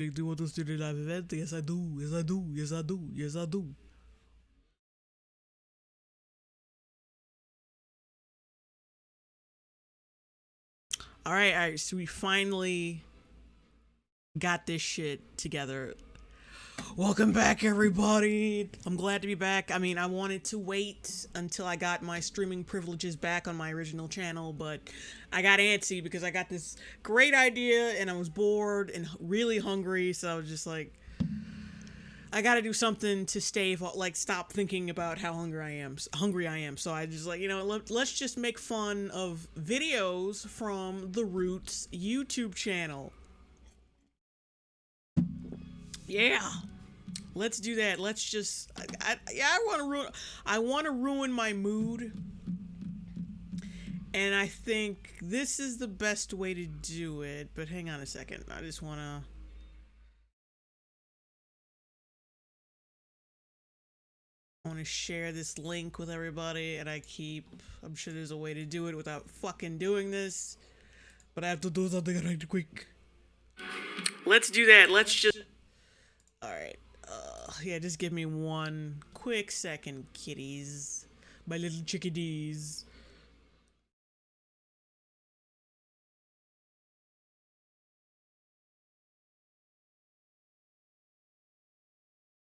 Do you want to do the live event? Yes, I do. Yes, I do. Yes, I do. Yes, I do. All right. So we finally got this shit together. Welcome back, everybody. I'm glad to be back. I mean, I wanted to wait until I got my streaming privileges back on my original channel, but I got antsy because I got this great idea and I was bored and really hungry. So I was just like, I got to do something to stop thinking about how hungry I am. So I just like, let's just make fun of videos from the Roots YouTube channel. Yeah. Let's do that. Let's just I want to ruin my mood. And I think this is the best way to do it, but hang on a second. I just want to share this link with everybody, and I'm sure there's a way to do it without fucking doing this, but I have to do something right quick. Let's do that. Let's just all right. Yeah, just give me one quick second, kitties. My little chickadees.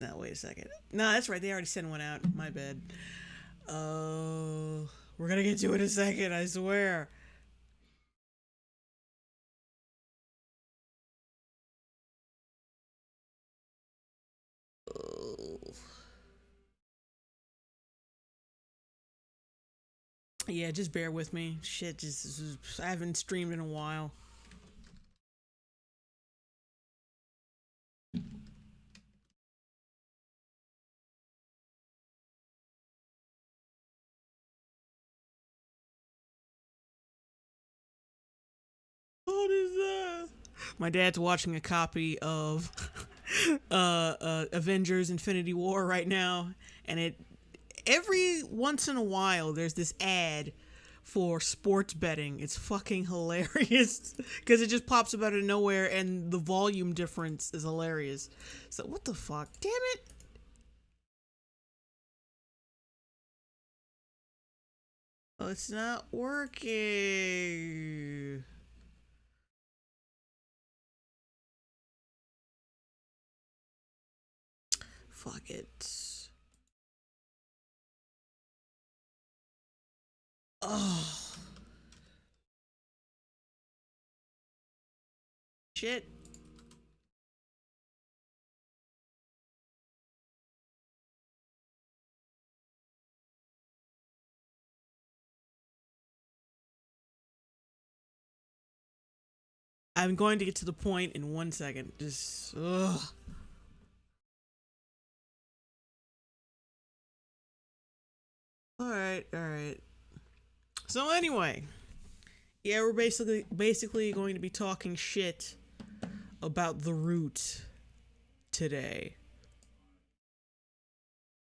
No, wait a second. No, that's right. They already sent one out. My bad. We're gonna get to it in a second, I swear. Oh. Yeah, just bear with me. Shit, I haven't streamed in a while. What is that? My dad's watching a copy of Avengers Infinity War right now, and every once in a while there's this ad for sports betting. It's fucking hilarious because it just pops up out of nowhere and the volume difference is hilarious. So what the fuck? Damn it. Oh, it's not working. Fuck it. Oh. Shit. I'm going to get to the point in 1 second. Just, ugh. Alright. So anyway, yeah, we're basically going to be talking shit about the Root today.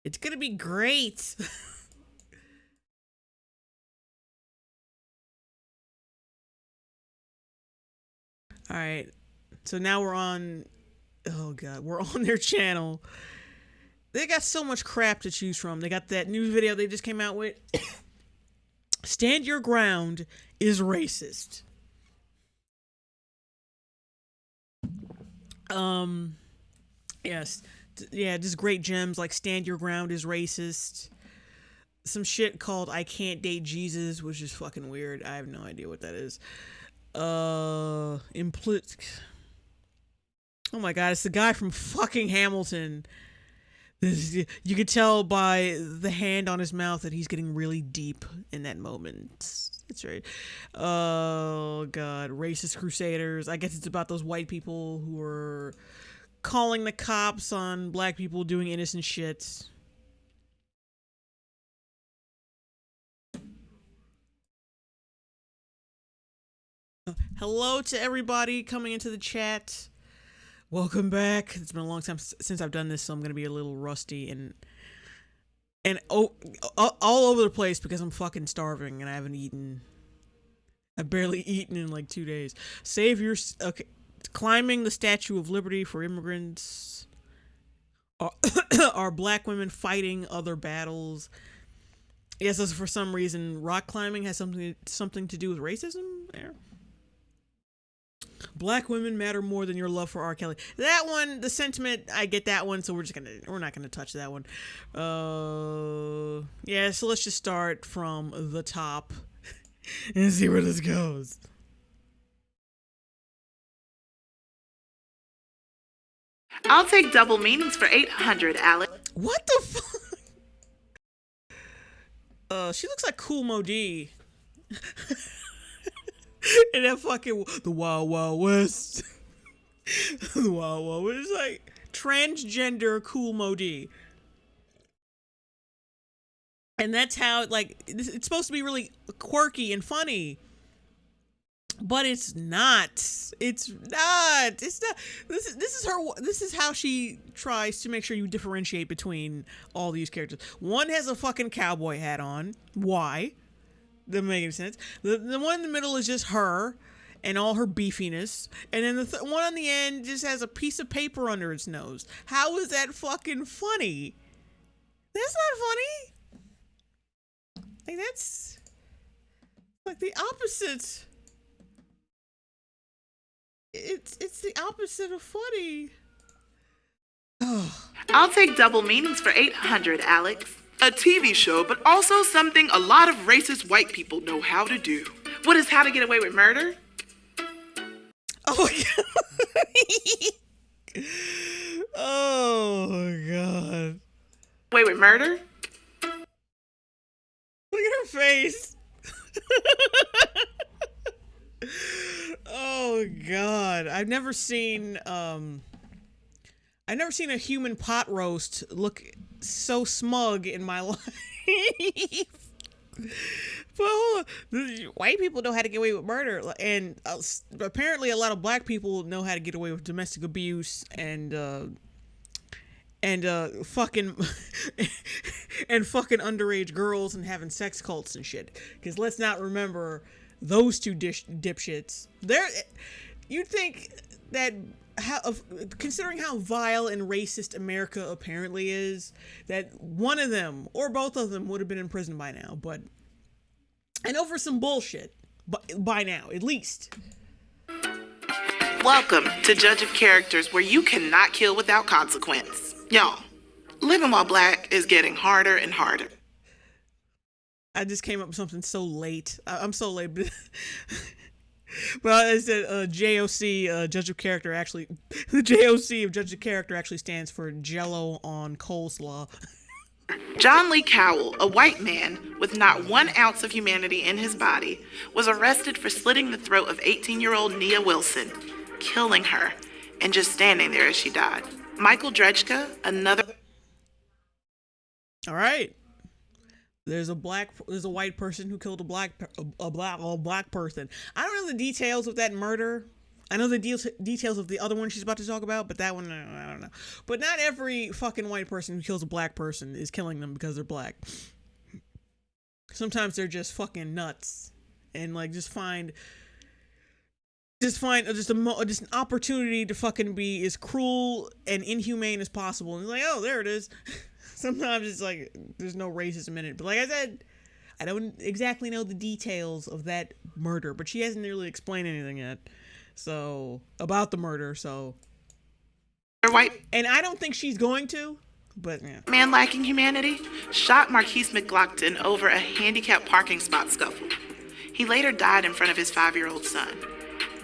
It's gonna be great. Alright. So now we're on we're on their channel. They got so much crap to choose from. They got that new video they just came out with. Stand Your Ground is racist. Yes. Yeah, just great gems like Stand Your Ground is racist. Some shit called I Can't Date Jesus, which is fucking weird. I have no idea what that is. Oh my god, it's the guy from fucking Hamilton. You could tell by the hand on his mouth that he's getting really deep in that moment. That's right. Oh god, racist crusaders. I guess it's about those white people who are calling the cops on black people doing innocent shit. Hello to everybody coming into the chat. Welcome back. It's been a long time since I've done this, so I'm gonna be a little rusty and all over the place because I'm fucking starving and I haven't eaten. I've barely eaten in like 2 days. Okay. climbing the Statue of Liberty for immigrants. Are black women fighting other battles? Yes, so for some reason, rock climbing has something to do with racism there. Black women matter more than your love for R. Kelly. That one, the sentiment, I get that one, so we're not gonna touch that one. Yeah, so let's just start from the top and see where this goes. I'll take double meanings for 800, Alex. What the fuck? She looks like Cool Modi. And that fucking the Wild Wild West. The Wild Wild West is like transgender Cool Modi. And that's how it's supposed to be really quirky and funny. But it's not. It's not. It's not. This is how she tries to make sure you differentiate between all these characters. One has a fucking cowboy hat on. Why? Doesn't make any sense. The one in the middle is just her and all her beefiness. And then the one on the end just has a piece of paper under its nose. How is that fucking funny? That's not funny. Like, that's like the opposite. It's the opposite of funny. I'll take double meanings for 800, Alex. A TV show, but also something a lot of racist white people know how to do. What is How to Get Away with Murder? Oh my god. Oh my god. Away with Murder? Look at her face. Oh god. I've never seen a human pot roast look so smug in my life. But hold on. White people know how to get away with murder, and apparently a lot of black people know how to get away with domestic abuse and fucking and fucking underage girls and having sex cults and shit. Because let's not remember those two dipshits. You'd think that considering how vile and racist America apparently is, that one of them or both of them would have been in prison by now. But I know for some bullshit, but by now at least. Welcome to Judge of Characters, where you cannot kill without consequence. Y'all, living while black is getting harder and harder. I just came up with something so late. I'm so late. Well, I said JOC, Judge of Character, actually, the JOC of Judge of Character actually stands for Jello on Coleslaw. John Lee Cowell, a white man with not 1 ounce of humanity in his body, was arrested for slitting the throat of 18-year-old Nia Wilson, killing her, and just standing there as she died. Michael Drejka, another... All right. There's a white person who killed a black person. I don't know the details of that murder. I know the details of the other one she's about to talk about, but that one, I don't know. But not every fucking white person who kills a black person is killing them because they're black. Sometimes they're just fucking nuts and like just find an opportunity to fucking be as cruel and inhumane as possible. And it's like, oh, there it is. Sometimes it's like there's no racism in it. But like I said, I don't exactly know the details of that murder, but she hasn't really explained anything yet. So about the murder, so white, and I don't think she's going to, but yeah. Man lacking humanity shot Marquise McLaughlin over a handicapped parking spot scuffle. He later died in front of his 5-year-old son.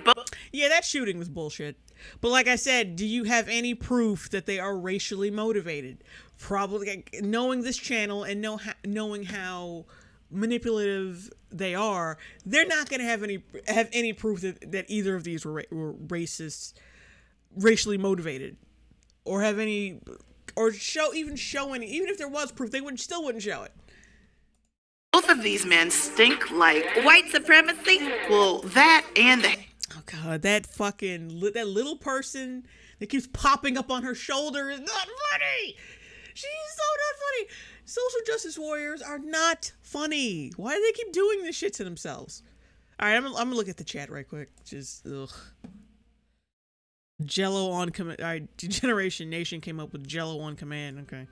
But yeah, that shooting was bullshit. But like I said, do you have any proof that they are racially motivated? Probably. Knowing this channel and knowing how manipulative they are, they're not going to have any proof that either of these were racists, racially motivated, or have any, or show any. Even if there was proof, they still wouldn't show it. Both of these men stink like white supremacy. Well, that and the... Oh god, that little person that keeps popping up on her shoulder is not funny. She's so not funny. Social justice warriors are not funny. Why do they keep doing this shit to themselves? All right, I'm gonna look at the chat right quick. Just ugh. Jello on command. All right, Generation Nation came up with Jello on command. Okay.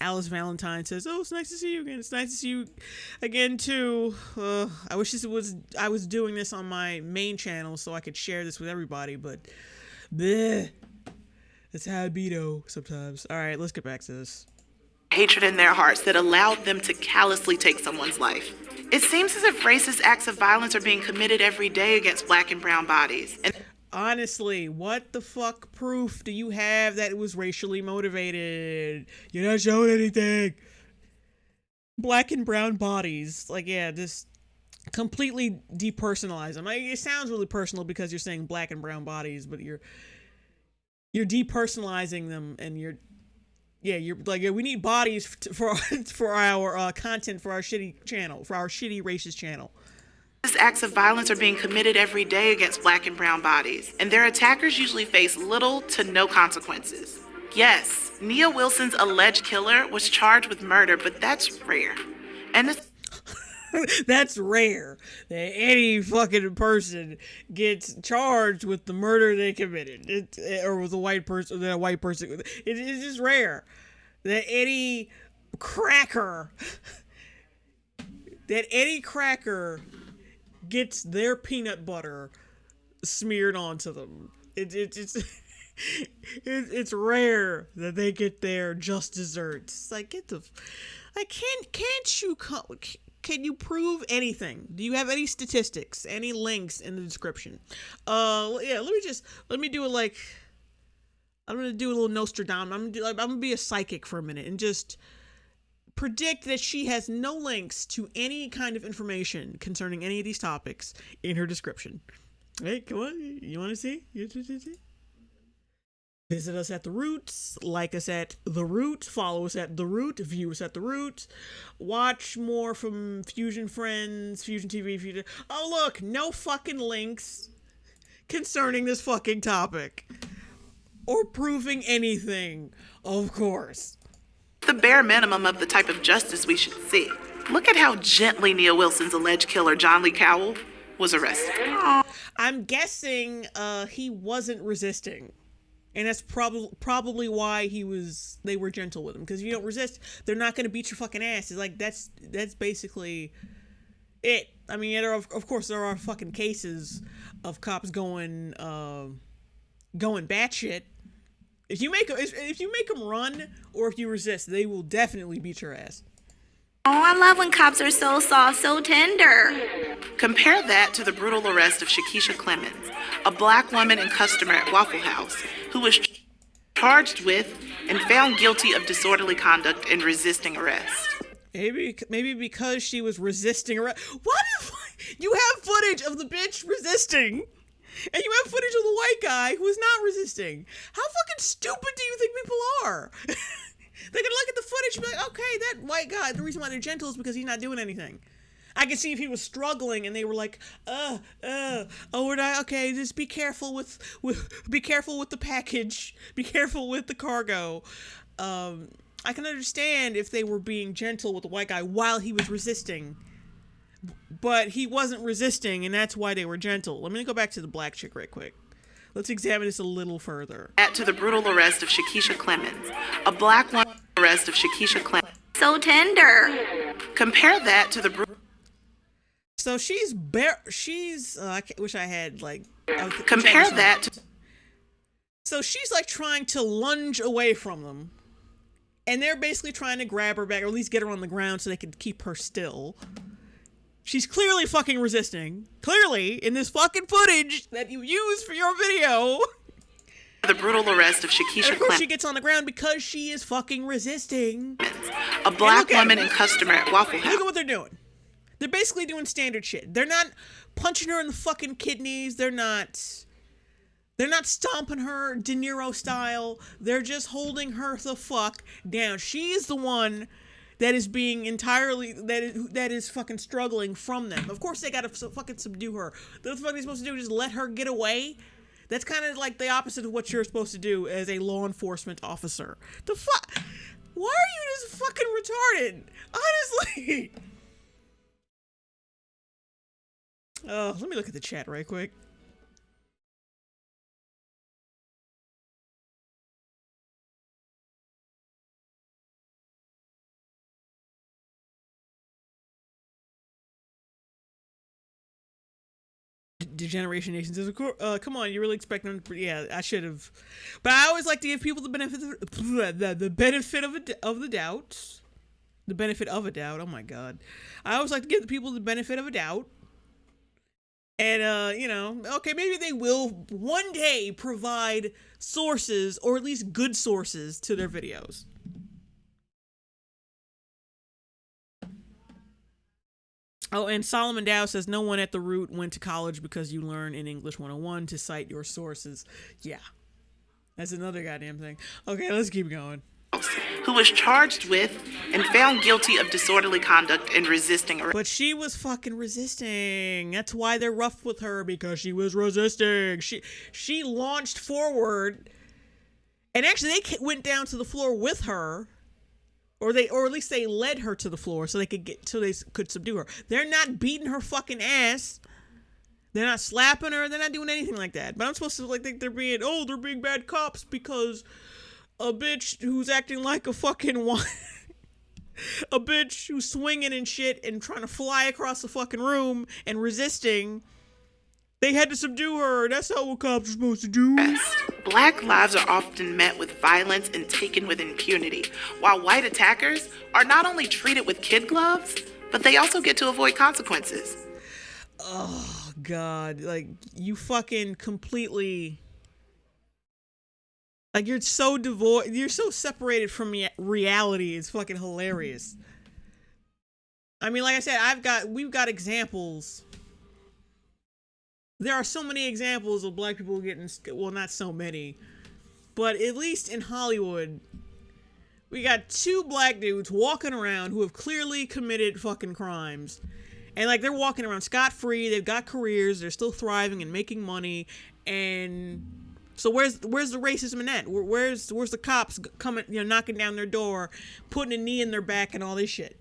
Alice Valentine says, "Oh, it's nice to see you again. It's nice to see you again too. I wish I was doing this on my main channel so I could share this with everybody, but bleh, that's how it be though sometimes. All right, let's get back to this. Hatred in their hearts that allowed them to callously take someone's life. It seems as if racist acts of violence are being committed every day against black and brown bodies. And Honestly, what the fuck proof do you have that it was racially motivated? You're not showing anything. Black and brown bodies, like, yeah, just completely depersonalize them. It sounds really personal because you're saying black and brown bodies, but you're depersonalizing them, and you're like, yeah, we need bodies for our content for our shitty channel, for our shitty racist channel. These acts of violence are being committed every day against black and brown bodies, and their attackers usually face little to no consequences. Yes, Nia Wilson's alleged killer was charged with murder, but that's rare. And this That's rare that any fucking person gets charged with the murder they committed, or with a white person. It's just rare that any cracker gets their peanut butter smeared onto them. It's rare that they get their just desserts. It's like, can you prove anything? Do you have any statistics, any links in the description? Yeah, let me do it like, I'm gonna do a little Nostradamus. I'm gonna be a psychic for a minute and just predict that she has no links to any kind of information concerning any of these topics in her description. Hey, come on, you want to see? Visit us at The Roots, like us at The Root, follow us at The Root, view us at The Root, watch more from Fusion Friends, Fusion TV, Fusion... Oh, look, no fucking links concerning this fucking topic. Or proving anything, of course. the bare minimum of the type of justice we should see. Look at how gently Nia Wilson's alleged killer, John Lee Cowell, was arrested. I'm guessing he wasn't resisting. And that's probably why they were gentle with him. Because if you don't resist, they're not going to beat your fucking ass. It's like, that's basically it. I mean, of course, there are fucking cases of cops going batshit. If you make them run, or if you resist, they will definitely beat your ass. Oh, I love when cops are so soft, so tender. Compare that to the brutal arrest of Shakisha Clemens, a black woman and customer at Waffle House, who was charged with and found guilty of disorderly conduct and resisting arrest. Maybe because she was resisting arrest. What if you have footage of the bitch resisting, and you have footage of the white guy who is not resisting? How fucking stupid do you think people are? They can look at the footage and be like, okay, that white guy, the reason why they're gentle is because he's not doing anything. I can see if he was struggling and they were like, okay, just be careful with the package. Be careful with the cargo. I can understand if they were being gentle with the white guy while he was resisting. But he wasn't resisting, and that's why they were gentle. Let me go back to the black chick right quick. Let's examine this a little further. To the brutal arrest of Shakisha Clemens, a black woman arrest of Shakisha Clemens. So tender. Compare that to the So she's I wish I had like. Compare that to. So she's like trying to lunge away from them, and they're basically trying to grab her back, or at least get her on the ground so they can keep her still. She's clearly fucking resisting. Clearly, in this fucking footage that you used for your video. The brutal arrest of Shakisha Clemens. Of course she gets on the ground because she is fucking resisting. A black woman and customer at Waffle House. Look at what they're doing. They're basically doing standard shit. They're not punching her in the fucking kidneys. They're not stomping her De Niro style. They're just holding her the fuck down. She is the one that is being entirely, that is fucking struggling from them. Of course they gotta fucking subdue her. What the fuck are they supposed to do? Just let her get away? That's kind of like the opposite of what you're supposed to do as a law enforcement officer. The fuck? Why are you just fucking retarded? Honestly. Oh, let me look at the chat right quick. Degeneration Nation says, come on, you really expect them to, yeah, I should have. But I always like to give people the benefit of the benefit of the doubt. The benefit of a doubt. Oh my god. I always like to give the people the benefit of a doubt. And, you know, okay, maybe they will one day provide sources, or at least good sources, to their videos. Oh, and Solomon Dow says, no one at the root went to college because you learn in English 101 to cite your sources. Yeah. That's another goddamn thing. Okay, let's keep going. Who was charged with and found guilty of disorderly conduct and resisting arrest. But she was fucking resisting. That's why they're rough with her, because she was resisting. She launched forward, and actually they went down to the floor with her, or at least they led her to the floor so they could subdue her. They're not beating her fucking ass. They're not slapping her. They're not doing anything like that. But I'm supposed to think they're being bad cops because a bitch who's acting like a fucking a bitch who's swinging and shit and trying to fly across the fucking room and resisting, they had to subdue her. That's how what cops are supposed to do. Black lives are often met with violence and taken with impunity, while white attackers are not only treated with kid gloves, but they also get to avoid consequences. Oh god, like, you fucking completely, like, you're so devoid, you're so separated from reality. It's fucking hilarious. I mean, like I said, we've got examples. There are so many examples of black people getting, well, not so many, but at least in Hollywood, we got two black dudes walking around who have clearly committed fucking crimes. And, like, they're walking around scot-free, they've got careers, they're still thriving and making money, and so where's the racism in that? Where's the cops coming, you know, knocking down their door, putting a knee in their back and all this shit?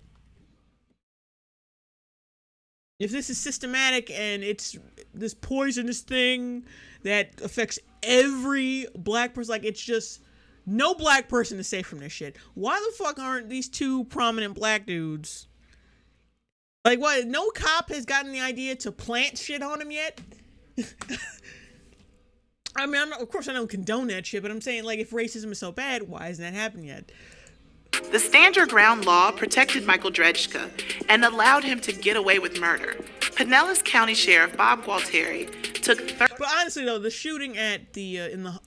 If this is systematic and it's this poisonous thing that affects every black person, like, it's just, no black person is safe from this shit. Why the fuck aren't these two prominent black dudes, like, what, no cop has gotten the idea to plant shit on him yet? I mean, of course I don't condone that shit, but I'm saying, like, if racism is so bad, why hasn't that happened yet? The Stand Your Ground law protected Michael Dredgka and allowed him to get away with murder. Pinellas County Sheriff Bob Gualtieri took. But honestly, though, the shooting at the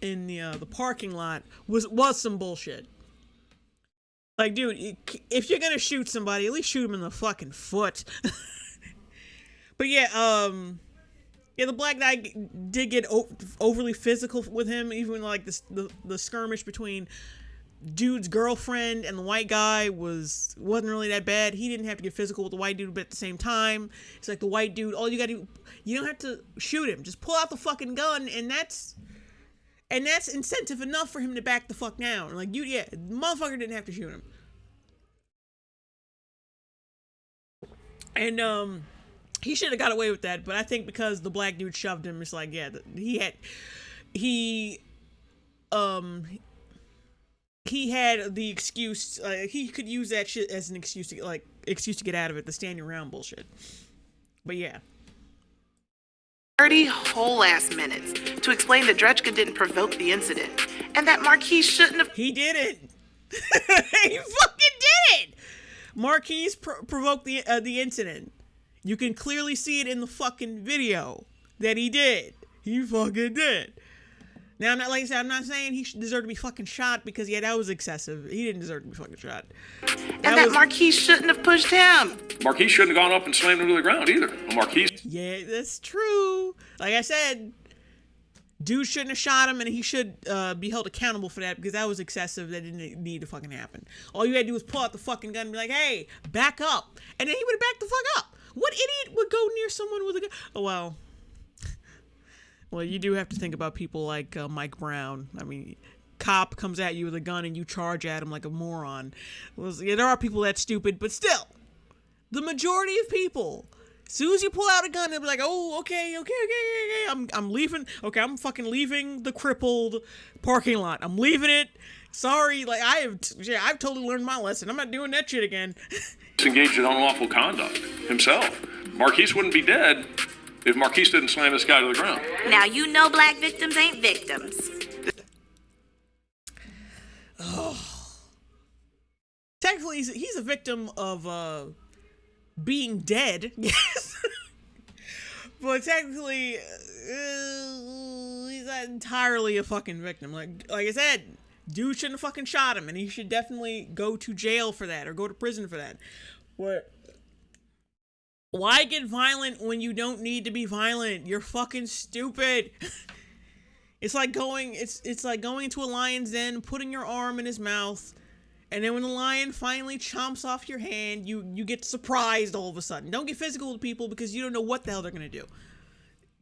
in the parking lot was some bullshit. Like, dude, if you're gonna shoot somebody, at least shoot him in the fucking foot. But yeah, the black guy did get overly physical with him, even like the skirmish between dude's girlfriend and the white guy wasn't really that bad. He didn't have to get physical with the white dude, but at the same time, it's like the white dude, all you gotta do, you don't have to shoot him, just pull out the fucking gun, and that's incentive enough for him to back the fuck down. Like, the motherfucker didn't have to shoot him. And he should have got away with that, but I think because the black dude shoved him, it's like, yeah, he had the excuse, he could use that shit as an excuse to get out of it, the stand your ground bullshit. But yeah. 30 whole ass minutes to explain that Dredgka didn't provoke the incident and that Marquise shouldn't have. He did it. He fucking did it. Marquise provoked the incident. You can clearly see it in the fucking video that he did. He fucking did. Now, I'm not, like I said, I'm not saying he deserved to be fucking shot, because, yeah, that was excessive. He didn't deserve to be fucking shot. That Marquise shouldn't have pushed him. Marquise shouldn't have gone up and slammed him to the ground either. Marquise. Yeah, that's true. Like I said, dude shouldn't have shot him, and he should be held accountable for that, because that was excessive. That didn't need to fucking happen. All you had to do was pull out the fucking gun and be like, hey, back up. And then he would have backed the fuck up. What idiot would go near someone with a gun? Oh, well. Well, you do have to think about people like Mike Brown. I mean, cop comes at you with a gun and you charge at him like a moron. Well, yeah, there are people that stupid, but still, the majority of people As soon as you pull out a gun, they'll be like, oh, okay. I'm leaving. Okay, I'm fucking leaving the crippled parking lot. I'm leaving it. Sorry, like I've totally learned my lesson. I'm not doing that shit again. He's engaged in unlawful conduct himself. Marquise wouldn't be dead if Marquise didn't slam this guy to the ground. Now you know black victims ain't victims. Technically, he's a victim of being dead. Yes. But technically, he's not entirely a fucking victim. Like I said, dude shouldn't have fucking shot him, and he should definitely go to jail for that or go to prison for that. What? Why get violent when you don't need to be violent? You're fucking stupid. It's like going to a lion's den, putting your arm in his mouth, and then when the lion finally chomps off your hand, you get surprised all of a sudden. Don't get physical with people because you don't know what the hell they're gonna do.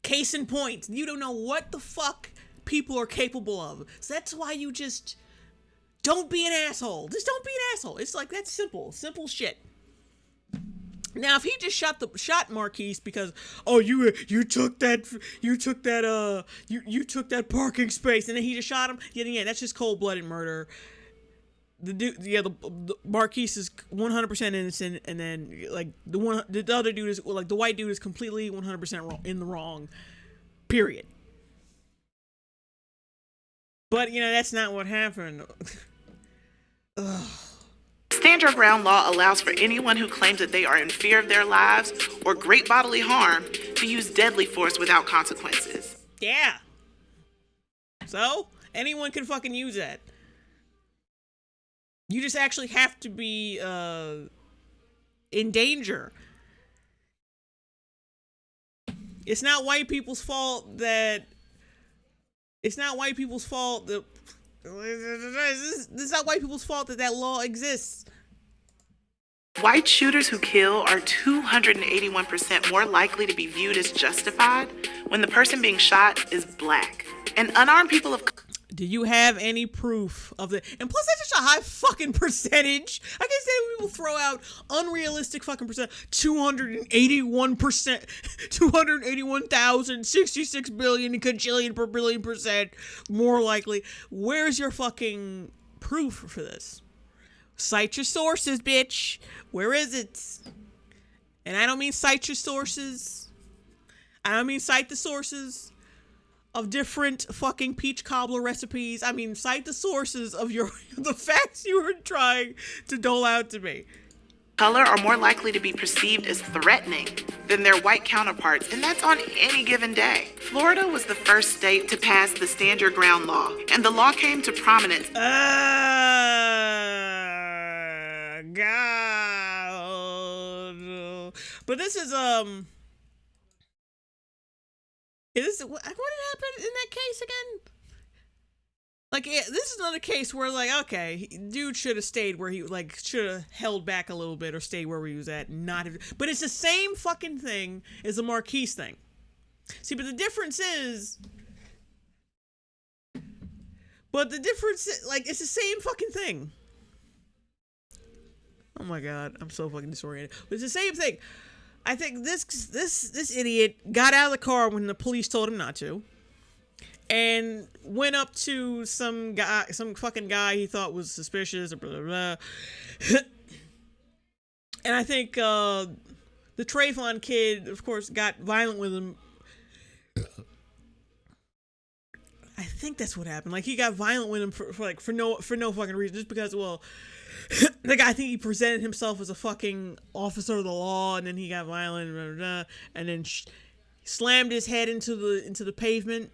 Case in point, you don't know what the fuck people are capable of. So that's why you just don't be an asshole. Just don't be an asshole. It's like that's simple shit. Now, if he just shot Marquise because you took that parking space and then he just shot him, yeah, that's just cold-blooded murder. The Marquise is 100% innocent, and then like the other dude is like the white dude is completely 100% wrong, in the wrong. Period. But that's not what happened. Ugh. Stand your ground law allows for anyone who claims that they are in fear of their lives or great bodily harm to use deadly force without consequences. Yeah. So, anyone can fucking use that. You just actually have to be in danger. It's not white people's fault that this is not white people's fault that law exists. White shooters who kill are 281% more likely to be viewed as justified when the person being shot is black. And unarmed people of... Do you have any proof of that? And plus, that's such a high fucking percentage. I can say when people throw out unrealistic fucking percent. 281%, 281,066 billion cajillion per billion percent more likely. Where's your fucking proof for this? Cite your sources, bitch. Where is it? And I don't mean cite your sources. I don't mean cite the sources of different fucking peach cobbler recipes. I mean, cite the sources of the facts you were trying to dole out to me. Color are more likely to be perceived as threatening than their white counterparts, and that's on any given day. Florida was the first state to pass the Stand Your Ground law, and the law came to prominence. God. But this is, what happened in that case again? Like, this is another case where, like, okay, dude should have stayed where he, like, should have held back a little bit or stayed where he was at, but it's the same fucking thing as the Marquise thing. See, but the difference is, like, it's the same fucking thing. Oh my god, I'm so fucking disoriented. But it's the same thing. I think this idiot got out of the car when the police told him not to, and went up to some fucking guy he thought was suspicious, blah, blah, blah. And I think the Trayvon kid, of course, got violent with him. I think that's what happened. Like, he got violent with him for no fucking reason, just because, well, the guy, I think he presented himself as a fucking officer of the law, and then he got violent, blah, blah, blah, and then slammed his head into the pavement.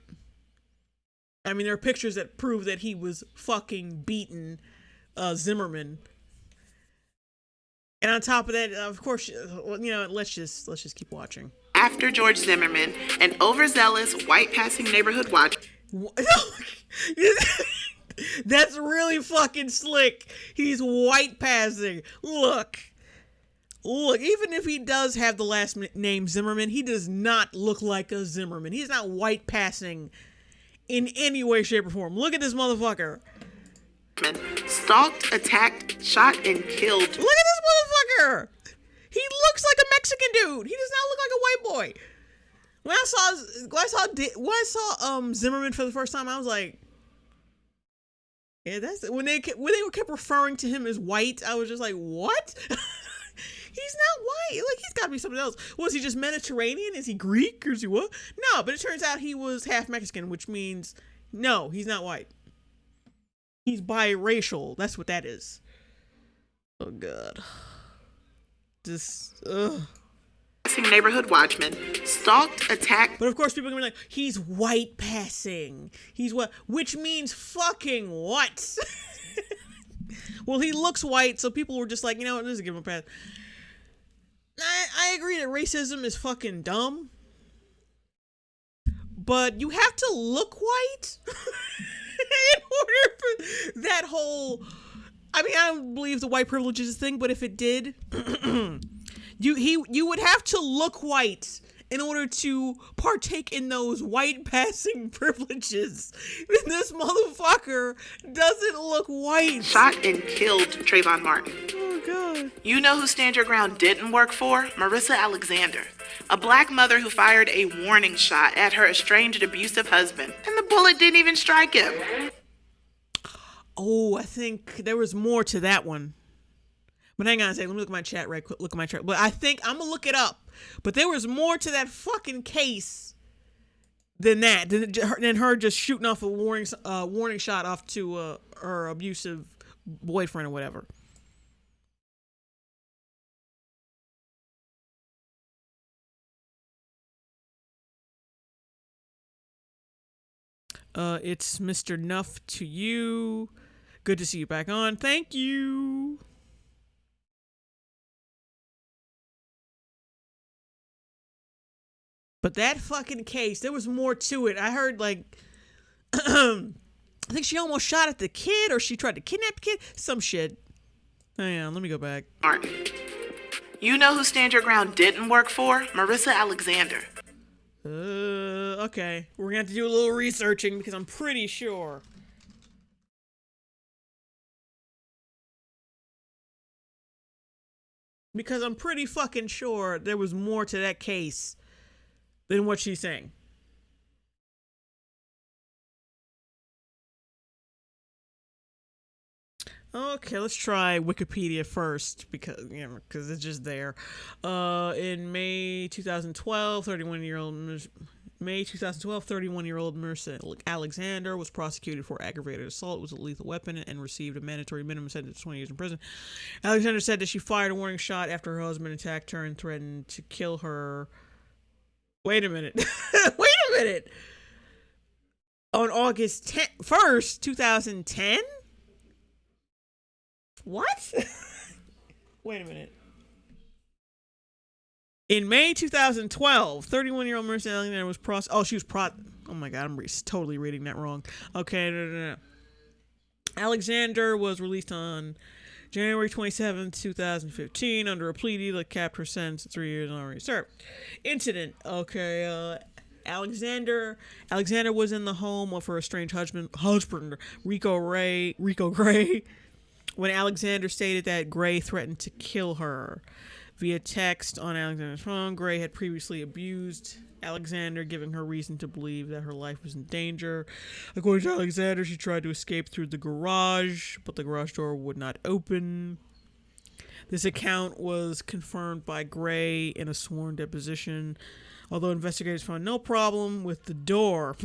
I mean, there are pictures that prove that he was fucking beating Zimmerman. And on top of that, of course, let's just keep watching. After George Zimmerman, an overzealous white passing neighborhood watch. That's really fucking slick. He's white passing. Look, even if he does have the last name Zimmerman, he does not look like a Zimmerman. He's not white passing in any way, shape, or form. Look at this motherfucker. Stalked, attacked, shot, and killed. Look at this motherfucker. He looks like a Mexican dude. He does not look like a white boy. When I saw Zimmerman for the first time, I was like, yeah, that's when they kept referring to him as white. I was just like, what? He's not white. Like, he's got to be something else. Was he just Mediterranean? Is he Greek? Or is he what? No, but it turns out he was half Mexican, which means no, he's not white. He's biracial. That's what that is. Oh God. Just Neighborhood watchman stalked, attacked. But of course, people are gonna be like, he's white passing. He's what? Which means fucking what? Well, he looks white, so people were just like, you know what? Let's give him a pass. I agree that racism is fucking dumb, but you have to look white in order for that whole. I mean, I don't believe the white privilege is a thing, but if it did, you would have to look white in order to partake in those white passing privileges. And this motherfucker doesn't look white. Shot and killed Trayvon Martin. Oh, God. You know who Stand Your Ground didn't work for? Marissa Alexander, a black mother who fired a warning shot at her estranged abusive husband, and the bullet didn't even strike him. Oh, I think there was more to that one. But hang on a second. Let me look at my chat right quick. Look at my chat. But I think I'm going to look it up. But there was more to that fucking case than that. Than her just shooting off a warning shot off to her abusive boyfriend or whatever. It's Mr. Nuff to you. Good to see you back on. Thank you. But that fucking case, there was more to it. I heard, like, I think she almost shot at the kid, or she tried to kidnap the kid. Some shit. Hang on, let me go back. Martin. You know who Stand Your Ground didn't work for? Marissa Alexander. Okay. We're gonna have to do a little researching because I'm pretty sure. Because I'm pretty fucking sure there was more to that case than what she's saying. Okay, let's try Wikipedia first because it's just there. In May 2012, 31-year-old Marissa Alexander was prosecuted for aggravated assault with a lethal weapon and received a mandatory minimum sentence of 20 years in prison. Alexander said that she fired a warning shot after her husband attacked her and threatened to kill her. Wait a minute. Wait a minute. On August 1st, 2010? What? Wait a minute. In May 2012, 31-year-old Marissa Alexander was oh my God, I'm totally reading that wrong. Okay, no. Alexander was released on January 27, 2015, under a plea deal that capped her sentence at 3 years already served. Incident. Okay, Alexander was in the home of her estranged husband Rico Gray, when Alexander stated that Gray threatened to kill her. Via text on Alexander's phone, Gray had previously abused Alexander, giving her reason to believe that her life was in danger. According to Alexander, she tried to escape through the garage, but the garage door would not open. This account was confirmed by Gray in a sworn deposition, although investigators found no problem with the door.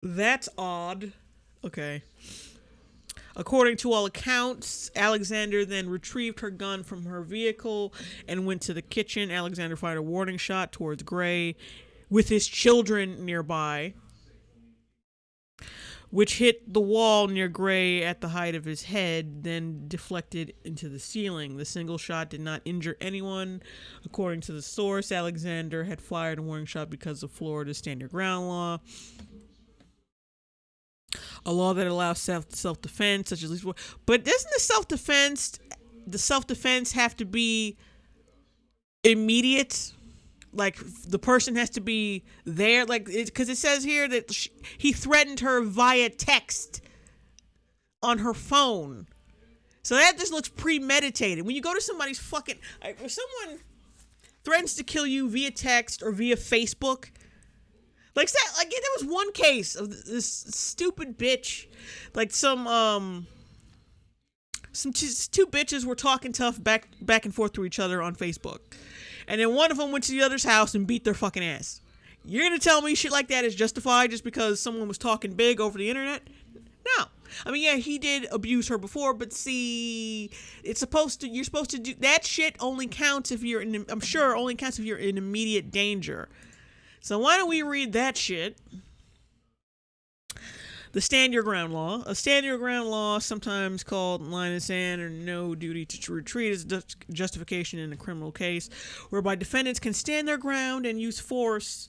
That's odd. Okay. According to all accounts, Alexander then retrieved her gun from her vehicle and went to the kitchen. Alexander fired a warning shot towards Gray with his children nearby, which hit the wall near Gray at the height of his head, then deflected into the ceiling. The single shot did not injure anyone. According to the source, Alexander had fired a warning shot because of Florida's Stand Your Ground law, a law that allows self-defense, such as but doesn't the self-defense have to be immediate? Like, the person has to be there, like, because it says here that he threatened her via text. on her phone. So that just looks premeditated. When you go to somebody's fucking... if someone threatens to kill you via text or via Facebook... Like there was one case of this stupid bitch. Like two bitches were talking tough back and forth to each other on Facebook. And then one of them went to the other's house and beat their fucking ass. You're going to tell me shit like that is justified just because someone was talking big over the internet? No. I mean, yeah, he did abuse her before, but see, you're supposed to do that shit only counts if you're in immediate danger. So why don't we read that shit? The stand your ground law. A stand your ground law, sometimes called line in the sand or no duty to retreat, is justification in a criminal case whereby defendants can stand their ground and use force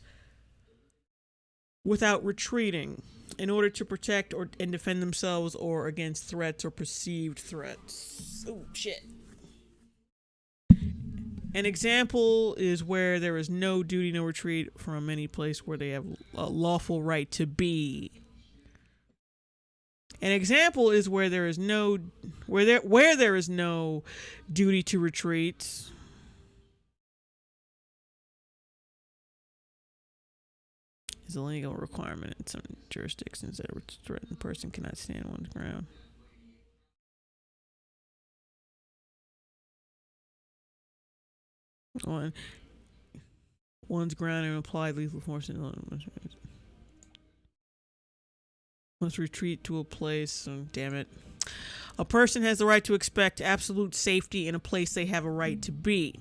without retreating in order to protect and defend themselves or against threats or perceived threats. Oh, shit. An example is where there is no duty, no retreat from any place where they have a lawful right to be. An example is where there is no duty to retreat. Is a legal requirement in some jurisdictions that a threatened person cannot stand on the ground. On one's ground and apply lethal force must retreat to a place. Oh, damn it. A person has the right to expect absolute safety in a place they have a right to be.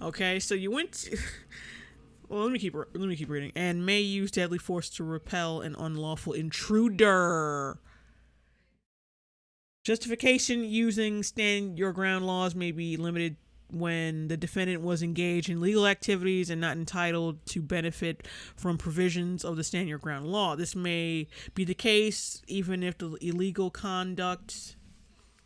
Okay, so you went to, well, let me keep reading. And may use deadly force to repel an unlawful intruder. Justification using stand your ground laws may be limited when the defendant was engaged in legal activities and not entitled to benefit from provisions of the stand your ground law. This may be the case even if the illegal conduct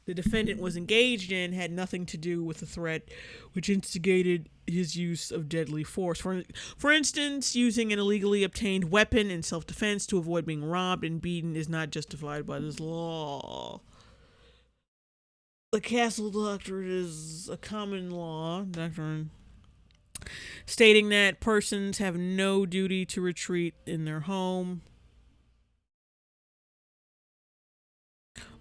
the defendant was engaged in had nothing to do with the threat which instigated his use of deadly force. For instance, using an illegally obtained weapon in self-defense to avoid being robbed and beaten is not justified by this law. The castle doctrine is a common law doctrine stating that persons have no duty to retreat in their home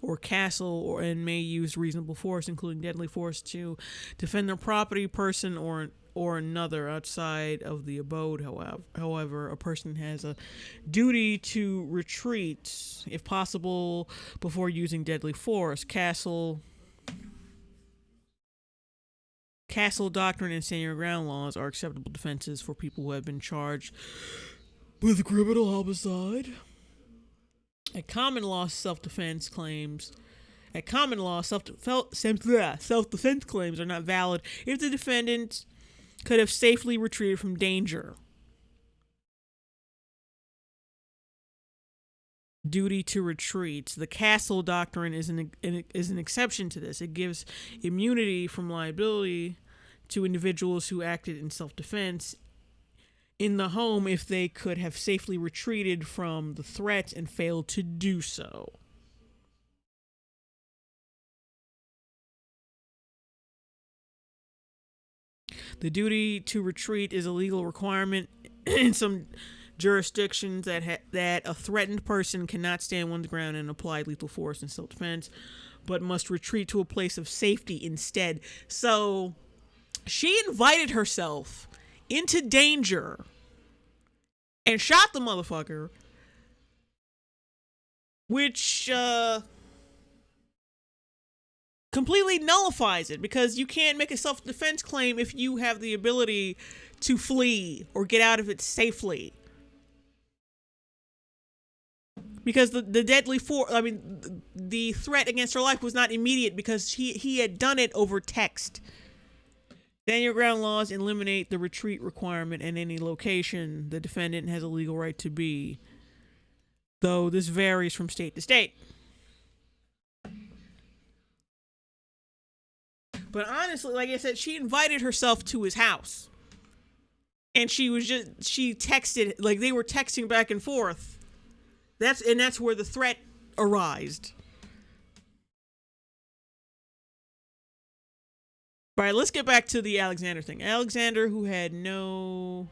or castle and may use reasonable force, including deadly force, to defend their property, person, or another outside of the abode. However, a person has a duty to retreat, if possible, before using deadly force. Castle doctrine and stand your ground laws are acceptable defenses for people who have been charged with criminal homicide. Self-defense claims are not valid if the defendant could have safely retreated from danger. Duty to retreat. The castle doctrine is an exception to this. It gives immunity from liability to individuals who acted in self-defense in the home if they could have safely retreated from the threat and failed to do so. The duty to retreat is a legal requirement in some jurisdictions that a threatened person cannot stand one's ground and apply lethal force in self-defense, but must retreat to a place of safety instead. So she invited herself into danger and shot the motherfucker, which completely nullifies it, because you can't make a self-defense claim if you have the ability to flee or get out of it safely. Because the deadly force, the threat against her life was not immediate because he had done it over text. Stand your ground laws eliminate the retreat requirement in any location the defendant has a legal right to be, though this varies from state to state. But honestly, like I said, she invited herself to his house. And she texted, like they were texting back and forth. That's where the threat arised. All right, let's get back to the Alexander thing. Alexander, who had no.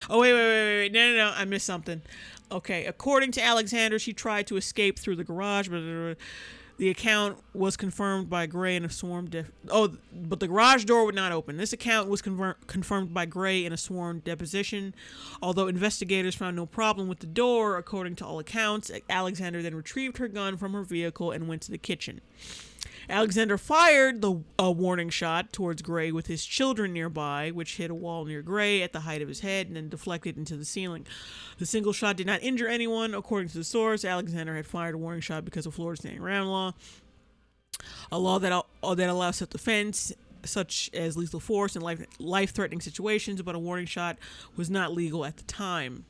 Oh, wait. No. I missed something. Okay, according to Alexander, she tried to escape through the garage, but the account was confirmed by Gray in a sworn but the garage door would not open. This account was confirmed by Gray in a sworn deposition. Although investigators found no problem with the door, according to all accounts, Alexander then retrieved her gun from her vehicle and went to the kitchen. Alexander fired a warning shot towards Gray with his children nearby, which hit a wall near Gray at the height of his head and then deflected into the ceiling. The single shot did not injure anyone. According to the source, Alexander had fired a warning shot because of Florida's standing ground law, a law that allows self-defense, such as lethal force in life-threatening situations, but a warning shot was not legal at the time.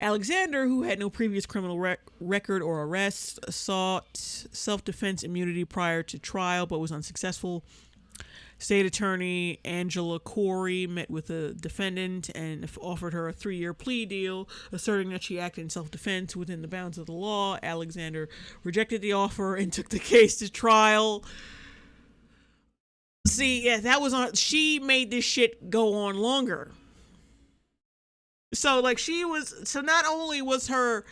Alexander, who had no previous criminal record or arrests, sought self-defense immunity prior to trial but was unsuccessful. State attorney Angela Corey met with the defendant and offered her a 3-year plea deal, asserting that she acted in self-defense within the bounds of the law. Alexander rejected the offer and took the case to trial. See, yeah, that was on. She made this shit go on longer. So, like, so not only was her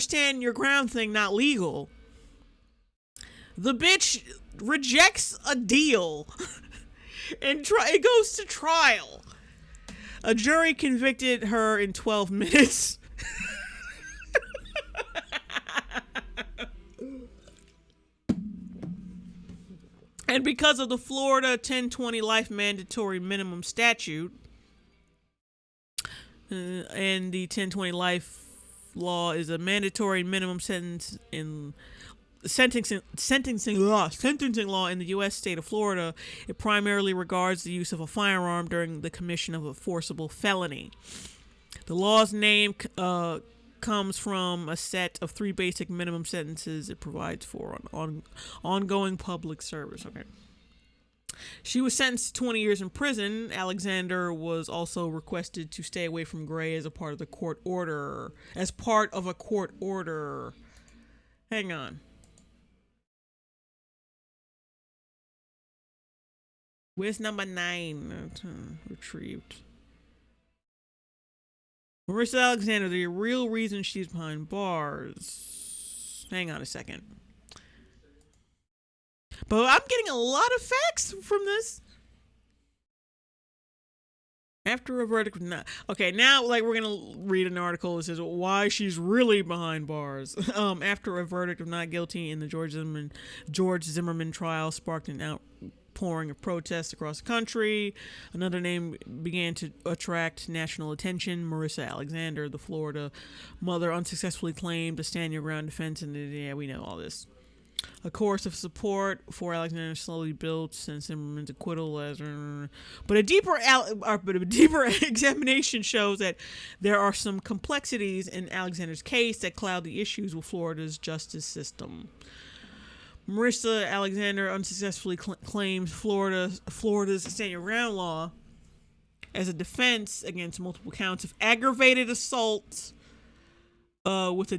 stand your ground thing not legal, the bitch rejects a deal and it goes to trial. A jury convicted her in 12 minutes. And because of the Florida 1020 life mandatory minimum statute, and the 1020 life law is a mandatory minimum sentence in sentencing law in the U.S. state of Florida. It primarily regards the use of a firearm during the commission of a forcible felony. The law's name comes from a set of 3 basic minimum sentences it provides for on ongoing public service. Okay. She was sentenced to 20 years in prison. Alexander was also requested to stay away from Gray as a part of the court order. Hang on. Where's number 9? Retrieved. Marissa Alexander, the real reason she's behind bars. Hang on a second. But I'm getting a lot of facts from this. After a verdict of not. Okay, now like we're gonna read an article that says why she's really behind bars. After a verdict of not guilty in the George Zimmerman trial sparked an outpouring of protests across the country, another name began to attract national attention. Marissa Alexander, the Florida mother, unsuccessfully claimed a stand your ground defense, and yeah, we know all this. A course of support for Alexander slowly built since Zimmerman's acquittal, but a deeper examination shows that there are some complexities in Alexander's case that cloud the issues with Florida's justice system. Marissa Alexander unsuccessfully claims Florida's stand your ground law as a defense against multiple counts of aggravated assault with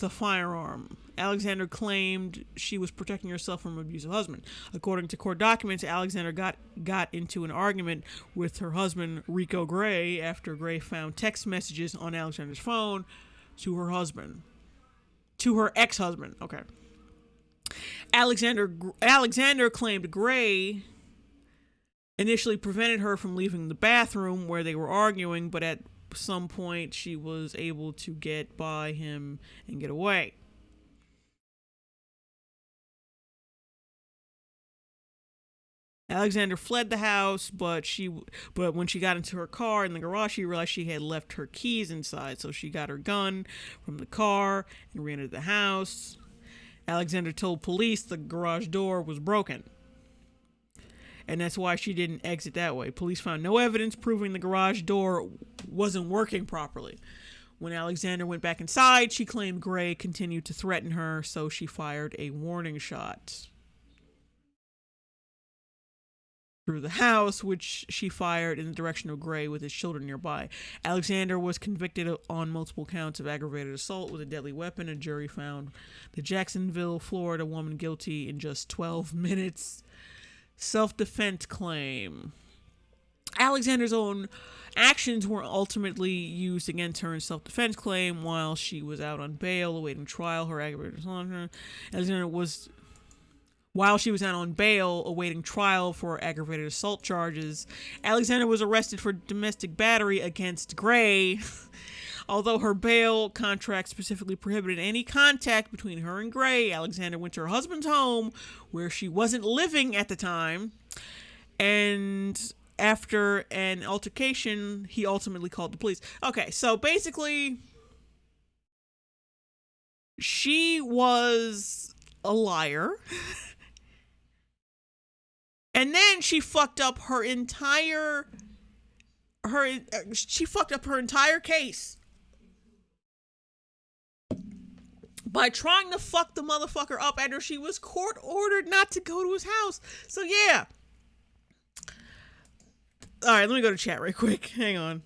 a firearm. Alexander claimed she was protecting herself from an abusive husband. According to court documents, Alexander got into an argument with her husband, Rico Gray, after Gray found text messages on Alexander's phone to her ex-husband. Okay. Alexander claimed Gray initially prevented her from leaving the bathroom where they were arguing, but at some point she was able to get by him and get away. Alexander fled the house, but when she got into her car in the garage, she realized she had left her keys inside, so she got her gun from the car and re-entered the house. Alexander told police the garage door was broken, and that's why she didn't exit that way. Police found no evidence proving the garage door wasn't working properly. When Alexander went back inside, she claimed Gray continued to threaten her, so she fired a warning shot. through the house, which she fired in the direction of Gray with his children nearby. Alexander was convicted on multiple counts of aggravated assault with a deadly weapon. A jury found the Jacksonville, Florida woman guilty in just 12 minutes. Self-defense claim. Alexander's own actions were ultimately used against her in self-defense claim while she was out on bail awaiting trial. Her aggravated assault. While she was out on bail awaiting trial for aggravated assault charges, Alexander was arrested for domestic battery against Gray. Although her bail contract specifically prohibited any contact between her and Gray, Alexander went to her husband's home, where she wasn't living at the time, and after an altercation, he ultimately called the police. Okay, so basically, she was a liar. And then she fucked up her entire case by trying to fuck the motherfucker up after she was court ordered not to go to his house. So yeah. All right, let me go to chat right quick. Hang on.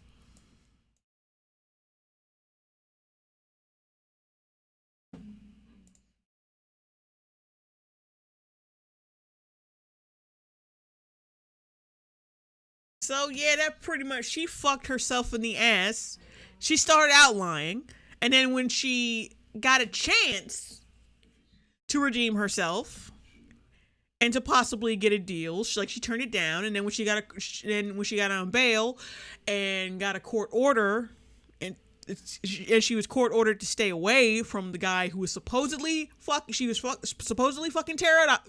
So yeah, that pretty much, she fucked herself in the ass. She started out lying, and then when she got a chance to redeem herself and to possibly get a deal, she turned it down. And then when she got on bail and got a court order, and she was court ordered to stay away from the guy who was supposedly fucking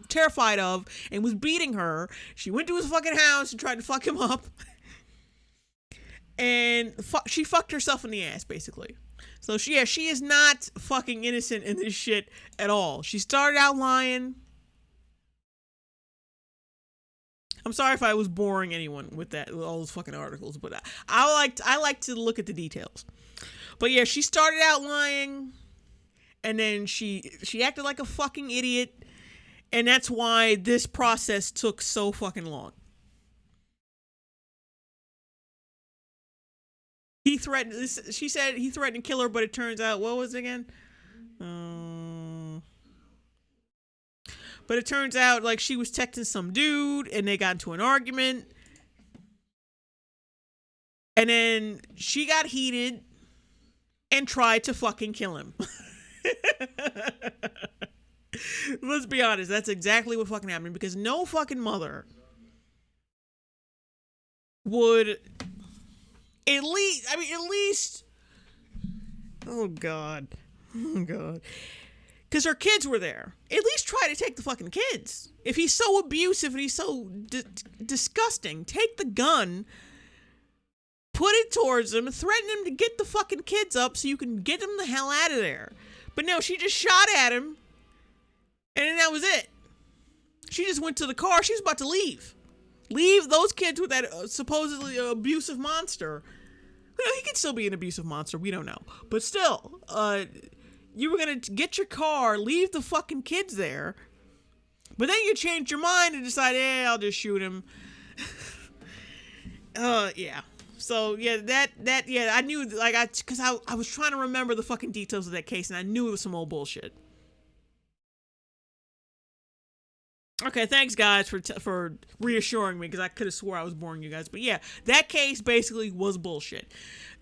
terrified of and was beating her. She went to his fucking house and tried to fuck him up, and she fucked herself in the ass, basically. So she is not fucking innocent in this shit at all. She started out lying. I'm sorry if I was boring anyone with all those fucking articles, but I like to look at the details. But yeah, she started out lying, and then she acted like a fucking idiot, and that's why this process took so fucking long. She said he threatened to kill her, but it turns out, what was it again? But it turns out, like, she was texting some dude, and they got into an argument, and then she got heated and tried to fucking kill him. Let's be honest, that's exactly what fucking happened, because no fucking mother would at least oh god, because her kids were there. At least try to take the fucking kids. If he's so abusive and he's so disgusting, take the gun, put it towards him, threaten him to get the fucking kids up so you can get them the hell out of there. But no, she just shot at him, and then that was it. She just went to the car. She was about to leave those kids with that supposedly abusive monster. Well, he could still be an abusive monster. We don't know. But still, you were going to get your car, leave the fucking kids there, but then you changed your mind and decided, I'll just shoot him. Yeah. So, yeah, I knew, because I was trying to remember the fucking details of that case, and I knew it was some old bullshit. Okay, thanks, guys, for reassuring me, because I could have swore I was boring you guys. But yeah, that case basically was bullshit.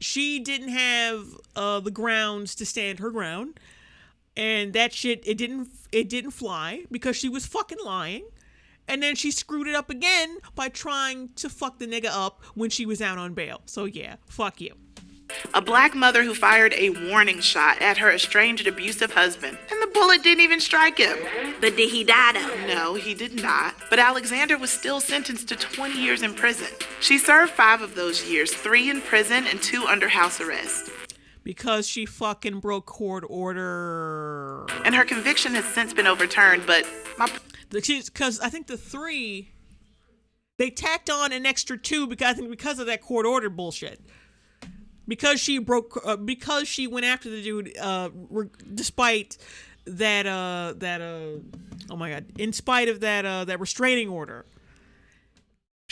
She didn't have the grounds to stand her ground, and that shit, it didn't fly, because she was fucking lying. And then she screwed it up again by trying to fuck the nigga up when she was out on bail. So yeah, fuck you. A black mother who fired a warning shot at her estranged abusive husband, and the bullet didn't even strike him. But did he die though? No, he did not. But Alexander was still sentenced to 20 years in prison. She served 5 of those years, 3 in prison and 2 under house arrest. Because she fucking broke court order. And her conviction has since been overturned, but because I think the 3, they tacked on an extra 2 because of that court order bullshit. Because she went after the dude, despite that, oh my god, in spite of that restraining order.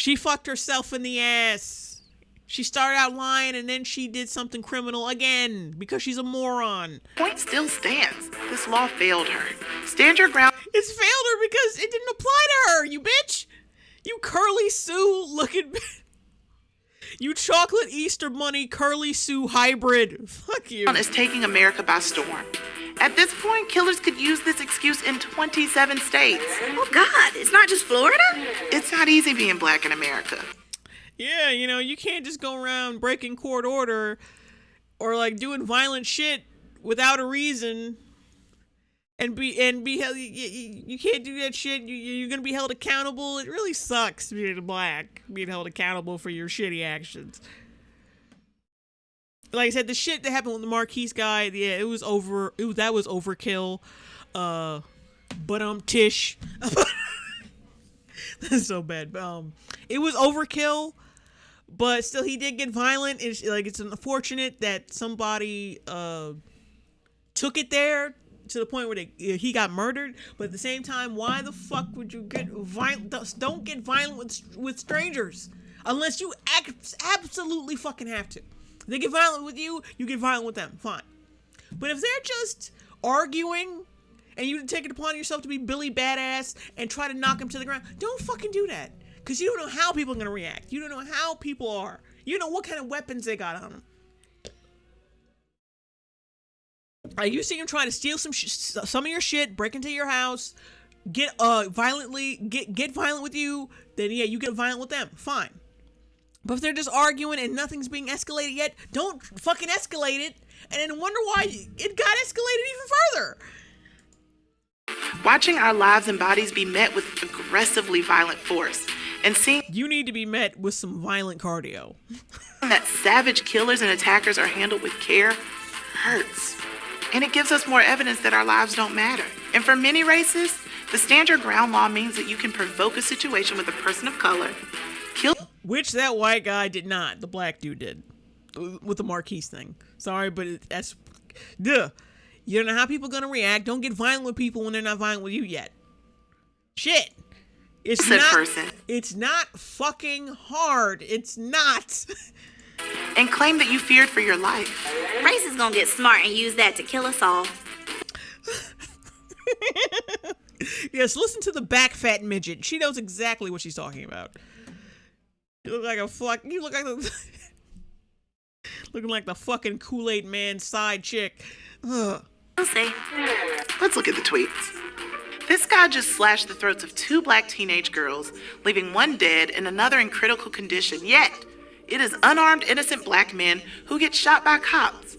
She fucked herself in the ass. She started out lying and then she did something criminal again because she's a moron. Point still stands. This law failed her. Stand your ground. It's failed her because it didn't apply to her, you bitch. You Curly Sue looking you chocolate Easter bunny Curly Sue hybrid. Fuck you. Is taking America by storm. At this point, killers could use this excuse in 27 states. Oh, God, it's not just Florida? It's not easy being black in America. Yeah, you know, you can't just go around breaking court order or like doing violent shit without a reason and be held. You can't do that shit. You're gonna be held accountable. It really sucks being black, being held accountable for your shitty actions. Like I said, the shit that happened with the Marquise guy, yeah, that was overkill. But Tish. That's so bad. It was overkill, but still he did get violent. It's unfortunate that somebody took it there to the point where he got murdered. But at the same time, why the fuck would you get violent? Don't get violent with strangers unless you absolutely fucking have to. They get violent with you, you get violent with them. Fine. But if they're just arguing and you take it upon yourself to be Billy Badass and try to knock him to the ground, don't fucking do that. Because you don't know how people are going to react. You don't know how people are. You don't know what kind of weapons they got on them. Like, you see him trying to steal some of your shit, break into your house, get violent with you, then yeah, you get violent with them. Fine. But if they're just arguing and nothing's being escalated yet, don't fucking escalate it and then wonder why it got escalated even further. Watching our lives and bodies be met with aggressively violent force and seeing you need to be met with some violent cardio. that savage killers and attackers are handled with care hurts. And it gives us more evidence that our lives don't matter. And for many races, the stand your ground law means that you can provoke a situation with a person of color, kill. Which that white guy did not. The black dude did. With the Marquise thing. Sorry, but that's... Duh. You don't know how people are going to react. Don't get violent with people when they're not violent with you yet. Shit. It's not fucking hard. It's not. And claim that you feared for your life. Race is gonna get smart and use that to kill us all. Yes, listen to the back fat midget. She knows exactly what she's talking about. You look like looking like the fucking Kool-Aid Man side chick. Ugh. We'll see. Let's look at the tweets. This guy just slashed the throats of 2 black teenage girls, leaving one dead and another in critical condition. Yet, it is unarmed, innocent black men who get shot by cops.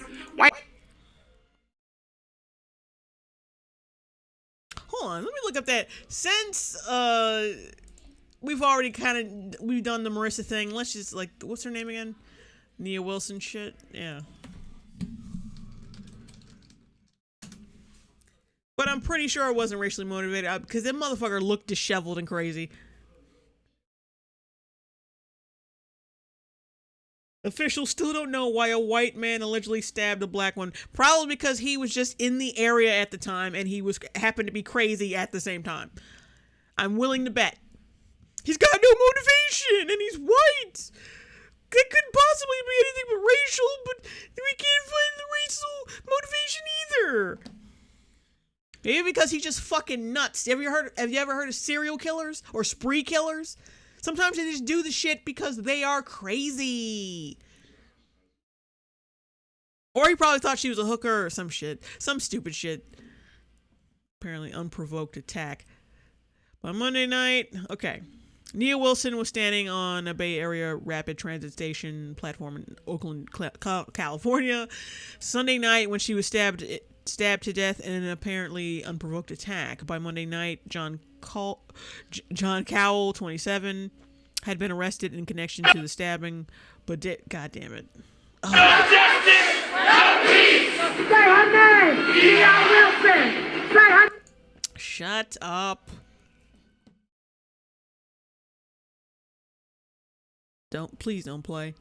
Hold on, let me look up that. Since we've done the Marissa thing, let's just what's her name again? Nia Wilson shit? Yeah. But I'm pretty sure it wasn't racially motivated because that motherfucker looked disheveled and crazy. Officials still don't know why a white man allegedly stabbed a black one. Probably because he was just in the area at the time and he happened to be crazy at the same time. I'm willing to bet. He's got no motivation and he's white. It couldn't possibly be anything but racial, but we can't find the racial motivation either. Maybe because he's just fucking nuts. Have you ever heard of serial killers or spree killers? Sometimes they just do the shit because they are crazy. Or he probably thought she was a hooker or some shit. Some stupid shit. Apparently unprovoked attack. By Monday night, okay. Nia Wilson was standing on a Bay Area rapid transit station platform in Oakland, California. Sunday night when she was stabbed to death in an apparently unprovoked attack. By Monday night, John Cowell, 27, had been arrested in connection to the stabbing, but God damn it. Oh. No justice, no peace. Say her name, Nia Wilson. Say her. Shut up. Please don't play.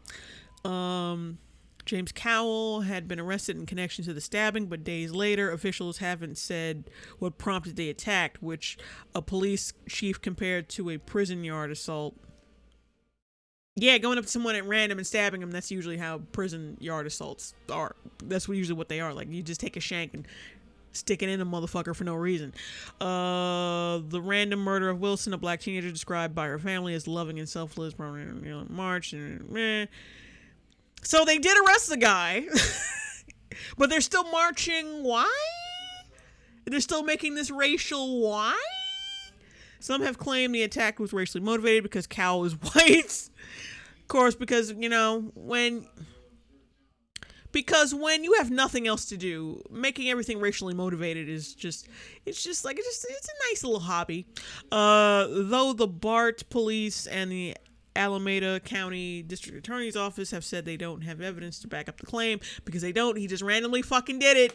James Cowell had been arrested in connection to the stabbing, but days later, officials haven't said what prompted the attack, which a police chief compared to a prison yard assault. Yeah, going up to someone at random and stabbing them, that's usually how prison yard assaults are. That's usually what they are. Like, you just take a shank and stick it in a motherfucker for no reason. The random murder of Wilson, a black teenager described by her family as loving and selfless, March. So they did arrest the guy, but they're still marching. Why? They're still making this racial why? Some have claimed the attack was racially motivated because Cowell is white. Of course, because, when you have nothing else to do, making everything racially motivated is it's a nice little hobby. Though the BART police and the Alameda County District Attorney's Office have said they don't have evidence to back up the claim because they don't. He just randomly fucking did it.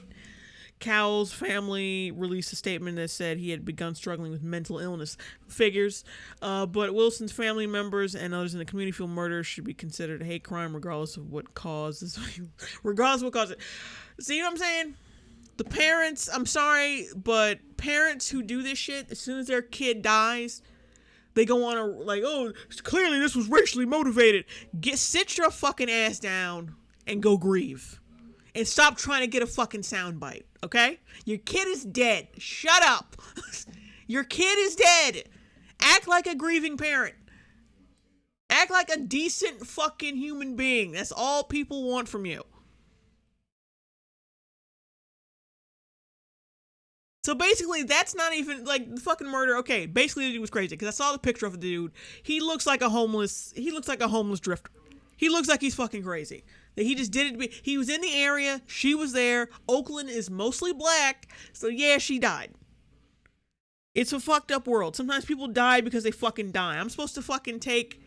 Cowell's family released a statement that said he had begun struggling with mental illness. Figures. But Wilson's family members and others in the community feel murder should be considered a hate crime regardless of what causes it. See what I'm saying? The parents, I'm sorry, but parents who do this shit, as soon as their kid dies, they go on clearly this was racially motivated. Sit your fucking ass down and go grieve. And stop trying to get a fucking soundbite, okay? Your kid is dead. Shut up. Your kid is dead. Act like a grieving parent. Act like a decent fucking human being. That's all people want from you. So basically, that's not even, the fucking murder. Okay, basically the dude was crazy, because I saw the picture of the dude. He looks like a homeless drifter. He looks like he's fucking crazy. That he just did it. He was in the area. She was there. Oakland is mostly black. So yeah, she died. It's a fucked up world. Sometimes people die because they fucking die. I'm supposed to fucking take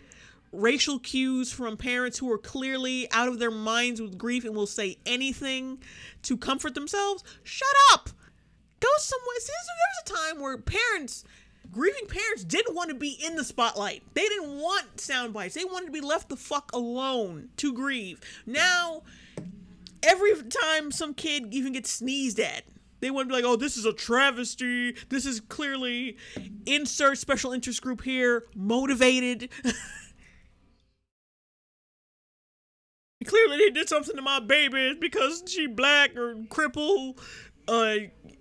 racial cues from parents who are clearly out of their minds with grief and will say anything to comfort themselves? Shut up. Go somewhere. See, there was a time where grieving parents didn't want to be in the spotlight. They didn't want sound bites. They wanted to be left the fuck alone to grieve. Now, every time some kid even gets sneezed at, they want to be like, oh, this is a travesty. This is clearly insert special interest group here, motivated. Clearly they did something to my baby because she black or crippled,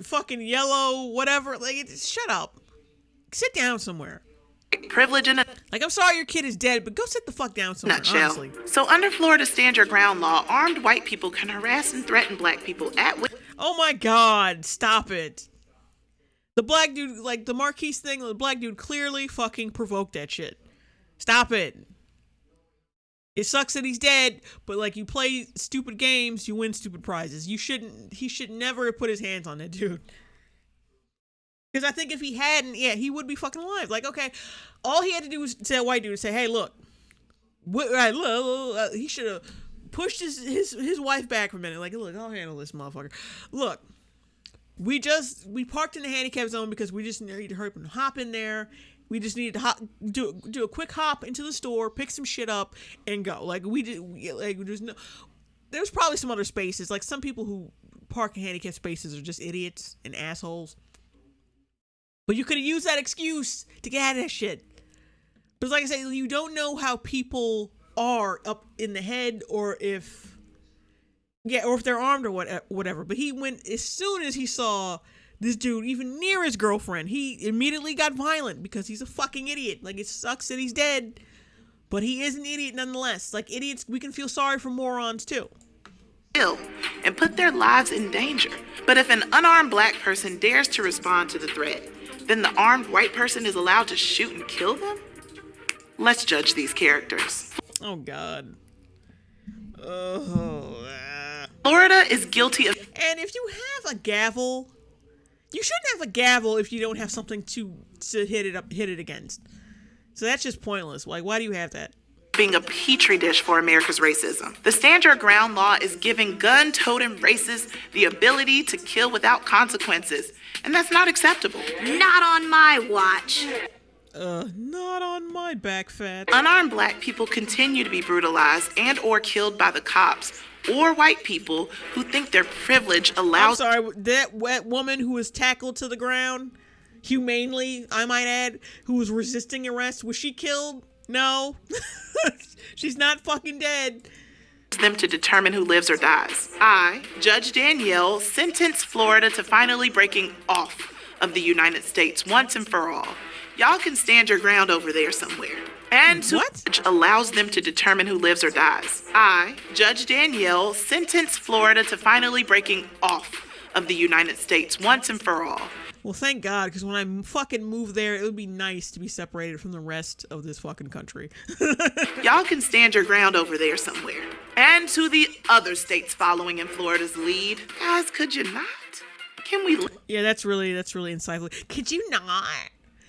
fucking yellow, whatever. Shut up. Sit down somewhere. Privilege in a I'm sorry your kid is dead, but go sit the fuck down somewhere, nutshell. honestly. So under Florida's Stand Your Ground law, armed white people can harass and threaten black people at will. Oh my god, stop it. The black dude, the Marquise thing, the black dude clearly fucking provoked that shit. Stop it. It sucks that he's dead, but you play stupid games, you win stupid prizes. He should never have put his hands on that dude. Because I think if he hadn't, he would be fucking alive. Okay, all he had to do was tell a white dude to say, hey, look, he should have pushed his wife back for a minute. Look, I'll handle this motherfucker. Look, we parked in the handicap zone because we just need to hurry up and hop in there. We just needed to do a quick hop into the store, pick some shit up, and go. There's probably some other spaces. Some people who park in handicap spaces are just idiots and assholes. But you could have used that excuse to get out of that shit. But like I say, you don't know how people are up in the head or if they're armed or whatever. But he went, as soon as he saw this dude even near his girlfriend, he immediately got violent because he's a fucking idiot. It sucks that he's dead, but he is an idiot nonetheless. Idiots, we can feel sorry for morons too. And put their lives in danger. But if an unarmed black person dares to respond to the threat, then the armed white person is allowed to shoot and kill them? Let's judge these characters. Oh, God. Oh. Florida is guilty of... And if you have a gavel, you shouldn't have a gavel if you don't have something to hit it against. So that's just pointless. Why do you have that? Being a petri dish for America's racism. The Stand Your Ground law is giving gun-toting racists the ability to kill without consequences. And that's not acceptable. Not on my watch. Not on my back, fat. Unarmed black people continue to be brutalized and or killed by the cops or white people who think their privilege allows... I'm sorry, that woman who was tackled to the ground, humanely, I might add, who was resisting arrest, was she killed? No. She's not fucking dead. Them to determine who lives or dies. I, Judge Danielle, sentence Florida to finally breaking off of the United States once and for all. Y'all can stand your ground over there somewhere. And What? allows them to determine who lives or dies. I, Judge Danielle, sentence Florida to finally breaking off of the United States once and for all. Well, thank God, because when I fucking move there, it would be nice to be separated from the rest of this fucking country. Y'all can stand your ground over there somewhere. And to the other states following in Florida's lead. Guys, could you not? Can we... Yeah, that's really insightful. Could you not?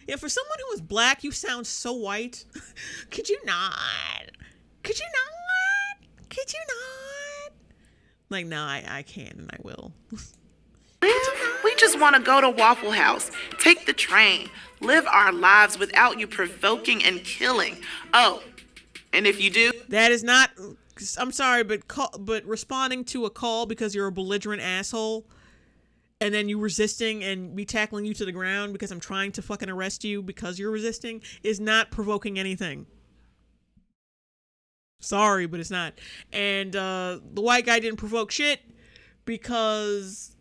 Yeah, for someone who is black, you sound so white. Could you not? Could you not? Could you not? Like, no, I can and I will. We just want to go to Waffle House, take the train, live our lives without you provoking and killing. Oh, and if you do... That is not... I'm sorry, but responding to a call because you're a belligerent asshole, and then you resisting and me tackling you to the ground because I'm trying to fucking arrest you because you're resisting is not provoking anything. Sorry, but it's not. And the white guy didn't provoke shit because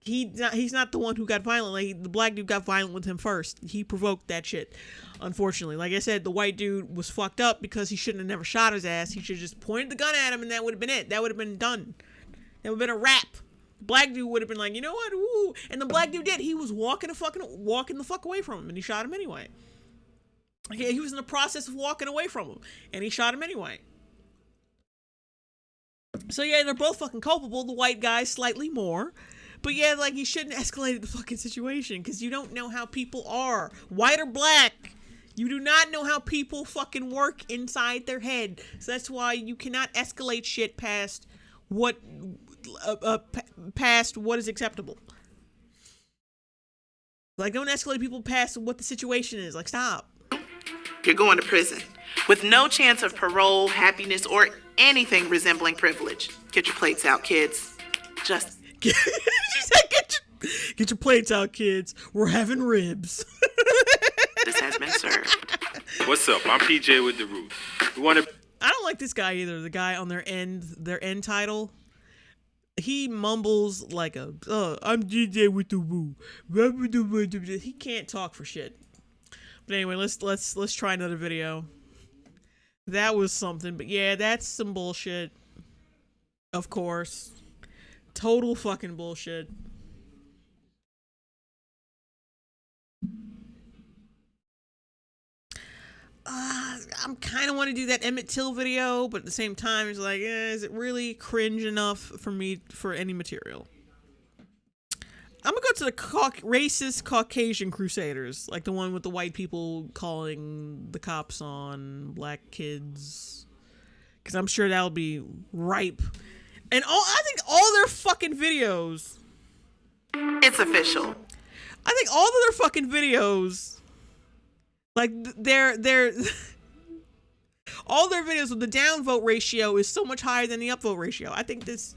he's not the one who got violent. Like, the black dude got violent with him first. He provoked that shit, unfortunately. Like I said, the white dude was fucked up because he shouldn't have never shot his ass. He should have just pointed the gun at him and that would have been it. That would have been done. That would have been a wrap. Black dude would have been like, you know what? Ooh. And the black dude did. He was walking the fuck away from him, and he shot him anyway. Okay, he was in the process of walking away from him, and he shot him anyway. So yeah, they're both fucking culpable. The white guy slightly more. But yeah, like, you shouldn't escalate the fucking situation because you don't know how people are. White or black. You do not know how people fucking work inside their head. So that's why you cannot escalate shit past what is acceptable. Like, don't escalate people past what the situation is. Like, stop. You're going to prison with no chance of parole, happiness, or anything resembling privilege. Get your plates out, kids. Just... She said, get your plates out, kids. We're having ribs. This has been served. What's up? I'm PJ with the Root. I don't like this guy either. The guy on their end title. He mumbles like I'm DJ with the Woo. He can't talk for shit. But anyway, let's try another video. That was something, but yeah, that's some bullshit. Of course. Total fucking bullshit. I'm kind of want to do that Emmett Till video, but at the same time, it's like, is it really cringe enough for me for any material? I'm gonna go to the racist Caucasian Crusaders, like the one with the white people calling the cops on black kids, because I'm sure that'll be ripe. And I think all their fucking videos. It's official. I think all of their fucking videos, like they're all their videos with the downvote ratio is so much higher than the upvote ratio. I think this,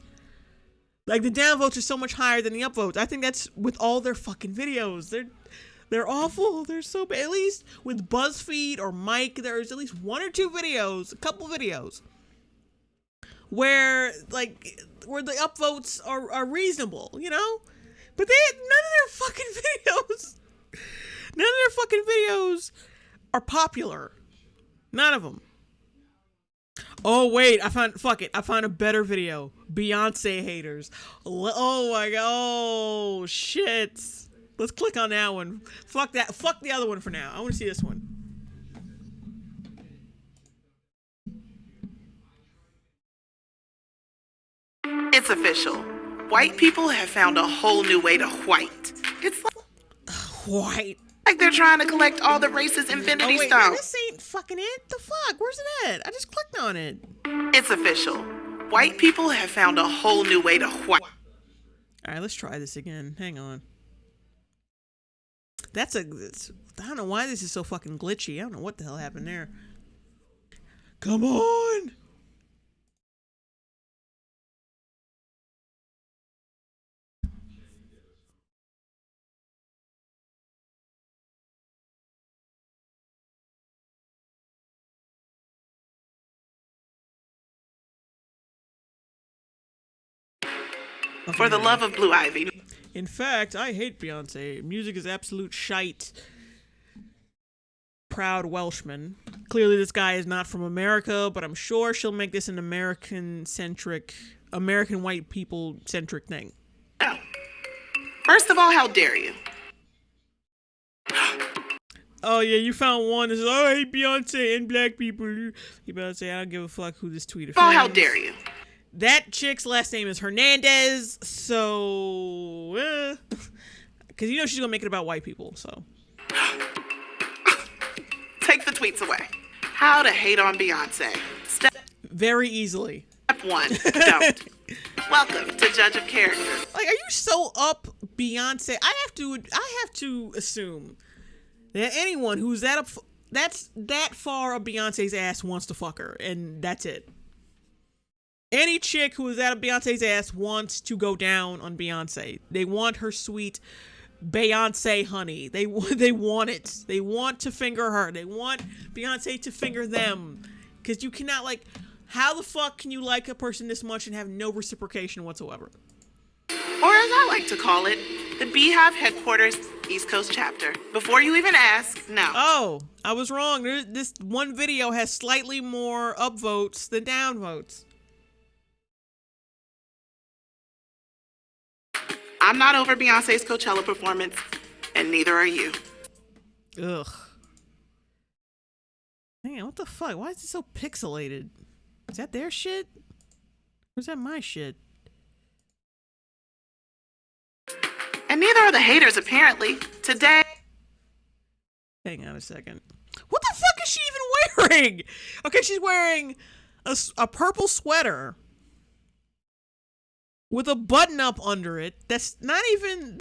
like, the downvotes are so much higher than the upvotes. I think that's with all their fucking videos. They're awful. They're so bad. At least with BuzzFeed or Mike, there's at least one or two videos, a couple videos, where the upvotes are reasonable, you know? But none of their fucking videos are popular. None of them. Oh wait, I found a better video. Beyonce haters. Oh my god. Oh shit. Let's click on that one. Fuck that. Fuck the other one for now. I want to see this one. It's official. White people have found a whole new way to white. It's White. like they're trying to collect all the racist Infinity Oh wait, Stones. this ain't fucking it. The fuck? Where's it at? I just clicked on it. It's official. White people have found a whole new way to white. Alright, let's try this again. Hang on. I don't know why this is so fucking glitchy. I don't know what the hell happened there. Come on! For the love of Blue Ivy. In fact, I hate Beyonce. Music is absolute shite. Proud Welshman. Clearly this guy is not from America, but I'm sure she'll make this an American white people centric thing. No. First of all, how dare you? Oh yeah, you found one that says, oh, I hate Beyonce and black people. You better say, I don't give a fuck who this tweet offends. Oh, how dare you? That chick's last name is Hernandez, so... Because you know she's going to make it about white people, so... Take the tweets away. How to hate on Beyonce. Step Very easily. 1, don't. Welcome to Judge of Character. Like, are you so up Beyonce? I have to assume that anyone who's that's that far up Beyonce's ass wants to fuck her, and that's it. Any chick who is out of Beyonce's ass wants to go down on Beyonce. They want her sweet Beyonce honey. They want it. They want to finger her. They want Beyonce to finger them. Because you cannot, like, how the fuck can you like a person this much and have no reciprocation whatsoever? Or as I like to call it, the Beehive Headquarters East Coast Chapter. Before you even ask, no. Oh, I was wrong. This one video has slightly more upvotes than downvotes. I'm not over Beyonce's Coachella performance, and neither are you. Ugh. Man, what the fuck? Why is it so pixelated? Is that their shit? Or is that my shit? And neither are the haters, apparently. Today... Hang on a second. What the fuck is she even wearing? Okay, she's wearing a purple sweater with a button up under it that doesn't even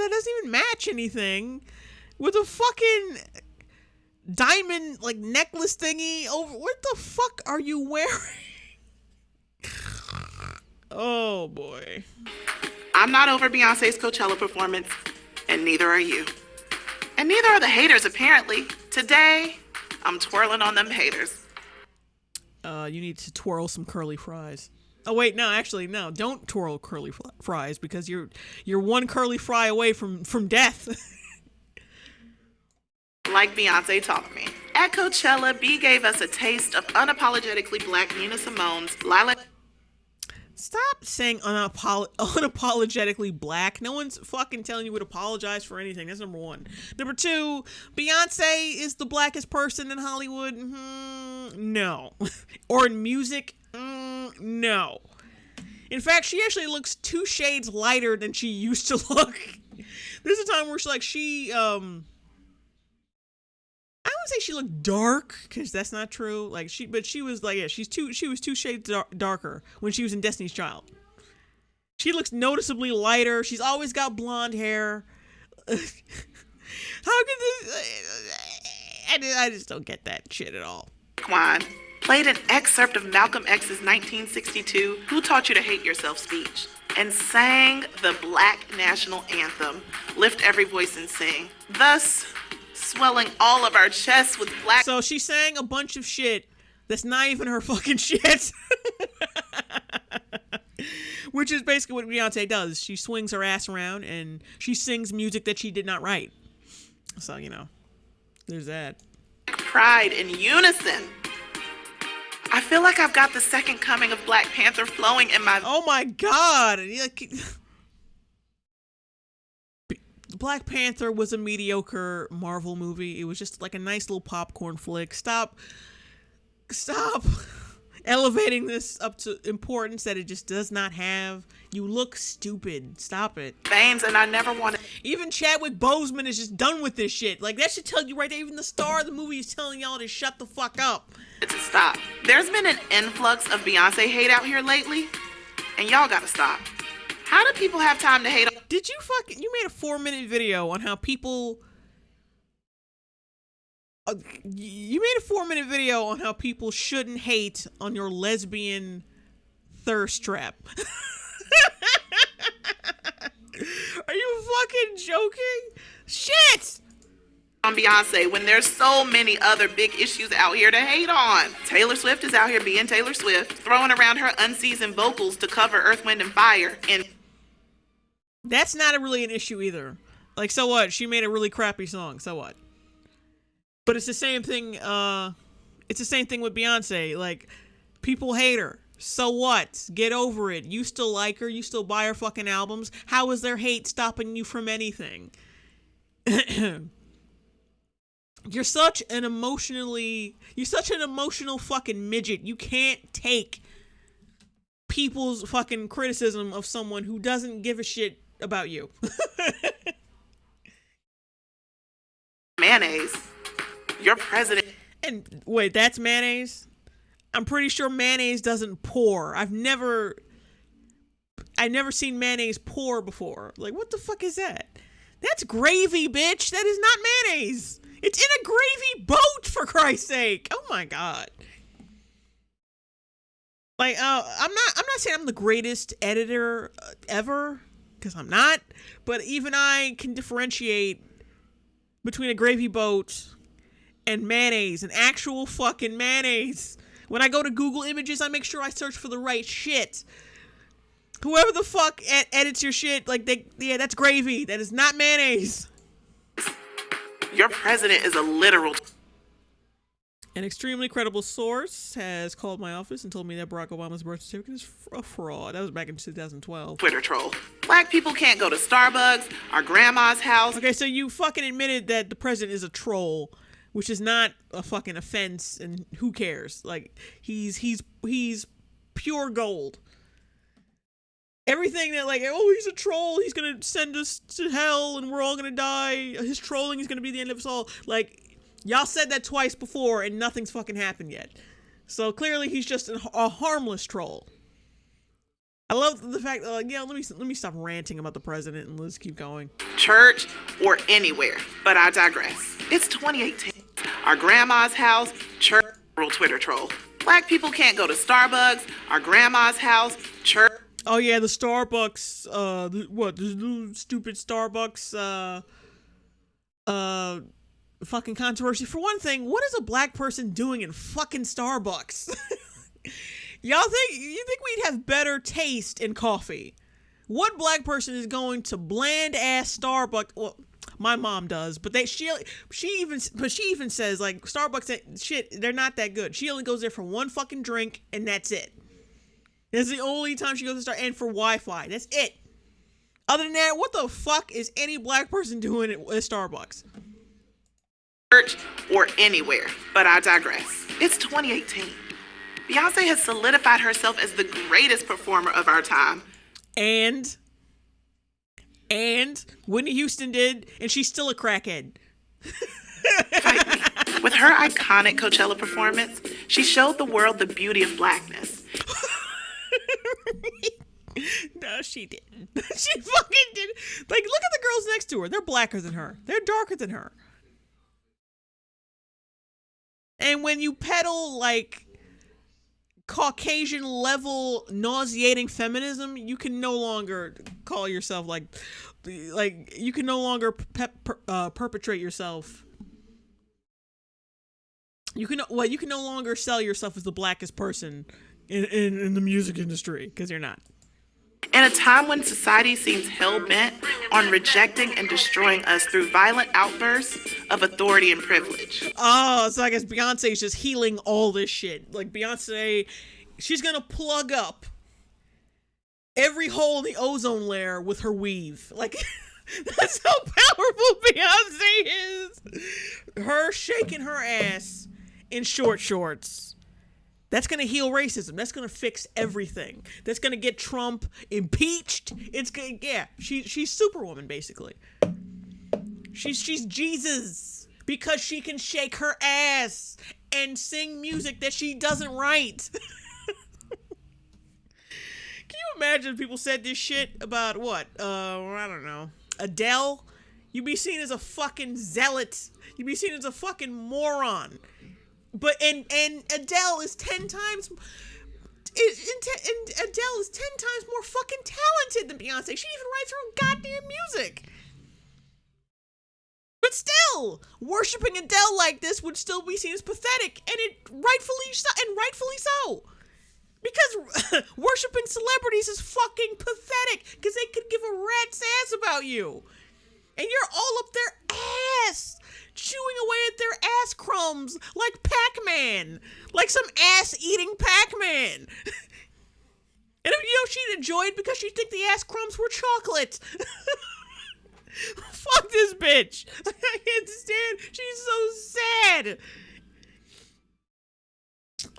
match anything, with a fucking diamond like necklace thingy over. What the fuck are you wearing? Oh boy. I'm not over Beyonce's Coachella performance, and neither are you. And neither are the haters, apparently. Today, I'm twirling on them haters. You need to twirl some curly fries. Oh wait, no, actually, no. Don't twirl curly fries because you're one curly fry away from death. Like Beyonce taught me. At Coachella, B gave us a taste of unapologetically black Nina Simone's Lilac. Stop saying unapologetically black. No one's fucking telling you to apologize for anything. That's number one. Number two, Beyonce is the blackest person in Hollywood. No. Or in music. No. In fact, she actually looks 2 shades lighter than she used to look. There's a time where she I wouldn't say she looked dark, because that's not true. But she was like, yeah, she was 2 shades darker when she was in Destiny's Child. She looks noticeably lighter. She's always got blonde hair. How could this? I just don't get that shit at all. Quan played an excerpt of Malcolm X's 1962 "Who Taught You to Hate Yourself" speech and sang the Black National Anthem, "Lift Every Voice and Sing," thus swelling all of our chests with black. So she sang a bunch of shit that's not even her fucking shit. Which is basically what Beyonce does. She swings her ass around and she sings music that she did not write. So, there's that. Pride in unison. I feel like I've got the second coming of Black Panther flowing in my... Oh my god! Black Panther was a mediocre Marvel movie. It was just like a nice little popcorn flick. Stop elevating this up to importance that it just does not have. You look stupid. Stop it. Veins, and I never wanted... Even Chadwick Boseman is just done with this shit. Like, that should tell you right there. Even the star of the movie is telling y'all to shut the fuck up. To stop. There's been an influx of Beyonce hate out here lately, and y'all gotta stop. How do people have time to hate on... Did you made a 4-minute video on how people... you made a 4-minute video on how people shouldn't hate on your lesbian thirst trap. Are you fucking joking? Shit! On Beyonce when there's so many other big issues out here to hate on. Taylor Swift is out here being Taylor Swift, throwing around her unseasoned vocals to cover Earth, Wind, and Fire. And That's not really an issue either. Like, so what? She made a really crappy song. So what? But it's the same thing. It's the same thing with Beyonce. Like, people hate her. So what? Get over it. You still like her. You still buy her fucking albums. How is their hate stopping you from anything? You're such an emotional fucking midget. You can't take people's fucking criticism of someone who doesn't give a shit about you. Mayonnaise. Your president. And wait, that's mayonnaise? I'm pretty sure mayonnaise doesn't pour. I've never seen mayonnaise pour before. Like, what the fuck is that? That's gravy, bitch. That is not mayonnaise. It's in a gravy boat, for Christ's sake. Oh my god. Like, I'm not saying I'm the greatest editor ever, because I'm not. But even I can differentiate between a gravy boat and mayonnaise, an actual fucking mayonnaise. When I go to Google Images, I make sure I search for the right shit. Whoever the fuck edits your shit, like, that's gravy. That is not mayonnaise. Your president is a literal. An extremely credible source has called my office and told me that Barack Obama's birth certificate is a fraud. That was back in 2012. Twitter troll. Black people can't go to Starbucks, our grandma's house. Okay, so you fucking admitted that the president is a troll, which is not a fucking offense, and who cares? Like, he's pure gold. Everything that, like, oh, he's a troll, he's gonna send us to hell and we're all gonna die, his trolling is gonna be the end of us all. Like, y'all said that twice before and nothing's fucking happened yet. So clearly he's just a harmless troll. I love the fact that, like, yeah, let me stop ranting about the president and let's keep going. Church or anywhere, but I digress. It's 2018. Our grandma's house, church, Twitter troll. Black people can't go to Starbucks, our grandma's house, church. Oh yeah, the Starbucks, the stupid Starbucks, fucking controversy. For one thing, what is a black person doing in fucking Starbucks? You think we'd have better taste in coffee? What black person is going to bland ass Starbucks? Well, my mom does, but she even says, like, Starbucks shit, they're not that good. She only goes there for one fucking drink and that's it. That's the only time she goes to Starbucks, and for Wi-Fi. That's it. Other than that, what the fuck is any black person doing at Starbucks? Church or anywhere, but I digress. It's 2018. Beyonce has solidified herself as the greatest performer of our time. And Whitney Houston did, and she's still a crackhead. With her iconic Coachella performance, she showed the world the beauty of blackness. No, she didn't. She fucking didn't. Like, look at the girls next to her. They're blacker than her. They're darker than her. And when you peddle, like, Caucasian level nauseating feminism, you can no longer call yourself like you can no longer perpetrate yourself. You can no longer sell yourself as the blackest person in the music industry, because you're not. In a time when society seems hell-bent on rejecting and destroying us through violent outbursts of authority and privilege. Oh, so I guess Beyonce's just healing all this shit. Like, Beyonce, she's gonna plug up every hole in the ozone layer with her weave. Like, that's how powerful Beyonce is. Her shaking her ass in short shorts. That's going to heal racism. That's going to fix everything. That's going to get Trump impeached. It's going to, yeah, she's Superwoman, basically. She's Jesus because she can shake her ass and sing music that she doesn't write. Can you imagine if people said this shit about what? I don't know. Adele? You'd be seen as a fucking zealot. You'd be seen as a fucking moron. But and Adele is 10 times Adele is 10 times more fucking talented than Beyonce. She even writes her own goddamn music. But still, worshiping Adele like this would still be seen as pathetic, and rightfully so. Because worshiping celebrities is fucking pathetic. Because they could give a rat's ass about you. And you're all up their ass, chewing away at their ass crumbs like Pac-Man. Like some ass-eating Pac-Man. And she'd enjoy it because she'd think the ass crumbs were chocolate. Fuck this bitch. I can't stand. She's so sad.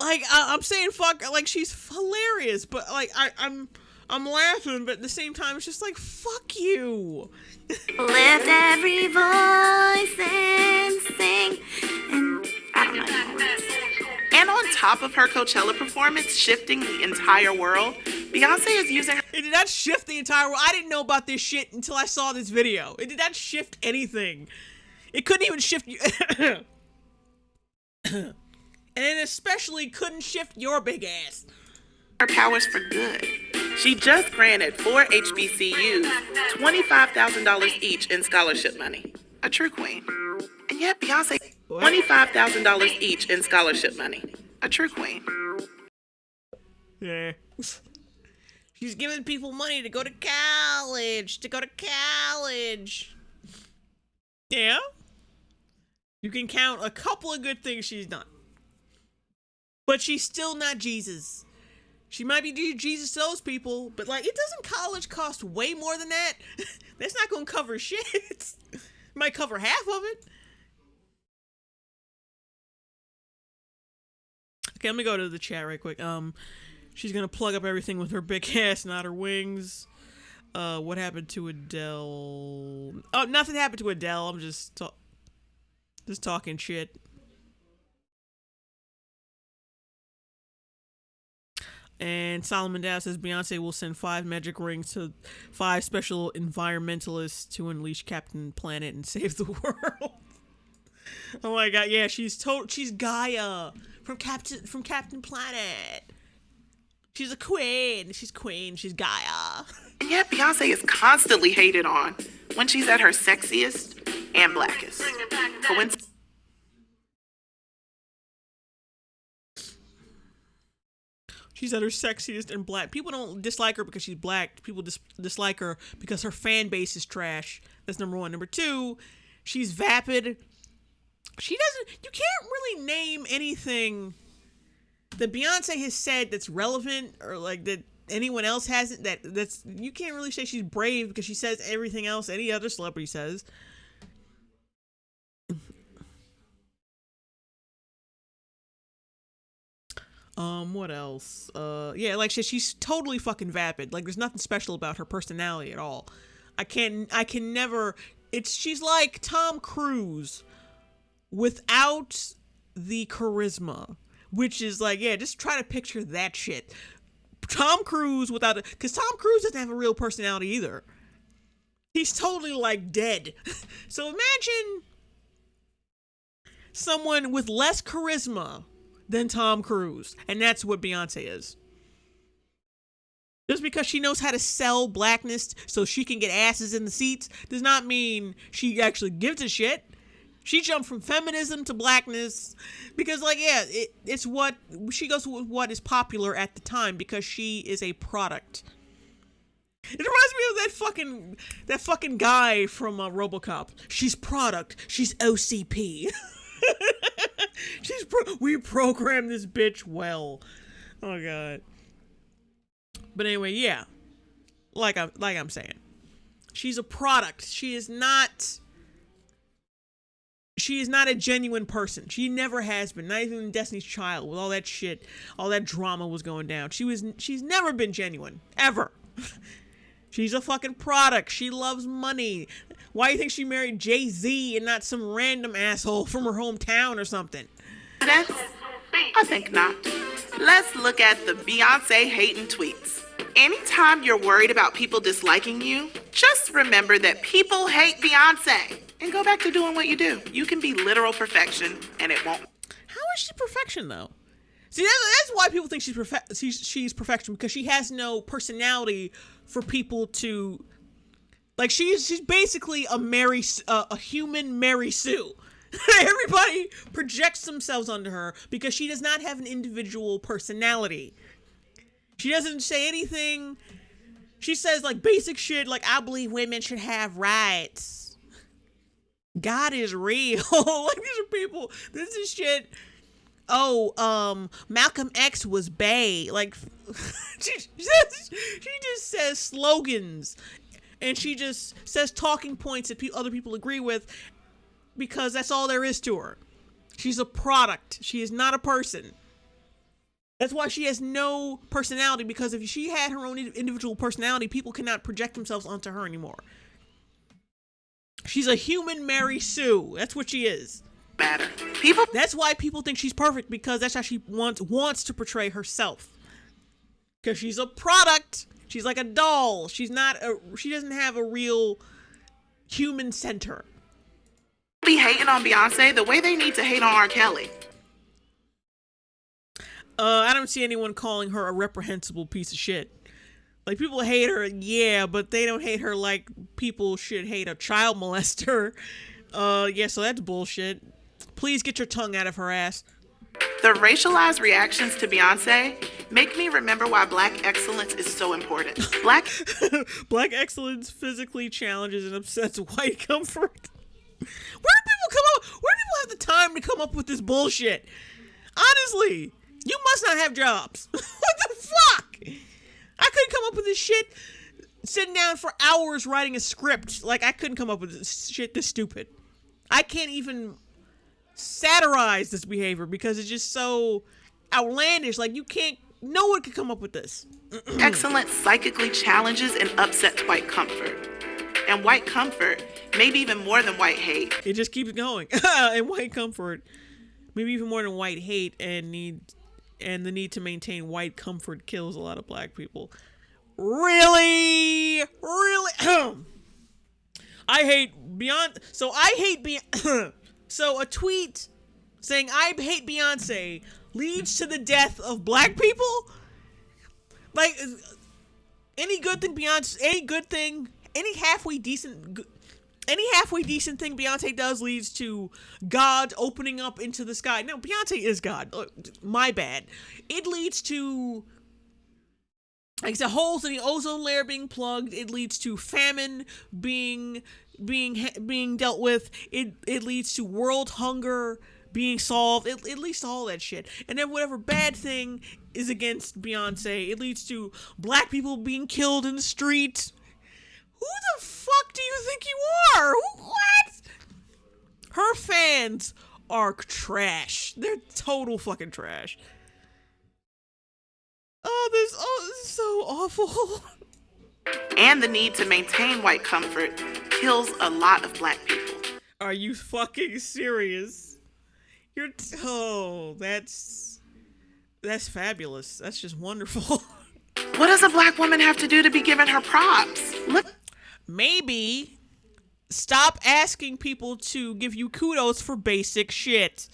Like, I'm saying fuck, like, she's hilarious, but, like, I'm laughing, but at the same time, it's just like, fuck you. Lift every voice and sing. And I don't know. And on top of her Coachella performance shifting the entire world, Beyonce is using... It did not shift the entire world. I didn't know about this shit until I saw this video. It did not shift anything. It couldn't even shift... And it especially couldn't shift your big ass. Her powers for good. She just granted 4 HBCUs $25,000 each in scholarship money. A true queen. And yet Beyonce, $25,000 each in scholarship money. A true queen. Yeah. She's giving people money to go to college. Yeah. You can count a couple of good things she's done. But she's still not Jesus. She might be Jesus to those people, but like, it doesn't college cost way more than that? That's not gonna cover shit. It might cover half of it. Okay, let me go to the chat right quick. She's gonna plug up everything with her big ass, not her wings. What happened to Adele? Oh, nothing happened to Adele. I'm just talking shit. And Solomon Dow says Beyonce will send 5 magic rings to 5 special environmentalists to unleash Captain Planet and save the world. Oh my god, yeah, she's Gaia from Captain Planet. She's a queen. She's Gaia. And yet Beyonce is constantly hated on when she's at her sexiest and blackest. Coincidence? She's at her sexiest and black. People don't dislike her because she's black. People dislike her because her fan base is trash. That's number 1. Number 2, she's vapid. You can't really name anything that Beyonce has said that's relevant or like that anyone else hasn't. You can't really say she's brave because she says everything else any other celebrity says. What else? Yeah, like she's totally fucking vapid. Like there's nothing special about her personality at all. I can never. She's like Tom Cruise without the charisma, which is like, yeah, just try to picture that shit. Tom Cruise without it, because Tom Cruise doesn't have a real personality either. He's totally like dead. So imagine someone with less charisma than Tom Cruise, and that's what Beyonce is. Just because she knows how to sell blackness so she can get asses in the seats does not mean she actually gives a shit. She jumped from feminism to blackness because, like, yeah, it's what she goes with what is popular at the time because she is a product. It reminds me of that fucking guy from RoboCop. She's product. She's OCP. We programmed this bitch well. Oh god. But anyway, yeah. Like I'm saying, she's a product. She is not a genuine person. She never has been. Not even in Destiny's Child with all that shit, all that drama was going down. She's never been genuine ever. She's a fucking product. She loves money. Why do you think she married Jay-Z and not some random asshole from her hometown or something? I think not. Let's look at the Beyonce hating tweets. Anytime you're worried about people disliking you, just remember that people hate Beyonce and go back to doing what you do. You can be literal perfection and it won't. How is she perfection though? See, that's why people think she's perfection, because she has no personality for people to like. She's basically a human Mary Sue. Everybody projects themselves onto her because she does not have an individual personality. She doesn't say anything. She says like basic shit like, I believe women should have rights. God is real. Like, these are people, this is shit. Oh, Malcolm X was bae. Like, she just says slogans, and she just says talking points that other people agree with, because that's all there is to her. She's a product. She is not a person. That's why she has no personality, because if she had her own individual personality, people cannot project themselves onto her anymore. She's a human Mary Sue. That's what she is. Matter. That's why people think she's perfect, because that's how she wants to portray herself. Because she's a product. She's like a doll. She doesn't have a real human center. Be hating on Beyonce the way they need to hate on R. Kelly. I don't see anyone calling her a reprehensible piece of shit. Like, people hate her, yeah, but they don't hate her like people should hate a child molester. Yeah, so that's bullshit. Please get your tongue out of her ass. The racialized reactions to Beyonce make me remember why black excellence is so important. Black excellence physically challenges and upsets white comfort. Where do people have the time to come up with this bullshit? Honestly, you must not have jobs. What the fuck? I couldn't come up with this shit sitting down for hours writing a script. Like, I couldn't come up with this shit this stupid. I can't even satirize this behavior because it's just so outlandish. Like, no one could come up with this. Excellence psychically challenges and upsets white comfort. And white comfort, maybe even more than white hate. It just keeps going. And white comfort, maybe even more than white hate, and the need to maintain white comfort kills a lot of black people. Really? I hate Beyonce. So a tweet saying I hate Beyonce leads to the death of black people? Like, any halfway decent thing Beyonce does leads to God opening up into the sky. No, Beyonce is God. My bad. It leads to, like, the holes in the ozone layer being plugged. It leads to famine being dealt with. It leads to world hunger being solved. It leads to all that shit. And then whatever bad thing is against Beyonce, it leads to black people being killed in the street. Who the fuck do you think you are? What? Her fans are trash. They're total fucking trash. This is so awful. And the need to maintain white comfort kills a lot of black people. Are you fucking serious? That's fabulous. That's just wonderful. What does a black woman have to do to be given her props? Maybe stop asking people to give you kudos for basic shit.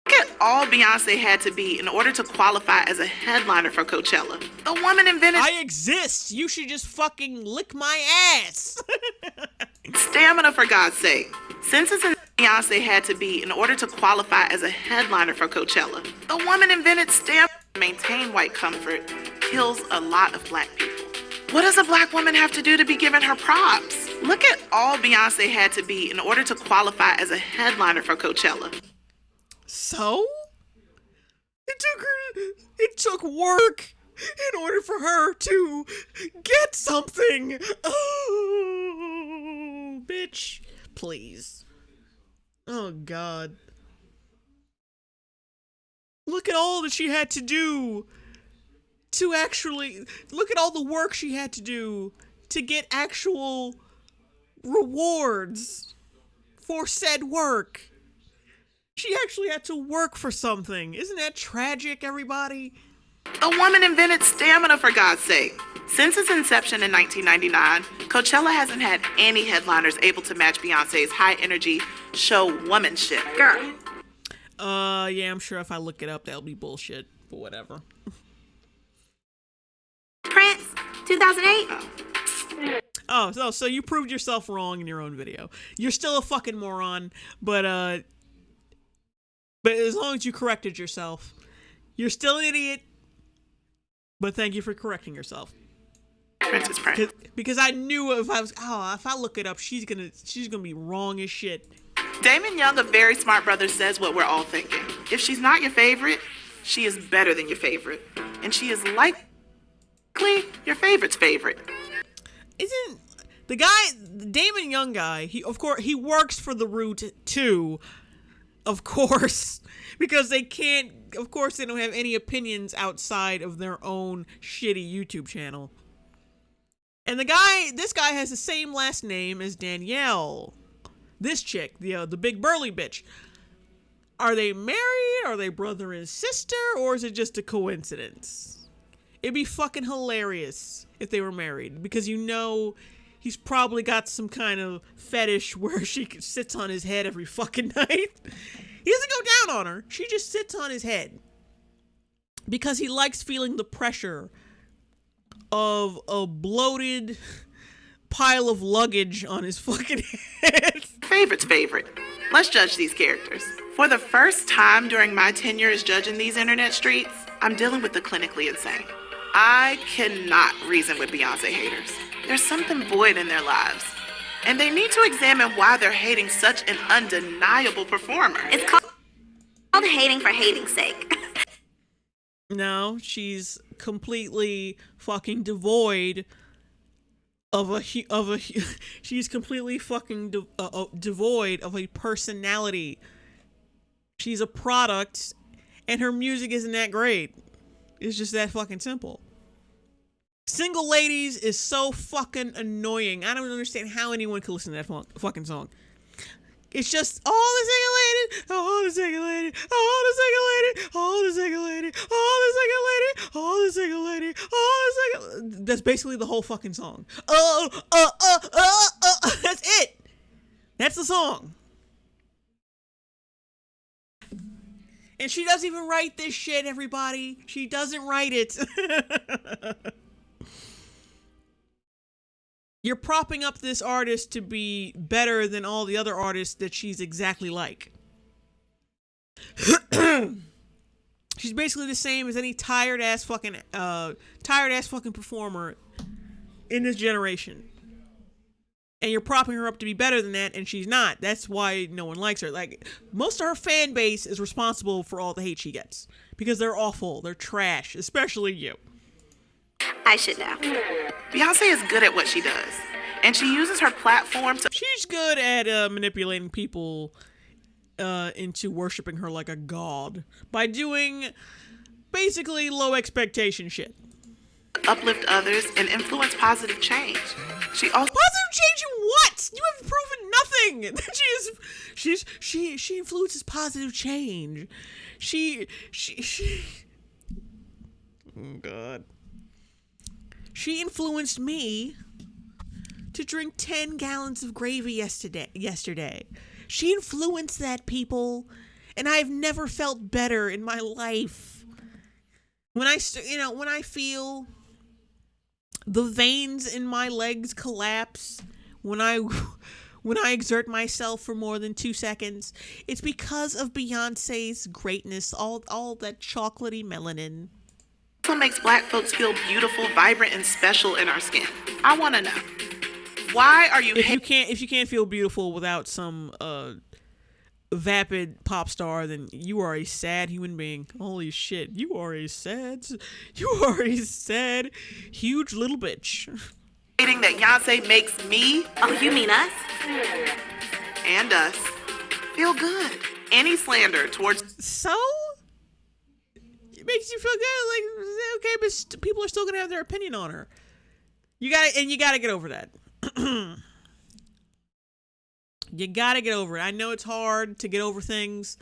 Look at all Beyonce had to be in order to qualify as a headliner for Coachella. The woman invented... I exist. You should just fucking lick my ass. Stamina, for God's sake. Census and Beyonce had to be in order to qualify as a headliner for Coachella. The woman invented stamina to maintain white comfort kills a lot of black people. What does a black woman have to do to be given her props? Look at all Beyonce had to be in order to qualify as a headliner for Coachella. So? It took work in order for her to get something. Oh, bitch. Please. Oh, God. Look at all that she had to do to actually... Look at all the work she had to do to get actual rewards for said work. She actually had to work for something. Isn't that tragic, everybody? The woman invented stamina, for God's sake. Since its inception in 1999, Coachella hasn't had any headliners able to match Beyonce's high-energy show womanship. Girl. Yeah, I'm sure if I look it up, that'll be bullshit, but whatever. Prince, 2008. Oh, so you proved yourself wrong in your own video. You're still a fucking moron, but as long as you corrected yourself, You're still an idiot, but thank you for correcting yourself. Princess Prince. Because I knew if I look it up, she's gonna be wrong as shit. Damon Young of Very Smart Brothers says what we're all thinking. If she's not your favorite, she is better than your favorite. And she is likely your favorite's favorite. Isn't the guy, the Damon Young guy, he works for The Root too, of course, because they don't have any opinions outside of their own shitty YouTube channel. And this guy has the same last name as Danielle. This chick, the big burly bitch. Are they married? Are they brother and sister? Or is it just a coincidence? It'd be fucking hilarious if they were married. Because he's probably got some kind of fetish where she sits on his head every fucking night. He doesn't go down on her. She just sits on his head. Because he likes feeling the pressure of a bloated pile of luggage on his fucking head. Favorite's favorite. Let's judge these characters. For the first time during my tenure as judging these internet streets, I'm dealing with the clinically insane. I cannot reason with Beyonce haters. There's something void in their lives, and they need to examine why they're hating such an undeniable performer. It's called hating for hating's sake. No, she's completely fucking devoid she's completely fucking devoid of a personality. She's a product, and her music isn't that great. It's just that fucking simple. Single Ladies is so fucking annoying. I don't understand how anyone could listen to that fucking song. It's just all the single ladies, all the single ladies, all the single ladies, all the single ladies, all the single ladies, all the single ladies, all the single. That's basically the whole fucking song. That's it. That's the song. And she doesn't even write this shit, everybody. She doesn't write it. You're propping up this artist to be better than all the other artists that she's exactly like. She's basically the same as any tired ass fucking performer in this generation. And you're propping her up to be better than that, and she's not. That's why no one likes her. Like, most of her fan base is responsible for all the hate she gets. Because they're awful. They're trash. Especially you. I should know. Beyonce is good at what she does, and she uses her platform to... She's good at manipulating people into worshiping her like a god by doing basically low expectation shit. Uplift others and influence positive change. She also... Positive change in what? You have proven nothing. She influences positive change. She oh God. She influenced me to drink 10 gallons of gravy yesterday. She influenced that, people, and I've never felt better in my life. When I feel the veins in my legs collapse, when I exert myself for more than 2 seconds, it's because of Beyonce's greatness, all that chocolatey melanin. Also makes black folks feel beautiful, vibrant, and special in our skin. I want to know, why are you... If you can't feel beautiful without some vapid pop star, then you are a sad human being. Holy shit, you are a sad, huge little bitch. Hating that Beyonce makes me... Oh, you mean us? And us feel good. Any slander towards... So? It makes you feel good, like, okay, but people are still gonna have their opinion on her. You gotta get over that. You gotta get over it. I know it's hard to get over things.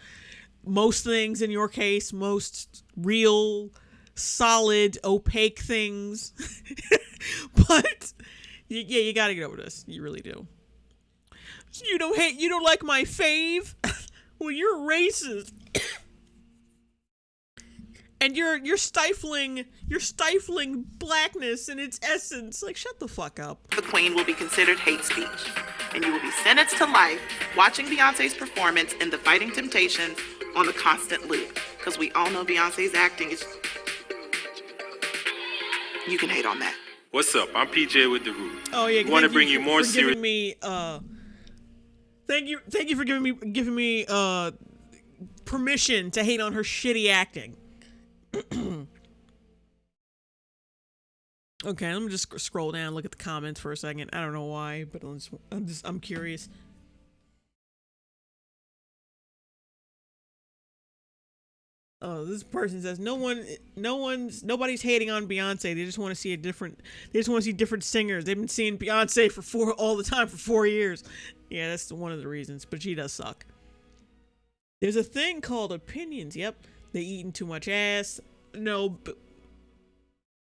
Most things, in your case, most real, solid, opaque things. But you gotta get over this. You really do. You don't like my fave? Well, you're racist. And you're stifling blackness in its essence. Like, shut the fuck up. the Queen will be considered hate speech. and you will be sentenced to life watching Beyonce's performance in The Fighting Temptations on a constant loop. Because we all know Beyonce's acting is... You can hate on that. What's up? I'm PJ with the Root. Oh yeah, want to bring you more serious. Thank you for giving me permission to hate on her shitty acting. Okay, let me just scroll down and look at the comments for a second. I don't know why, but I'm curious. Oh, this person says nobody's hating on Beyonce. They just want to see different singers. They've been seeing Beyonce all the time for 4 years. Yeah, that's one of the reasons, but she does suck. There's a thing called opinions. Yep, they eating too much ass. No,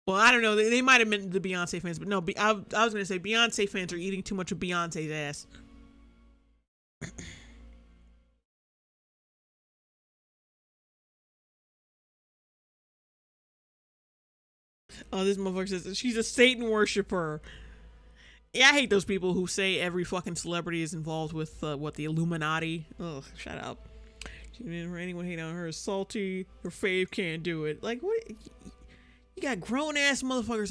well, I don't know. They might have meant the Beyonce fans, but no, I was going to say Beyonce fans are eating too much of Beyonce's ass. Oh, this motherfucker says she's a Satan worshiper. Yeah, I hate those people who say every fucking celebrity is involved with the Illuminati. Ugh, shut up. Anyone hate on her is salty. Her fave can't do it. Like, what? You got grown ass motherfuckers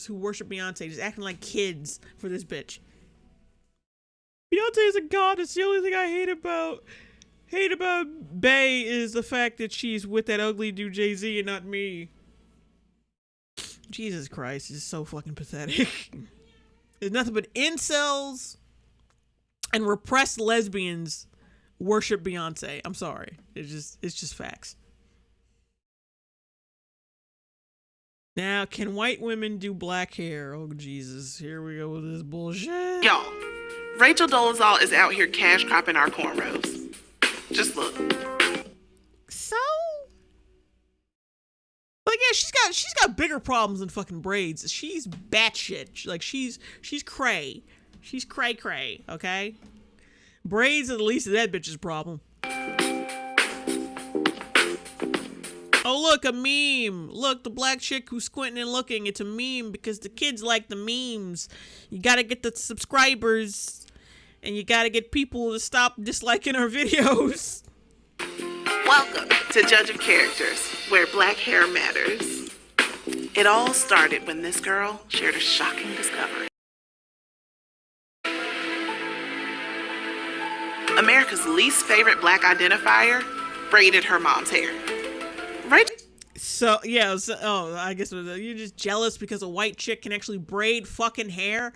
who worship Beyonce just acting like kids for this bitch. Beyonce is a goddess. The only thing I hate about Bey is the fact that she's with that ugly dude Jay-Z and not me. Jesus Christ, it's so fucking pathetic. There's nothing but incels and repressed lesbians worship Beyonce. I'm sorry. It's just facts. Now, can white women do black hair? Oh, Jesus. Here we go with this bullshit. Y'all, Rachel Dolezal is out here cash cropping our cornrows. Just look. So? Like, yeah, she's got bigger problems than fucking braids. She's batshit. Like, she's cray. She's cray, okay? Braids are the least of that bitch's problem. Oh, look, a meme. Look, the black chick who's squinting and looking. It's a meme because the kids like the memes. You gotta get the subscribers. And you gotta get people to stop disliking our videos. Welcome to Judge of Characters, where black hair matters. It all started when this girl shared a shocking discovery. America's least favorite black identifier braided her mom's hair. Right? So, yeah, I guess you're just jealous because a white chick can actually braid fucking hair?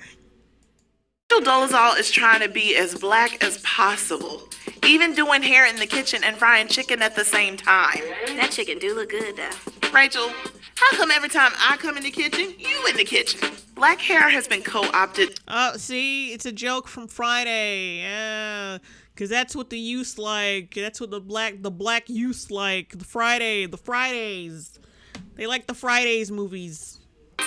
Rachel Dolezal is trying to be as black as possible, even doing hair in the kitchen and frying chicken at the same time. That chicken do look good, though. Rachel, how come every time I come in the kitchen, you in the kitchen? Black hair has been co-opted. Oh, see, it's a joke from Friday. Yeah, because that's what the youth like. That's what the black youth like. The Fridays. They like the Fridays movies.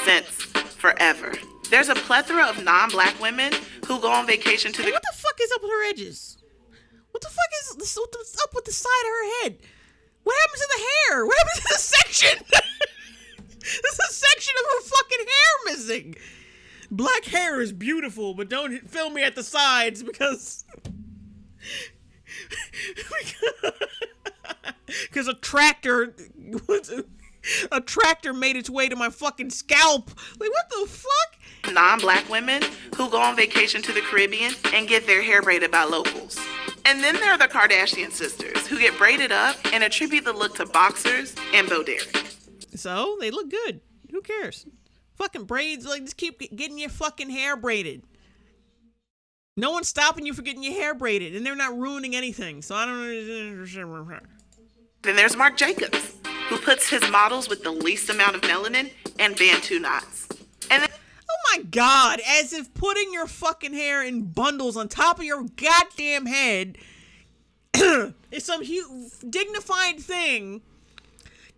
Since forever. There's a plethora of non-black women who go on vacation to the... Hey, what the fuck is up with her edges? What's up with the side of her head? What happens to the hair? What happens to the section? There's a section of her fucking hair missing. Black hair is beautiful, but don't film me at the sides because a tractor made its way to my fucking scalp. Like, what the fuck? Non-black women who go on vacation to the Caribbean and get their hair braided by locals. And then there are the Kardashian sisters who get braided up and attribute the look to boxers and Bo Derek. So, they look good. Who cares? Fucking braids, like, just keep getting your fucking hair braided. No one's stopping you from getting your hair braided, and they're not ruining anything, so I don't know. Then there's Marc Jacobs, who puts his models with the least amount of melanin and Bantu knots. And then... Oh my God, as if putting your fucking hair in bundles on top of your goddamn head is some dignified thing.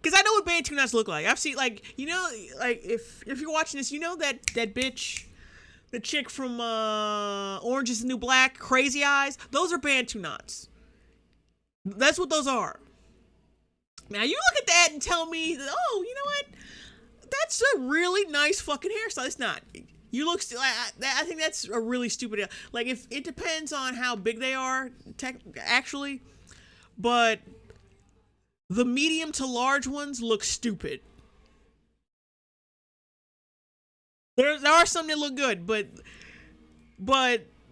Because I know what Bantu knots look like. I've seen, like, you know, like, if you're watching this, you know that bitch, the chick from Orange is the New Black, Crazy Eyes? Those are Bantu knots. That's what those are. Now, you look at that and tell me, oh, you know what? That's a really nice fucking hairstyle. It's not. You look I think that's a really stupid. Like, if it depends on how big they are, actually, but the medium to large ones look stupid. There are some that look good, but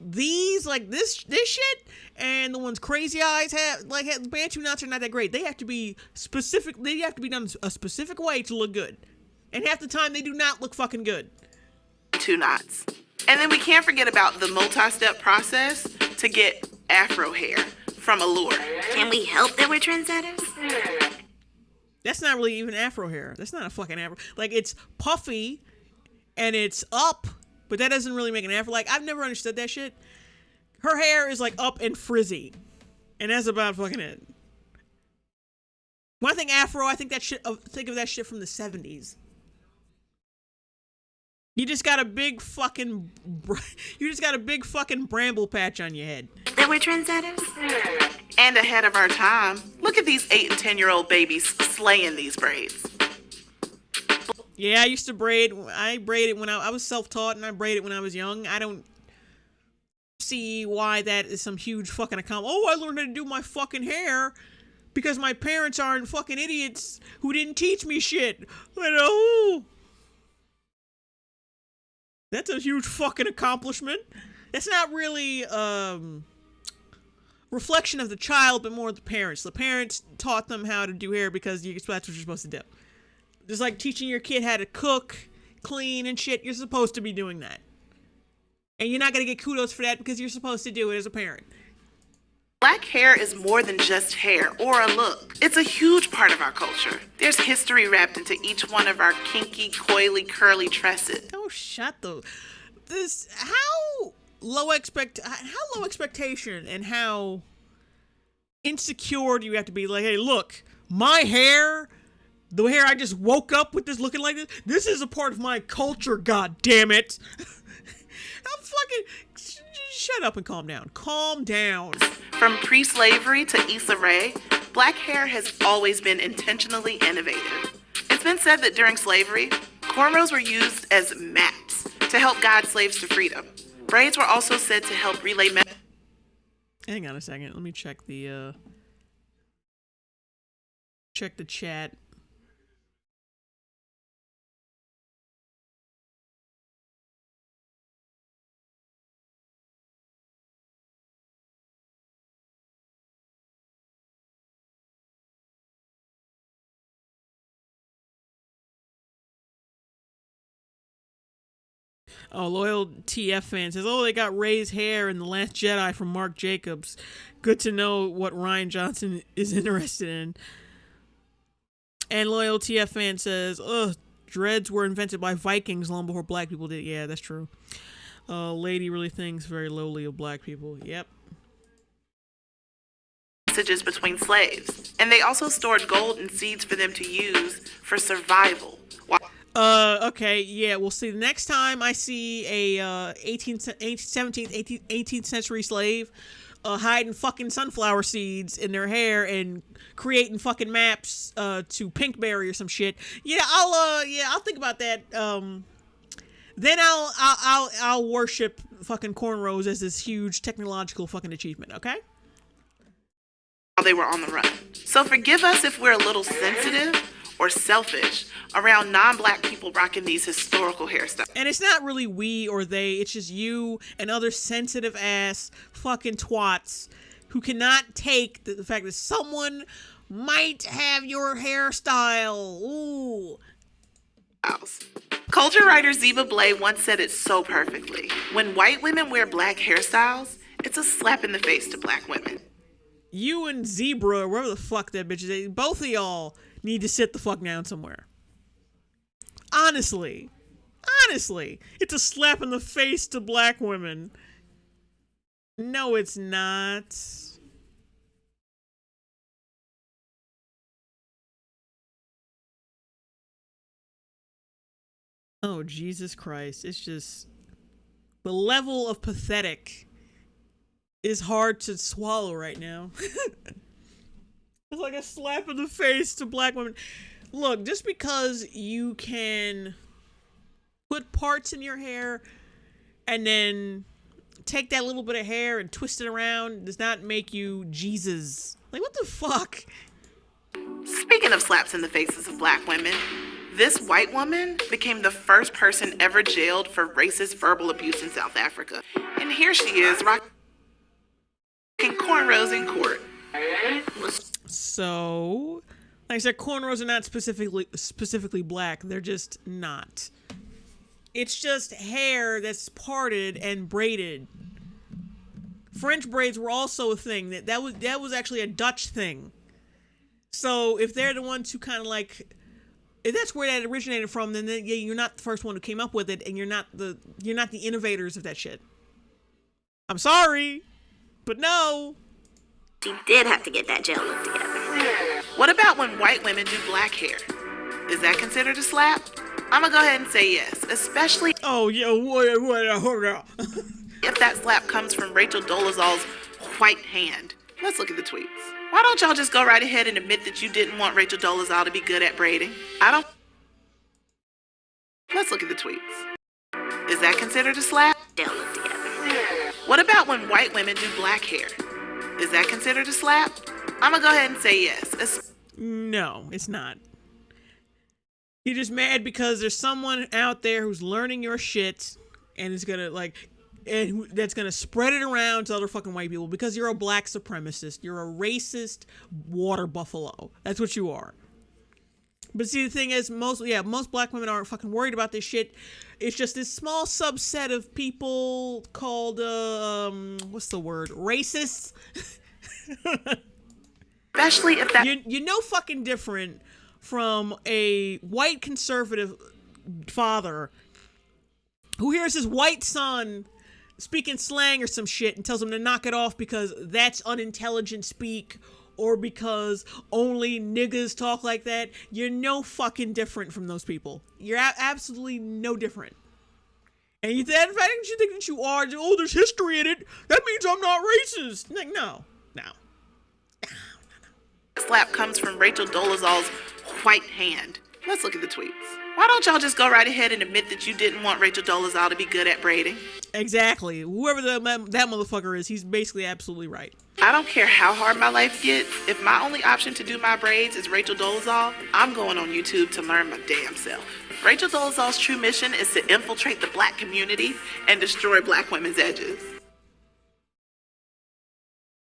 these, like this shit, and the ones Crazy Eyes have, like, Bantu knots are not that great. They have to be specific. They have to be done a specific way to look good, and half the time they do not look fucking good. 2 knots. And then we can't forget about the multi-step process to get afro hair from Allure. Can we help that we're trendsetters? That's not really even afro hair. That's not a fucking afro. Like, it's puffy and it's up, but that doesn't really make an afro. Like, I've never understood that shit. Her hair is like up and frizzy, and that's about fucking it. When I think afro, I think of that shit from the 70s. You just got a big fucking bramble patch on your head. That we're trendsetters? And ahead of our time, look at these 8 and 10-year-old babies slaying these braids. Yeah, I used to braid. I braided when I was self-taught, and I braided when I was young. I don't see why that is some huge fucking accomplishment. Oh, I learned how to do my fucking hair because my parents aren't fucking idiots who didn't teach me shit. You know? That's a huge fucking accomplishment. That's not really reflection of the child, but more of the parents. The parents taught them how to do hair because that's what you're supposed to do. Just like teaching your kid how to cook, clean, and shit. You're supposed to be doing that. And you're not going to get kudos for that because you're supposed to do it as a parent. Black hair is more than just hair or a look. It's a huge part of our culture. There's history wrapped into each one of our kinky, coily, curly tresses. Oh, shut the... How low expectation and how insecure do you have to be? Like, hey, look, my hair, the hair I just woke up with this looking like this is a part of my culture, god damn it. I'm fucking... Shut up and calm down. Calm down. From pre-slavery to Issa Rae, black hair has always been intentionally innovative. It's been said that during slavery, cornrows were used as maps to help guide slaves to freedom. Braids were also said to help relay Hang on a second. Let me check the chat. Oh, loyal TF fan says, oh, they got Ray's hair in The Last Jedi from Mark Jacobs. Good to know what Rian Johnson is interested in. And loyal TF fan says, ugh, dreads were invented by Vikings long before black people did. Yeah, that's true. Lady really thinks very lowly of black people. Yep. Messages between slaves. And they also stored gold and seeds for them to use for survival. Okay, yeah, we'll see. The next time I see a 18th century slave hiding fucking sunflower seeds in their hair and creating fucking maps to Pinkberry or some shit, I'll think about that. Then I'll worship fucking cornrows as this huge technological fucking achievement, okay? While they were on the run. So forgive us if we're a little sensitive or selfish around non-black people rocking these historical hairstyles. And it's not really we or they, it's just you and other sensitive ass fucking twats who cannot take the fact that someone might have your hairstyle. Ooh. Culture writer Zeba Blay once said it so perfectly. When white women wear black hairstyles, it's a slap in the face to black women. You and Zebra, wherever the fuck that bitch is, both of y'all need to sit the fuck down somewhere. Honestly, it's a slap in the face to black women. No, it's not. Oh, Jesus Christ. It's just... the level of pathetic is hard to swallow right now. It's like a slap in the face to black women. Look, just because you can put parts in your hair and then take that little bit of hair and twist it around does not make you Jesus. Like, what the fuck? Speaking of slaps in the faces of black women, this white woman became the first person ever jailed for racist verbal abuse in South Africa. And here she is, rocking cornrows in court. So, like I said, cornrows are not specifically black. They're just not. It's just hair that's parted and braided. French braids were also a thing. That was actually a Dutch thing. So if they're the ones who kind of like, if that's where that originated from, then yeah, you're not the first one who came up with it, and you're not the innovators of that shit. I'm sorry, but no. She did have to get that jail look together. What about when white women do black hair? Is that considered a slap? I'm gonna go ahead and say yes, especially Oh yeah, hold on. if that slap comes from Rachel Dolezal's white hand. Let's look at the tweets. Why don't y'all just go right ahead and admit that you didn't want Rachel Dolezal to be good at braiding? Let's look at the tweets. Is that considered a slap? Jail look together. What about when white women do black hair? Is that considered a slap? I'm gonna go ahead and say yes. No, it's not. You're just mad because there's someone out there who's learning your shit and is gonna that's gonna spread it around to other fucking white people because you're a black supremacist. You're a racist water buffalo. That's what you are. But see, the thing is, most black women aren't fucking worried about this shit. It's just this small subset of people called what's the word? Racists. Especially if that You're no fucking different from a white conservative father who hears his white son speaking slang or some shit and tells him to knock it off because that's unintelligent speak or because only niggas talk like that. You're no fucking different from those people. You're absolutely no different. And you think that you are, oh, there's history in it, that means I'm not racist. Like, no. slap comes from Rachel Dolezal's white hand. Let's look at the tweets. Why don't y'all just go right ahead and admit that you didn't want Rachel Dolezal to be good at braiding? Exactly. Whoever that motherfucker is, he's basically absolutely right. I don't care how hard my life gets. If my only option to do my braids is Rachel Dolezal, I'm going on YouTube to learn my damn self. Rachel Dolezal's true mission is to infiltrate the black community and destroy black women's edges.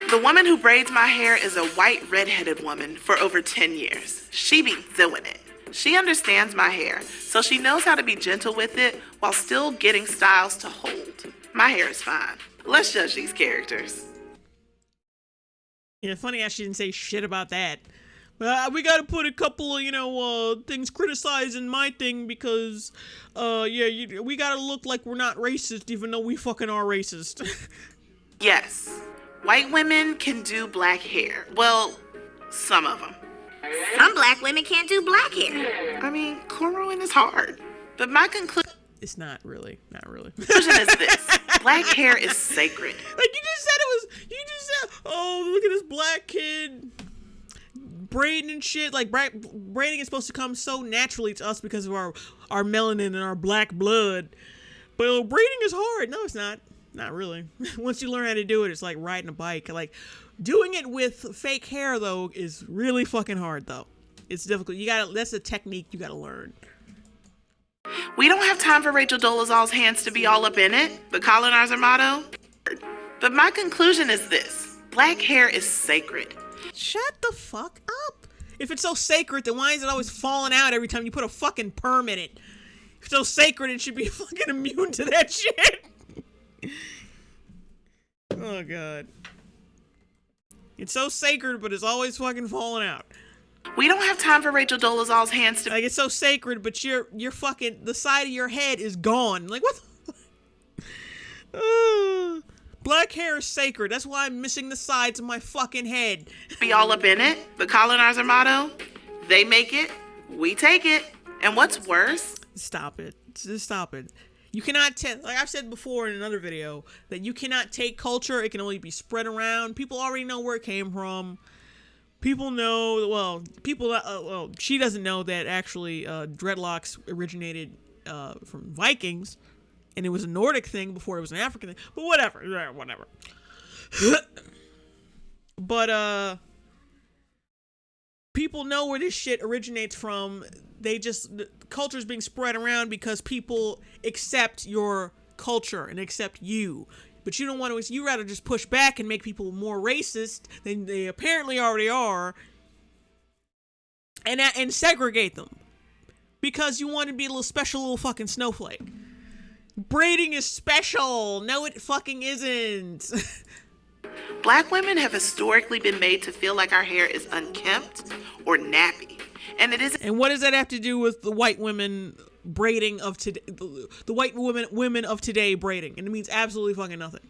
The woman who braids my hair is a white redheaded woman for over 10 years. She be doing it. She understands my hair, so she knows how to be gentle with it while still getting styles to hold. My hair is fine. Let's judge these characters. Yeah, funny how she didn't say shit about that. We gotta put a couple of, things criticizing my thing because, we gotta look like we're not racist even though we fucking are racist. Yes, white women can do black hair. Well, some of them. Some black women can't do black hair. I mean, cornrowing is hard. But my conclusion It's not really. is this. Black hair is sacred. Like, you just said, oh, look at this black kid braiding and shit. Like, braiding is supposed to come so naturally to us because of our melanin and our black blood. But braiding is hard. No, it's not. Not really. Once you learn how to do it, it's like riding a bike. Like, doing it with fake hair, though, is really fucking hard, though. It's difficult. That's a technique you gotta learn. We don't have time for Rachel Dolezal's hands to be all up in it, the colonizer motto. But my conclusion is this. Black hair is sacred. Shut the fuck up. If it's so sacred, then why is it always falling out every time you put a fucking perm in it? If it's so sacred, it should be fucking immune to that shit. Oh, God. It's so sacred, but it's always fucking falling out. We don't have time for Rachel Dolezal's hands to... Like, it's so sacred, but you're fucking... The side of your head is gone. Like, what the... Black hair is sacred. That's why I'm missing the sides of my fucking head. Be all up in it, the colonizer motto. They make it, we take it. And what's worse... Stop it. Just stop it. You cannot like I've said before in another video, that you cannot take culture. It can only be spread around. People already know where it came from. People know, she doesn't know that actually dreadlocks originated Vikings, and it was a Nordic thing before it was an African thing. But whatever, yeah, whatever. But people know where this shit originates from. The culture's being spread around because people accept your culture and accept you. But you don't want to, you rather just push back and make people more racist than they apparently already are, and segregate them. Because you want to be a little special little fucking snowflake. Braiding is special. No, it fucking isn't. Black women have historically been made to feel like our hair is unkempt or nappy. And it isn't. And what does that have to do with the white women braiding of today? The white women of today braiding, and it means absolutely fucking nothing.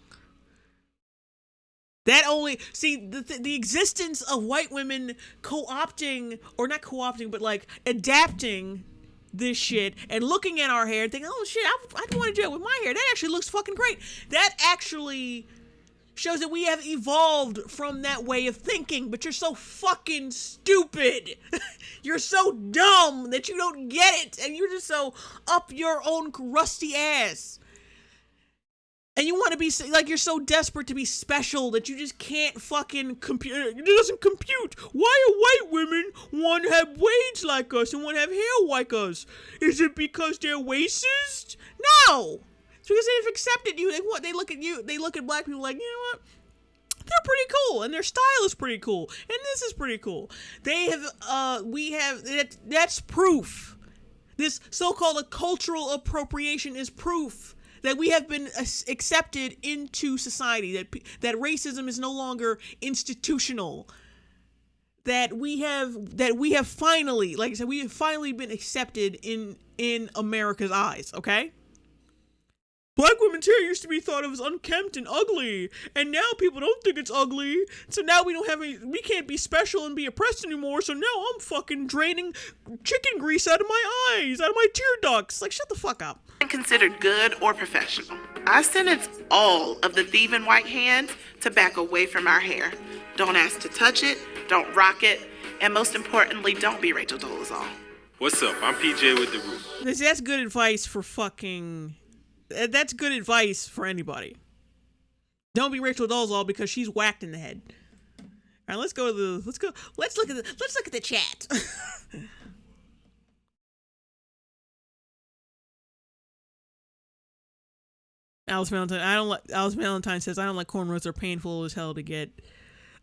That only the existence of white women co-opting, or not co-opting, but like adapting this shit and looking at our hair and thinking, oh shit, I want to do it with my hair. That actually looks fucking great. That actually shows that we have evolved from that way of thinking, but you're so fucking stupid. You're so dumb that you don't get it, and you're just so up your own rusty ass. And you want to be, like, you're so desperate to be special that you just can't fucking compute. It doesn't compute. Why do white women want to have waves like us and want to have hair like us? Is it because they're racist? No. It's because they've accepted you. They look at you. They look at black people like, you know what? They're pretty cool, and their style is pretty cool, and this is pretty cool. That's proof. This so-called cultural appropriation is proof that we have been accepted into society, that racism is no longer institutional, that we have finally, like I said, we have finally been accepted in America's eyes, okay? Black women's hair used to be thought of as unkempt and ugly, and now people don't think it's ugly, so now we can't be special and be oppressed anymore, so now I'm fucking draining chicken grease out of my eyes, out of my tear ducts. Like, shut the fuck up. Considered good or professional. I sentence all of the thieving white hands to back away from our hair. Don't ask to touch it, don't rock it, and most importantly, don't be Rachel Dolezal. What's up? I'm PJ with the Root. That's good advice for fucking... That's good advice for anybody. Don't be Rachel Dolezal because she's whacked in the head. All right, let's look at the chat. Alice Valentine says, I don't like cornrows. They're painful as hell to get.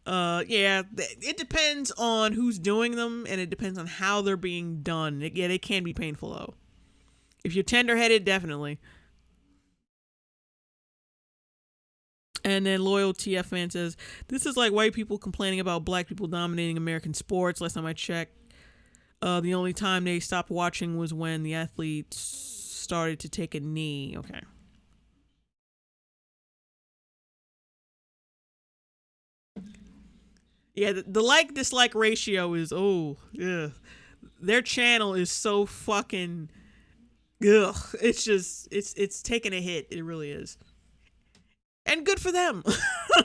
Yeah, it depends on who's doing them, and it depends on how they're being done. They can be painful though. If you're tender-headed, definitely. And then Loyal TF fan says, this is like white people complaining about black people dominating American sports. Last time I checked, the only time they stopped watching was when the athletes started to take a knee. Okay. Yeah, the like-dislike ratio is, their channel is so fucking, it's just, it's taking a hit. It really is. And good for them.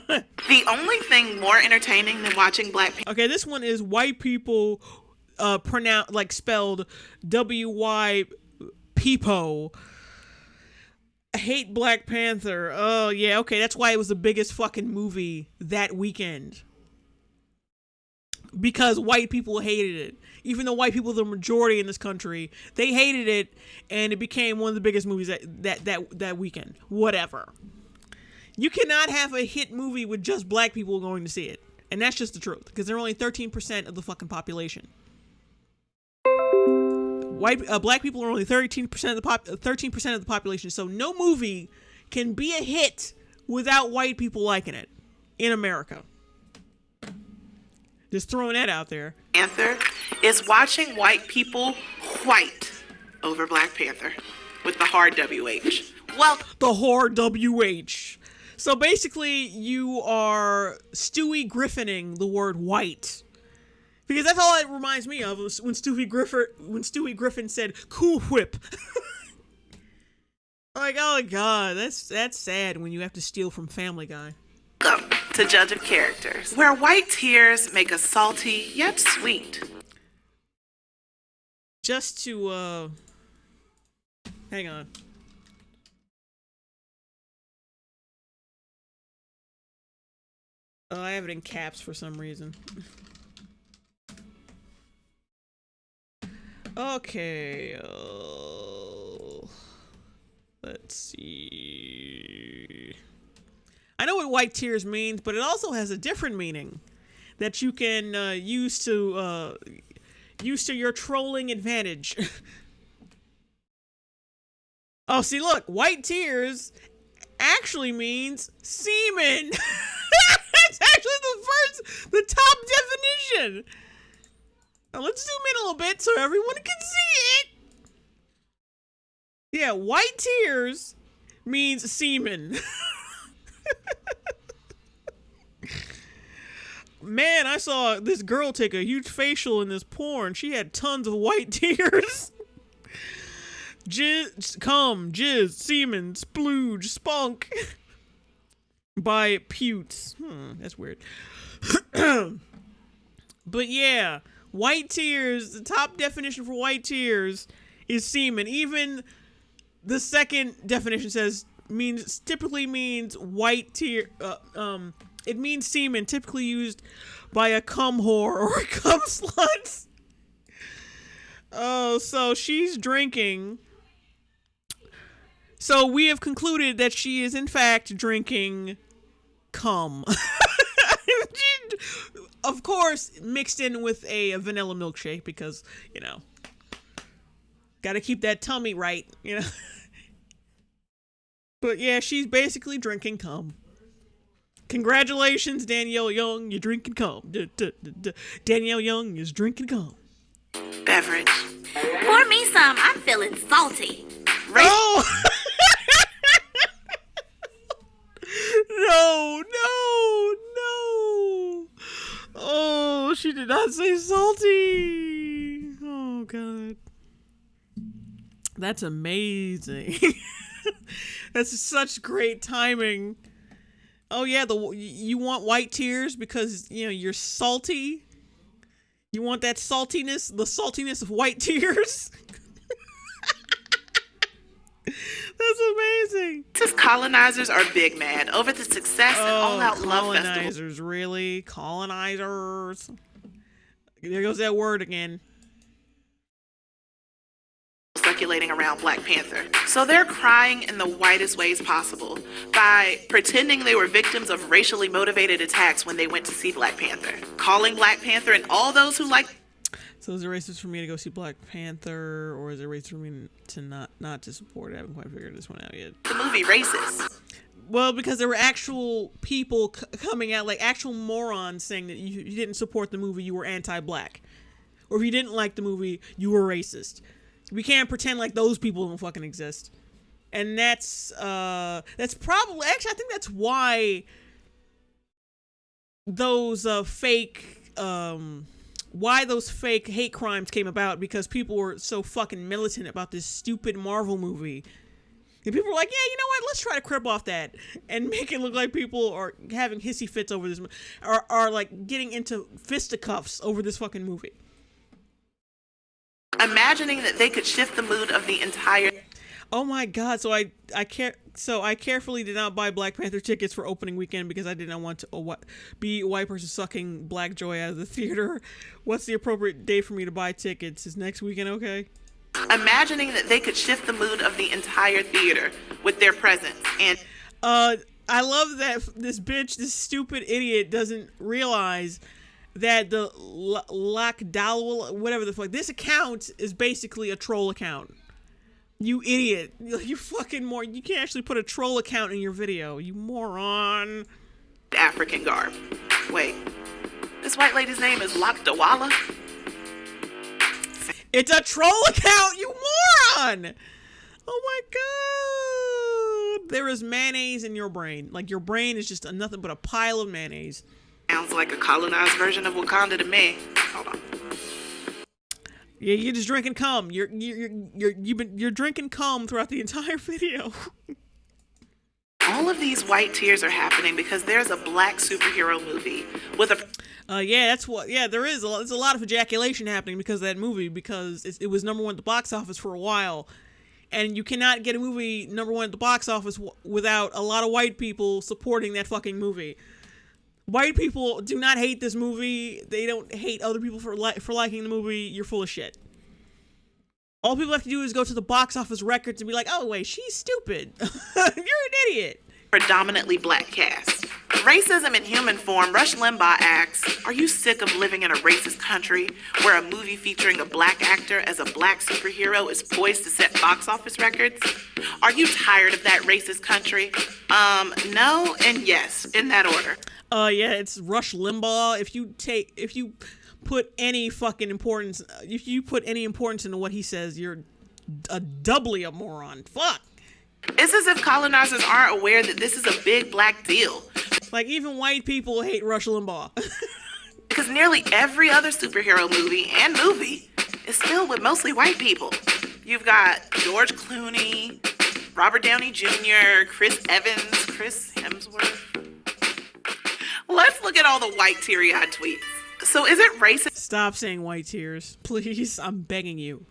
The only thing more entertaining than watching black people. Okay, this one is white people spelled W-Y Peepo. I hate Black Panther. Oh, yeah, okay, that's why it was the biggest fucking movie that weekend. Because white people hated it. Even though white people are the majority in this country, they hated it, and it became one of the biggest movies that weekend. Whatever. You cannot have a hit movie with just black people going to see it. And that's just the truth. Because they're only 13% of the fucking population. Black people are only 13% of the population. So no movie can be a hit without white people liking it in America. Just throwing that out there. Panther is watching white people white over Black Panther with the hard WH. Well, the hard WH. So basically, you are Stewie Griffining the word white. Because that's all it reminds me of was when Stewie Griffin said Cool Whip. Like, oh god, that's sad when you have to steal from Family Guy. Welcome to Judge of Characters, where white tears make us salty yet sweet. Just to Hang on. Oh, I have it in caps for some reason. Okay. Let's see. I know what white tears means, but it also has a different meaning that you can use to your trolling advantage. Oh, see, look, white tears actually means semen. It's actually the top definition. Now let's zoom in a little bit so everyone can see it. Yeah, white tears means semen. Man, I saw this girl take a huge facial in this porn. She had tons of white tears. Jizz, cum, jizz, semen, splooge, spunk. By Putes. That's weird. But yeah, white tears, the top definition for white tears is semen. Even the second definition typically means white tear. It means semen, typically used by a cum whore or a cum slut. Oh, so she's drinking. So we have concluded that she is in fact drinking cum. Of course, mixed in with a vanilla milkshake because, gotta keep that tummy right, But yeah, she's basically drinking cum. Congratulations, Danielle Young, you're drinking cum. Danielle Young is drinking cum. Beverage. Pour me some. I'm feeling salty. Oh! No. Oh, she did not say salty. Oh, God. That's amazing. That's such great timing. Oh, yeah, you want white tears because, you're salty? You want that saltiness, the saltiness of white tears? That's amazing. Says colonizers are big mad over the success and all-out love festival. Colonizers, really? Colonizers. There goes that word again. Circulating around Black Panther. So they're crying in the whitest ways possible by pretending they were victims of racially motivated attacks when they went to see Black Panther. Calling Black Panther and all those who like. So is it racist for me to go see Black Panther, or is it racist for me to not to support it? I haven't quite figured this one out yet. The movie racist. Well, because there were actual people coming out, like actual morons saying that you didn't support the movie, you were anti-black. Or if you didn't like the movie, you were racist. We can't pretend like those people don't fucking exist. And that's probably, actually, I think that's why those fake hate crimes came about, because people were so fucking militant about this stupid Marvel movie. And people were like, yeah, you know what? Let's try to crip off that and make it look like people are having hissy fits over this, are like getting into fisticuffs over this fucking movie. Imagining that they could shift the mood of the entire. Oh my God! So I carefully did not buy Black Panther tickets for opening weekend because I did not want to be a white person sucking black joy out of the theater. What's the appropriate day for me to buy tickets? Is next weekend okay? Imagining that they could shift the mood of the entire theater with their presence. And I love that this stupid idiot doesn't realize that the Lockdowell, whatever the fuck, this account is basically a troll account. You idiot. You fucking moron. You can't actually put a troll account in your video, you moron. African garb. Wait, this white lady's name is Lockdawala? It's a troll account, you moron! Oh my God. There is mayonnaise in your brain. Like, your brain is just nothing but a pile of mayonnaise. Sounds like a colonized version of Wakanda to me. Hold on. Yeah, you're just drinking cum. You're drinking cum throughout the entire video. All of these white tears are happening because there's a black superhero movie with a. Yeah, that's what. Yeah, there's a lot of ejaculation happening because of that movie, because it was #1 at the box office for a while, And you cannot get a movie #1 at the box office without a lot of white people supporting that fucking movie. White people do not hate this movie. They don't hate other people for liking the movie. You're full of shit. All people have to do is go to the box office records and be like, oh, wait, she's stupid. You're an idiot. Predominantly black cast. Racism in human form, Rush Limbaugh asks, are you sick of living in a racist country where a movie featuring a black actor as a black superhero is poised to set box office records? Are you tired of that racist country? No and yes, in that order. Yeah, it's Rush Limbaugh. If you put any fucking importance, if you put any importance into what he says, you're doubly a moron. Fuck. It's as if colonizers aren't aware that this is a big black deal. Like, even white people hate Rush Limbaugh. Because nearly every other superhero movie is filled with mostly white people. You've got George Clooney, Robert Downey Jr., Chris Evans, Chris Hemsworth. Let's look at all the white teary-eyed tweets. So is it racist? Stop saying white tears. Please, I'm begging you.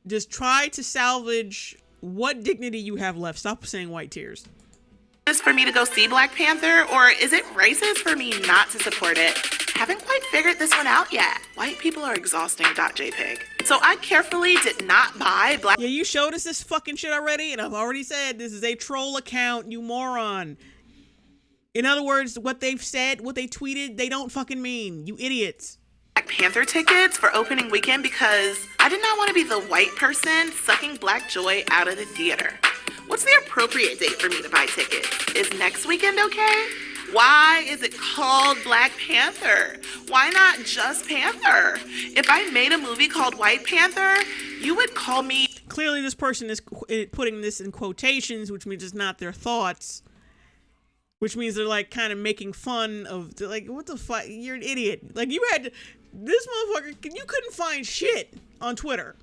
Just try to salvage what dignity you have left. Stop saying white tears. For me to go see Black Panther, or is it racist for me not to support it? Haven't quite figured this one out yet. White people are exhausting. .jpg. So I carefully did not buy Black. Yeah, you showed us this fucking shit already, and I've already said this is a troll account, you moron. In other words, what they've said, what they tweeted, they don't fucking mean. You idiots. Black Panther tickets for opening weekend because I did not want to be the white person sucking black joy out of the theater. What's the appropriate date for me to buy tickets? Is next weekend okay? Why is it called Black Panther? Why not just Panther? If I made a movie called White Panther, you would call me... Clearly this person is putting this in quotations, which means it's not their thoughts. Which means they're, like, kind of making fun of... Like, what the fuck? You're an idiot. Like, you had... This motherfucker... You couldn't find shit on Twitter.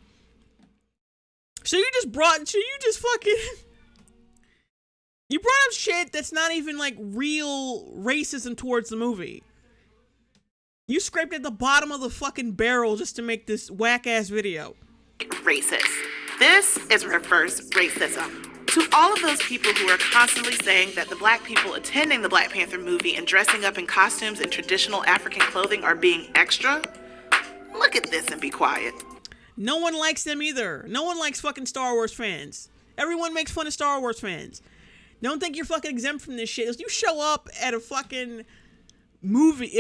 So you just fucking... You brought up shit that's not even, like, real racism towards the movie. You scraped at the bottom of the fucking barrel just to make this whack-ass video. Racist. This is reverse racism. To all of those people who are constantly saying that the black people attending the Black Panther movie and dressing up in costumes and traditional African clothing are being extra, look at this and be quiet. No one likes them either. No one likes fucking Star Wars fans. Everyone makes fun of Star Wars fans. Don't think you're fucking exempt from this shit. If you show up at a fucking movie,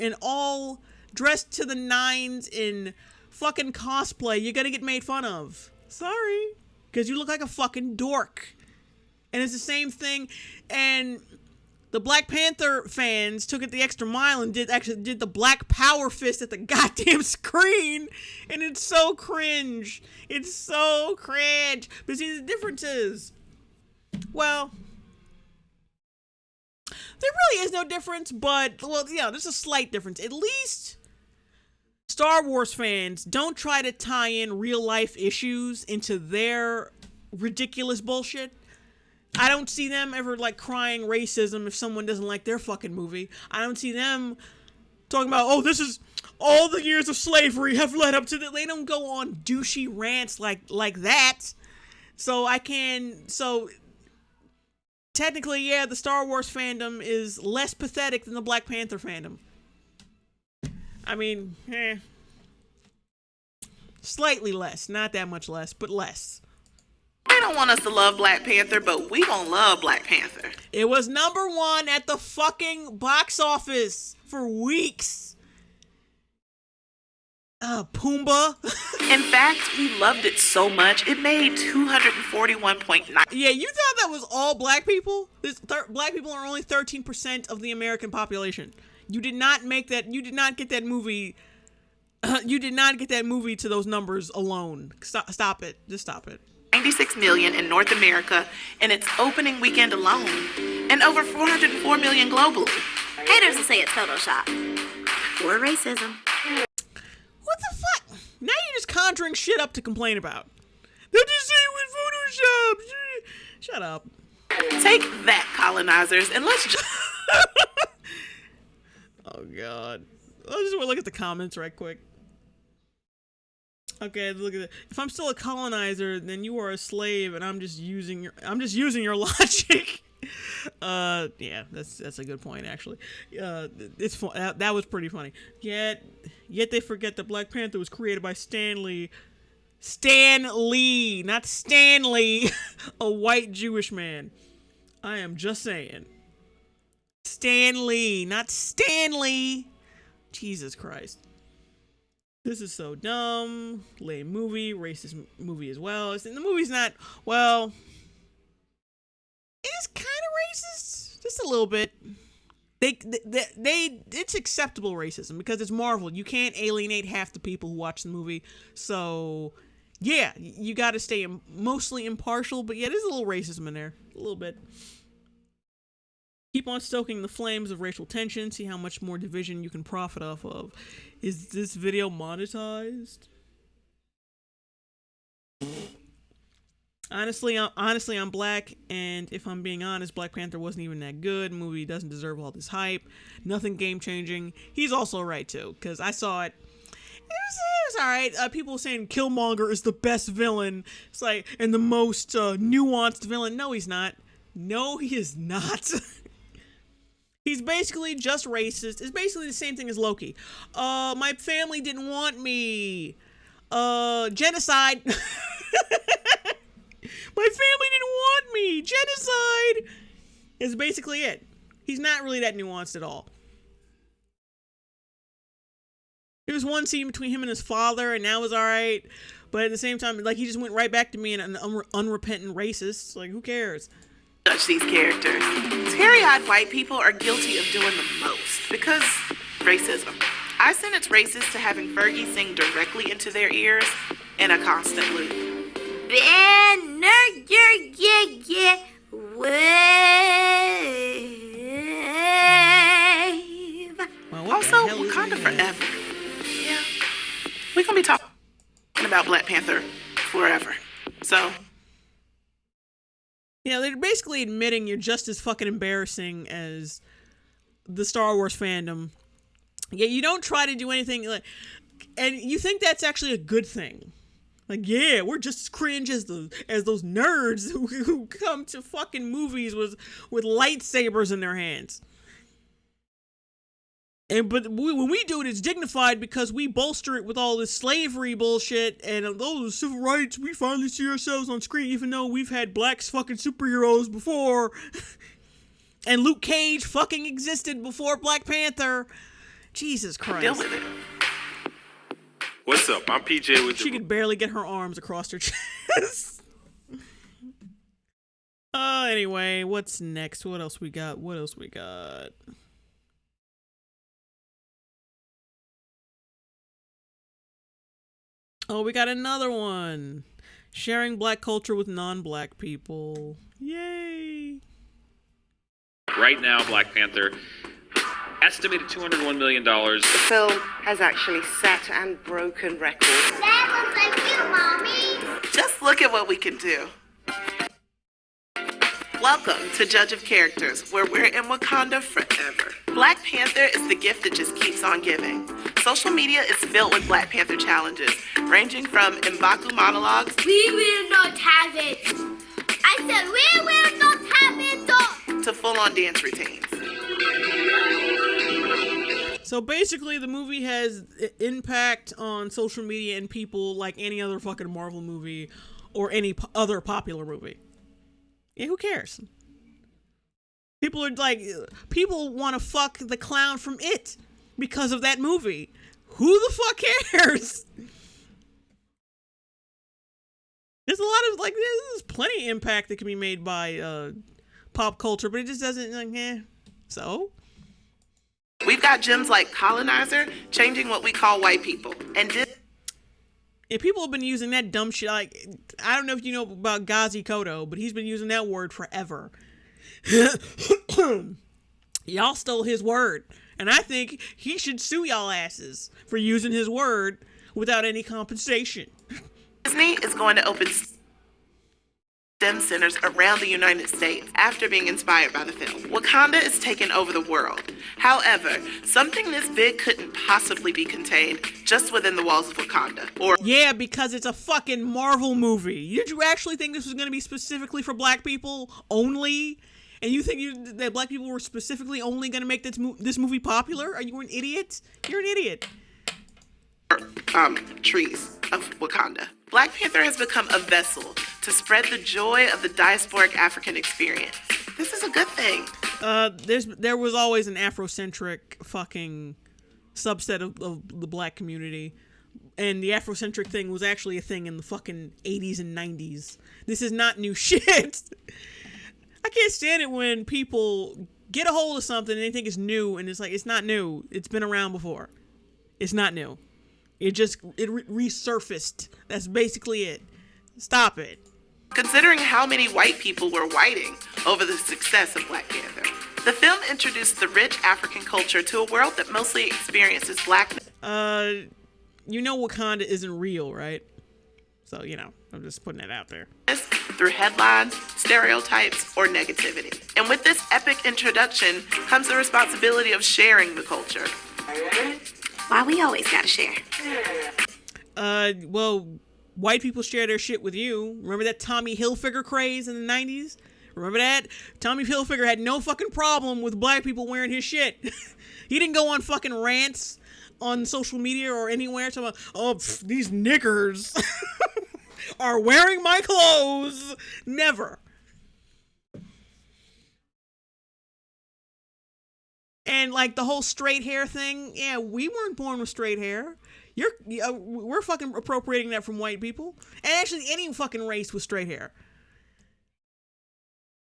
and all dressed to the nines in fucking cosplay, you're gonna get made fun of. Sorry. Because you look like a fucking dork. And it's the same thing. And the Black Panther fans took it the extra mile and did the Black Power fist at the goddamn screen. And it's so cringe. It's so cringe. But see, the difference is, well, there really is no difference, but, well, yeah, there's a slight difference. At least Star Wars fans don't try to tie in real life issues into their ridiculous bullshit. I don't see them ever, like, crying racism if someone doesn't like their fucking movie. I don't see them talking about, oh, this is all the years of slavery have led up to that. They don't go on douchey rants like that. So technically, yeah, the Star Wars fandom is less pathetic than the Black Panther fandom. I mean, slightly less. Not that much less, but less. They don't want us to love Black Panther, but we gonna love Black Panther. It was #1 at the fucking box office for weeks. Pumbaa. In fact, we loved it so much, it made 241.9. Yeah, you thought that was all black people? Black people are only 13% of the American population. You did not make that. You did not get that movie. You did not get that movie to those numbers alone. Stop it. Just stop it. 96 million in North America in its opening weekend alone, and over 404 million globally. Haters will say it's Photoshop. Or racism. What the fuck? Now you're just conjuring shit up to complain about. They just say it with Photoshop. Shut up. Take that, colonizers, and let's just... Oh, God. Let's just look at the comments right quick. Okay, look at it. If I'm still a colonizer, then you are a slave, and I'm just using your logic. Yeah, that's a good point actually. It's fun. That was pretty funny. Yet they forget that Black Panther was created by Stan Lee. Stan Lee, not Stanley, a white Jewish man. I am just saying. Stan Lee, not Stanley. Jesus Christ. This is so dumb. Lame movie, racist movie as well. The movie's not, well, it's kind of racist, just a little bit. It's acceptable racism because it's Marvel. You can't alienate half the people who watch the movie. So, yeah, you got to stay mostly impartial. But yeah, there's a little racism in there, a little bit. Keep on stoking the flames of racial tension. See how much more division you can profit off of. Is this video monetized? Honestly, I'm black, and if I'm being honest, Black Panther wasn't even that good. The movie doesn't deserve all this hype. Nothing game-changing. He's also right, too, because I saw it. It was alright. People saying Killmonger is the best villain. It's like, and the most nuanced villain. No, he's not. No, he is not. He's basically just racist. It's basically the same thing as Loki. My family didn't want me. Genocide. My family didn't want me. Genocide is basically it. He's not really that nuanced at all. There was one scene between him and his father, and that was alright. But at the same time, like, he just went right back to being an unrepentant racist. Like, who cares? Judge these characters. Teary-eyed white people are guilty of doing the most because racism. I think it's racist to having Fergie sing directly into their ears in a constant loop. Banner, yeah, wave. Well, Also, Wakanda forever. Yeah. We're gonna be talking about Black Panther forever. So. Yeah, they're basically admitting you're just as fucking embarrassing as the Star Wars fandom. Yeah, you don't try to do anything like, and you think that's actually a good thing. Like, yeah, we're just as cringe as those nerds who come to fucking movies with lightsabers in their hands. But when we do it, it's dignified because we bolster it with all this slavery bullshit and those civil rights. We finally see ourselves on screen, even though we've had black fucking superheroes before. And Luke Cage fucking existed before Black Panther. Jesus Christ. Deal with it. What's up? I'm PJ with the She could barely get her arms across her chest. Anyway, what's next? What else we got? Oh, we got another one. Sharing black culture with non-black people. Yay. Right now, Black Panther, estimated $201 million. The film has actually set and broken records. That looks like you, Mommy. Just look at what we can do. Welcome to Judge of Characters, where we're in Wakanda forever. Black Panther is the gift that just keeps on giving. Social media is filled with Black Panther challenges, ranging from M'Baku monologues. We will not have it. I said we will not have it. To full-on dance routines. So basically, the movie has impact on social media and people like any other fucking Marvel movie or any other popular movie. Yeah, who cares? People want to fuck the clown from It because of that movie. Who the fuck cares? There's a lot of, there's plenty of impact that can be made by pop culture, but it just doesn't, So? We've got gems like Colonizer, changing what we call white people. And Yeah, people have been using that dumb shit. Like, I don't know if you know about Gazi Kodo, but he's been using that word forever. Y'all stole his word. And I think he should sue y'all asses for using his word without any compensation. Disney is going to open STEM centers around the United States after being inspired by the film. Wakanda is taking over the world. However, something this big couldn't possibly be contained just within the walls of Wakanda. Yeah, because it's a fucking Marvel movie. Did you actually think this was going to be specifically for black people only? And you think that black people were specifically only going to make this movie popular? Are you an idiot? You're an idiot. Trees of Wakanda. Black Panther has become a vessel to spread the joy of the diasporic African experience. This is a good thing. There was always an Afrocentric fucking subset of the black community. And the Afrocentric thing was actually a thing in the fucking 80s and 90s. This is not new shit. I can't stand it when people get a hold of something and they think it's new, and it's like, it's not new. It's been around before. It's not new. It resurfaced. That's basically it. Stop it. Considering how many white people were whiting over the success of Black Panther, the film introduced the rich African culture to a world that mostly experiences blackness. You know Wakanda isn't real, right? So, I'm just putting it out there. Through headlines, stereotypes, or negativity. And with this epic introduction comes the responsibility of sharing the culture. Why we always gotta share? Well, white people share their shit with you. Remember that Tommy Hilfiger craze in the 90s? Remember that? Tommy Hilfiger had no fucking problem with black people wearing his shit. He didn't go on fucking rants on social media or anywhere talking about, these niggers are wearing my clothes. Never. And like the whole straight hair thing, yeah, we weren't born with straight hair. We're fucking appropriating that from white people, and actually any fucking race with straight hair.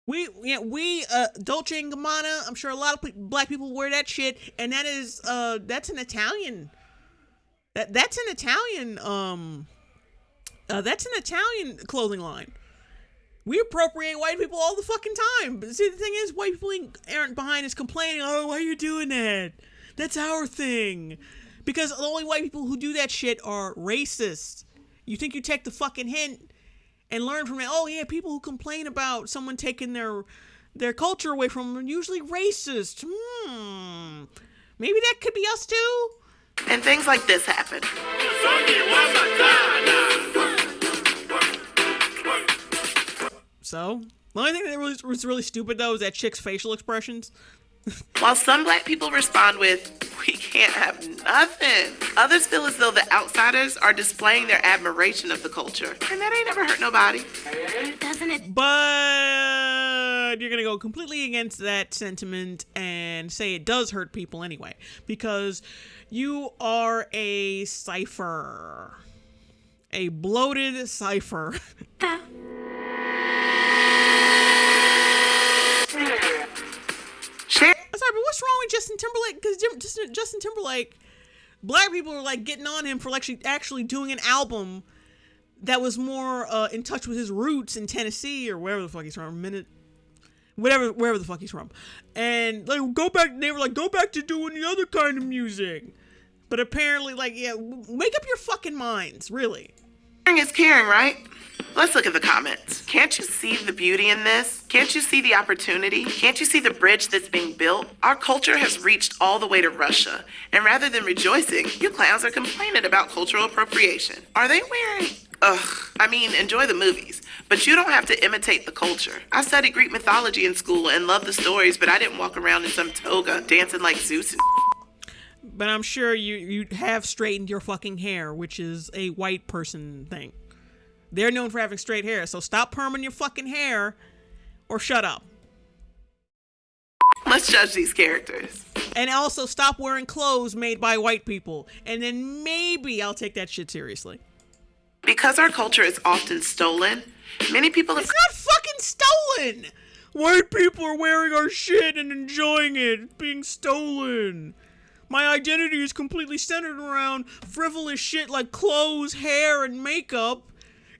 We Dolce and Gabbana. I'm sure a lot of black people wear that shit, and that's an Italian. That's an Italian clothing line. We appropriate white people all the fucking time. But see, the thing is, white people aren't behind us complaining, oh, why are you doing that? That's our thing. Because the only white people who do that shit are racist. You think you take the fucking hint and learn from it. Oh, yeah, people who complain about someone taking their culture away from them are usually racist. Maybe that could be us too? And things like this happen. So, the only thing that was really stupid, though, is that chick's facial expressions. While some black people respond with, we can't have nothing, others feel as though the outsiders are displaying their admiration of the culture. And that ain't never hurt nobody. Doesn't it? But you're going to go completely against that sentiment and say it does hurt people anyway. Because you are a cipher. A bloated cipher. I'm sorry, but what's wrong with Justin Timberlake? Because Justin Timberlake, black people were like getting on him for actually doing an album that was more in touch with his roots in Tennessee or wherever the fuck he's from, wherever the fuck he's from, and like go back to doing the other kind of music. But apparently, make up your fucking minds, really. Sharing is caring, right? Let's look at the comments. Can't you see the beauty in this? Can't you see the opportunity? Can't you see the bridge that's being built? Our culture has reached all the way to Russia. And rather than rejoicing, you clowns are complaining about cultural appropriation. Are they wearing... enjoy the movies. But you don't have to imitate the culture. I studied Greek mythology in school and loved the stories, but I didn't walk around in some toga dancing like Zeus and... But I'm sure you have straightened your fucking hair, which is a white person thing. They're known for having straight hair, so stop perming your fucking hair or shut up. Let's judge these characters. And also stop wearing clothes made by white people. And then maybe I'll take that shit seriously. Because our culture is often stolen, many people... It's not fucking stolen! White people are wearing our shit and enjoying it. It's being stolen. My identity is completely centered around frivolous shit like clothes, hair, and makeup.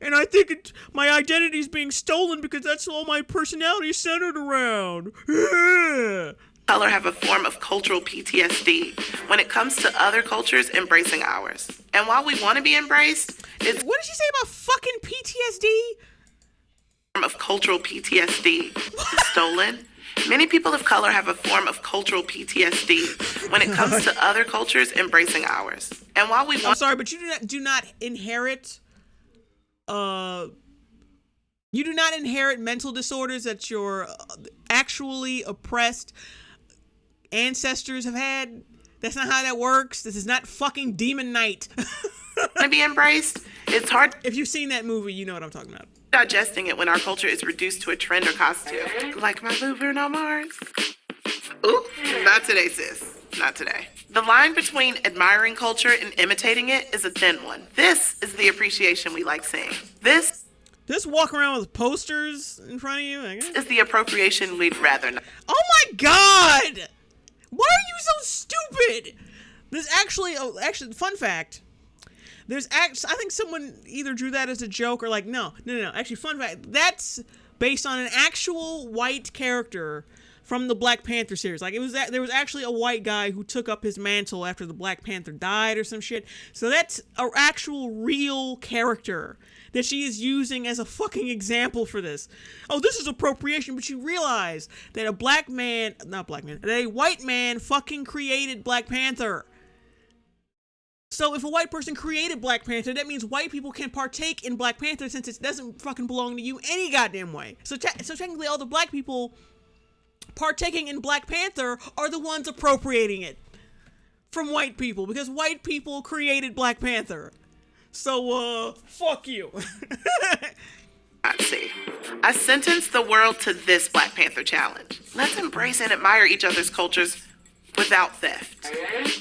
And I think my identity is being stolen because that's all my personality is centered around. Color have a form of cultural PTSD when it comes to other cultures embracing ours. And while we want to be embraced, it's... What did she say about fucking PTSD? of cultural PTSD. Stolen. Many people of color have a form of cultural PTSD when it comes to other cultures embracing ours. And while we want... I'm sorry, but you do not inherit you do not inherit mental disorders that your actually oppressed ancestors have had. That's not how that works. This is not fucking Demon Knight. to be embraced. It's hard if you've seen that movie, you know what I'm talking about. Digesting it when our culture is reduced to a trend or costume. Like my boo Bruno Mars. Ooh, not today, sis. Not today. The line between admiring culture and imitating it is a thin one. This is the appreciation we like seeing. This walk around with posters in front of you. Is the appropriation we'd rather not. Oh my god! Why are you so stupid? There's actually, fun fact. I think someone either drew that as a joke or like, no. Actually, fun fact. That's based on an actual white character from the Black Panther series. Like, there was actually a white guy who took up his mantle after the Black Panther died or some shit. So that's an actual real character that she is using as a fucking example for this. Oh, this is appropriation, but you realize that a white man fucking created Black Panther. So if a white person created Black Panther, that means white people can partake in Black Panther since it doesn't fucking belong to you any goddamn way. So technically all the black people partaking in Black Panther are the ones appropriating it from white people because white people created Black Panther. So, fuck you. Let's see. I sentence the world to this Black Panther challenge. Let's embrace and admire each other's cultures without theft.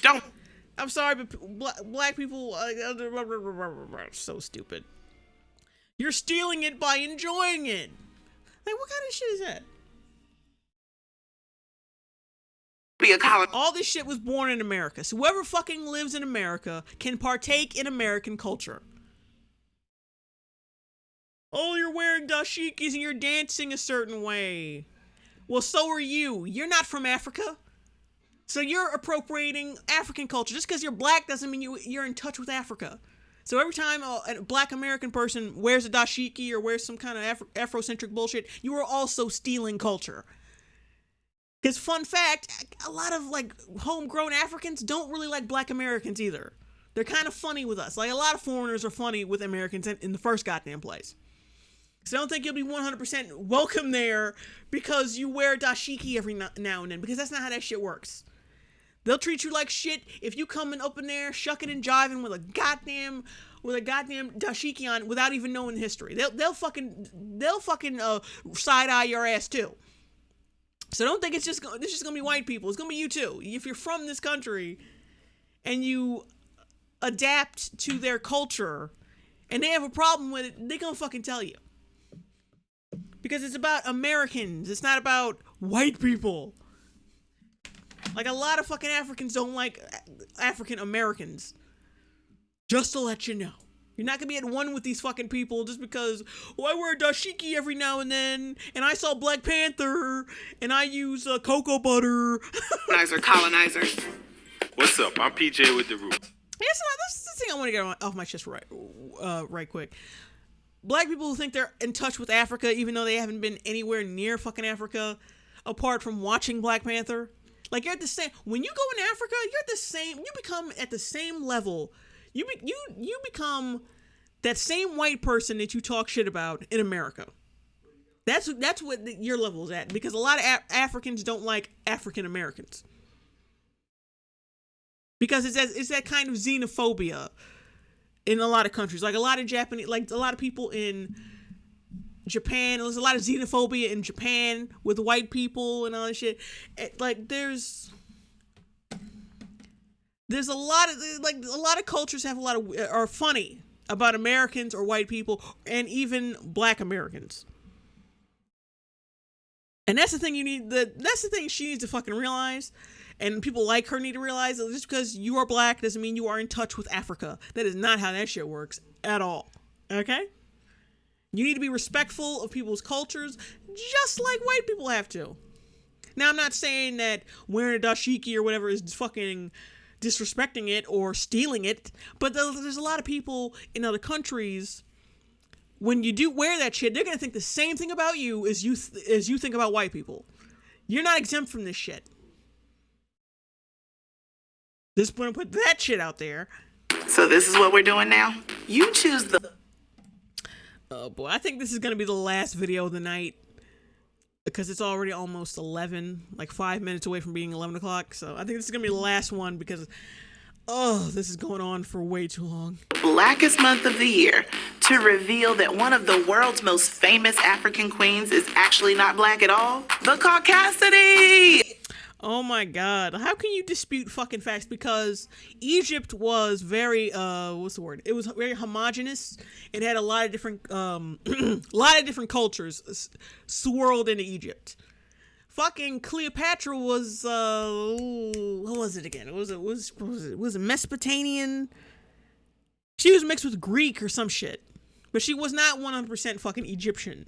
Don't. I'm sorry, but black people so stupid. You're stealing it by enjoying it. Like, what kind of shit is that? Be a colony. All this shit was born in America. So whoever fucking lives in America can partake in American culture. Oh, you're wearing dashikis and you're dancing a certain way. Well, so are you. You're not from Africa. So you're appropriating African culture. Just because you're black doesn't mean you're in touch with Africa. So every time a black American person wears a dashiki or wears some kind of Afrocentric bullshit, you are also stealing culture. Because fun fact, a lot of like homegrown Africans don't really like black Americans either. They're kind of funny with us. Like a lot of foreigners are funny with Americans in the first goddamn place. So I don't think you'll be 100% welcome there because you wear dashiki every now and then, because that's not how that shit works. They'll treat you like shit if you coming up in there shucking and jiving with a goddamn dashiki on without even knowing the history. They'll fucking side eye your ass too. So don't think this is just gonna be white people. It's gonna be you too. If you're from this country and you adapt to their culture and they have a problem with it, they're gonna fucking tell you. Because it's about Americans. It's not about white people. Like, a lot of fucking Africans don't like African Americans. Just to let you know. You're not gonna be at one with these fucking people just because, I wear a dashiki every now and then, and I saw Black Panther, and I use cocoa butter. Colonizers. What's up? I'm PJ with the Root. That's the thing I want to get off my chest right quick. Black people who think they're in touch with Africa, even though they haven't been anywhere near fucking Africa, apart from watching Black Panther. Like, you're at the same, when you go in Africa, you're at the same, you become at the same level. You become that same white person that you talk shit about in America. That's what your level is at, because a lot of Africans don't like African Americans. Because it's that kind of xenophobia in a lot of countries. Like a lot of Japanese, like a lot of people in Japan, there's a lot of xenophobia in Japan with white people and all that shit. Like there's a lot of cultures have are funny about Americans or white people and even black Americans. And that's the thing that's the thing she needs to fucking realize, and people like her need to realize that just because you are black doesn't mean you are in touch with Africa. That is not how that shit works at all. Okay? You need to be respectful of people's cultures, just like white people have to. Now, I'm not saying that wearing a dashiki or whatever is fucking disrespecting it or stealing it, but there's a lot of people in other countries when you do wear that shit, they're gonna think the same thing about you as you think about white people. You're not exempt from this shit. Just gonna put that shit out there. So this is what we're doing now. You choose the... Oh boy, I think this is gonna be the last video of the night because it's already almost 11, like 5 minutes away from being 11 o'clock. So I think this is gonna be the last one because, oh, this is going on for way too long. blackest month of the year to reveal that one of the world's most famous African queens is actually not black at all. The Caucasity! Oh my god. How can you dispute fucking facts? Because Egypt was very, what's the word? It was very homogenous. It had a lot of different, cultures swirled into Egypt. Fucking Cleopatra was, what was it again? Was it Mesopotamian? She was mixed with Greek or some shit. But she was not 100% fucking Egyptian.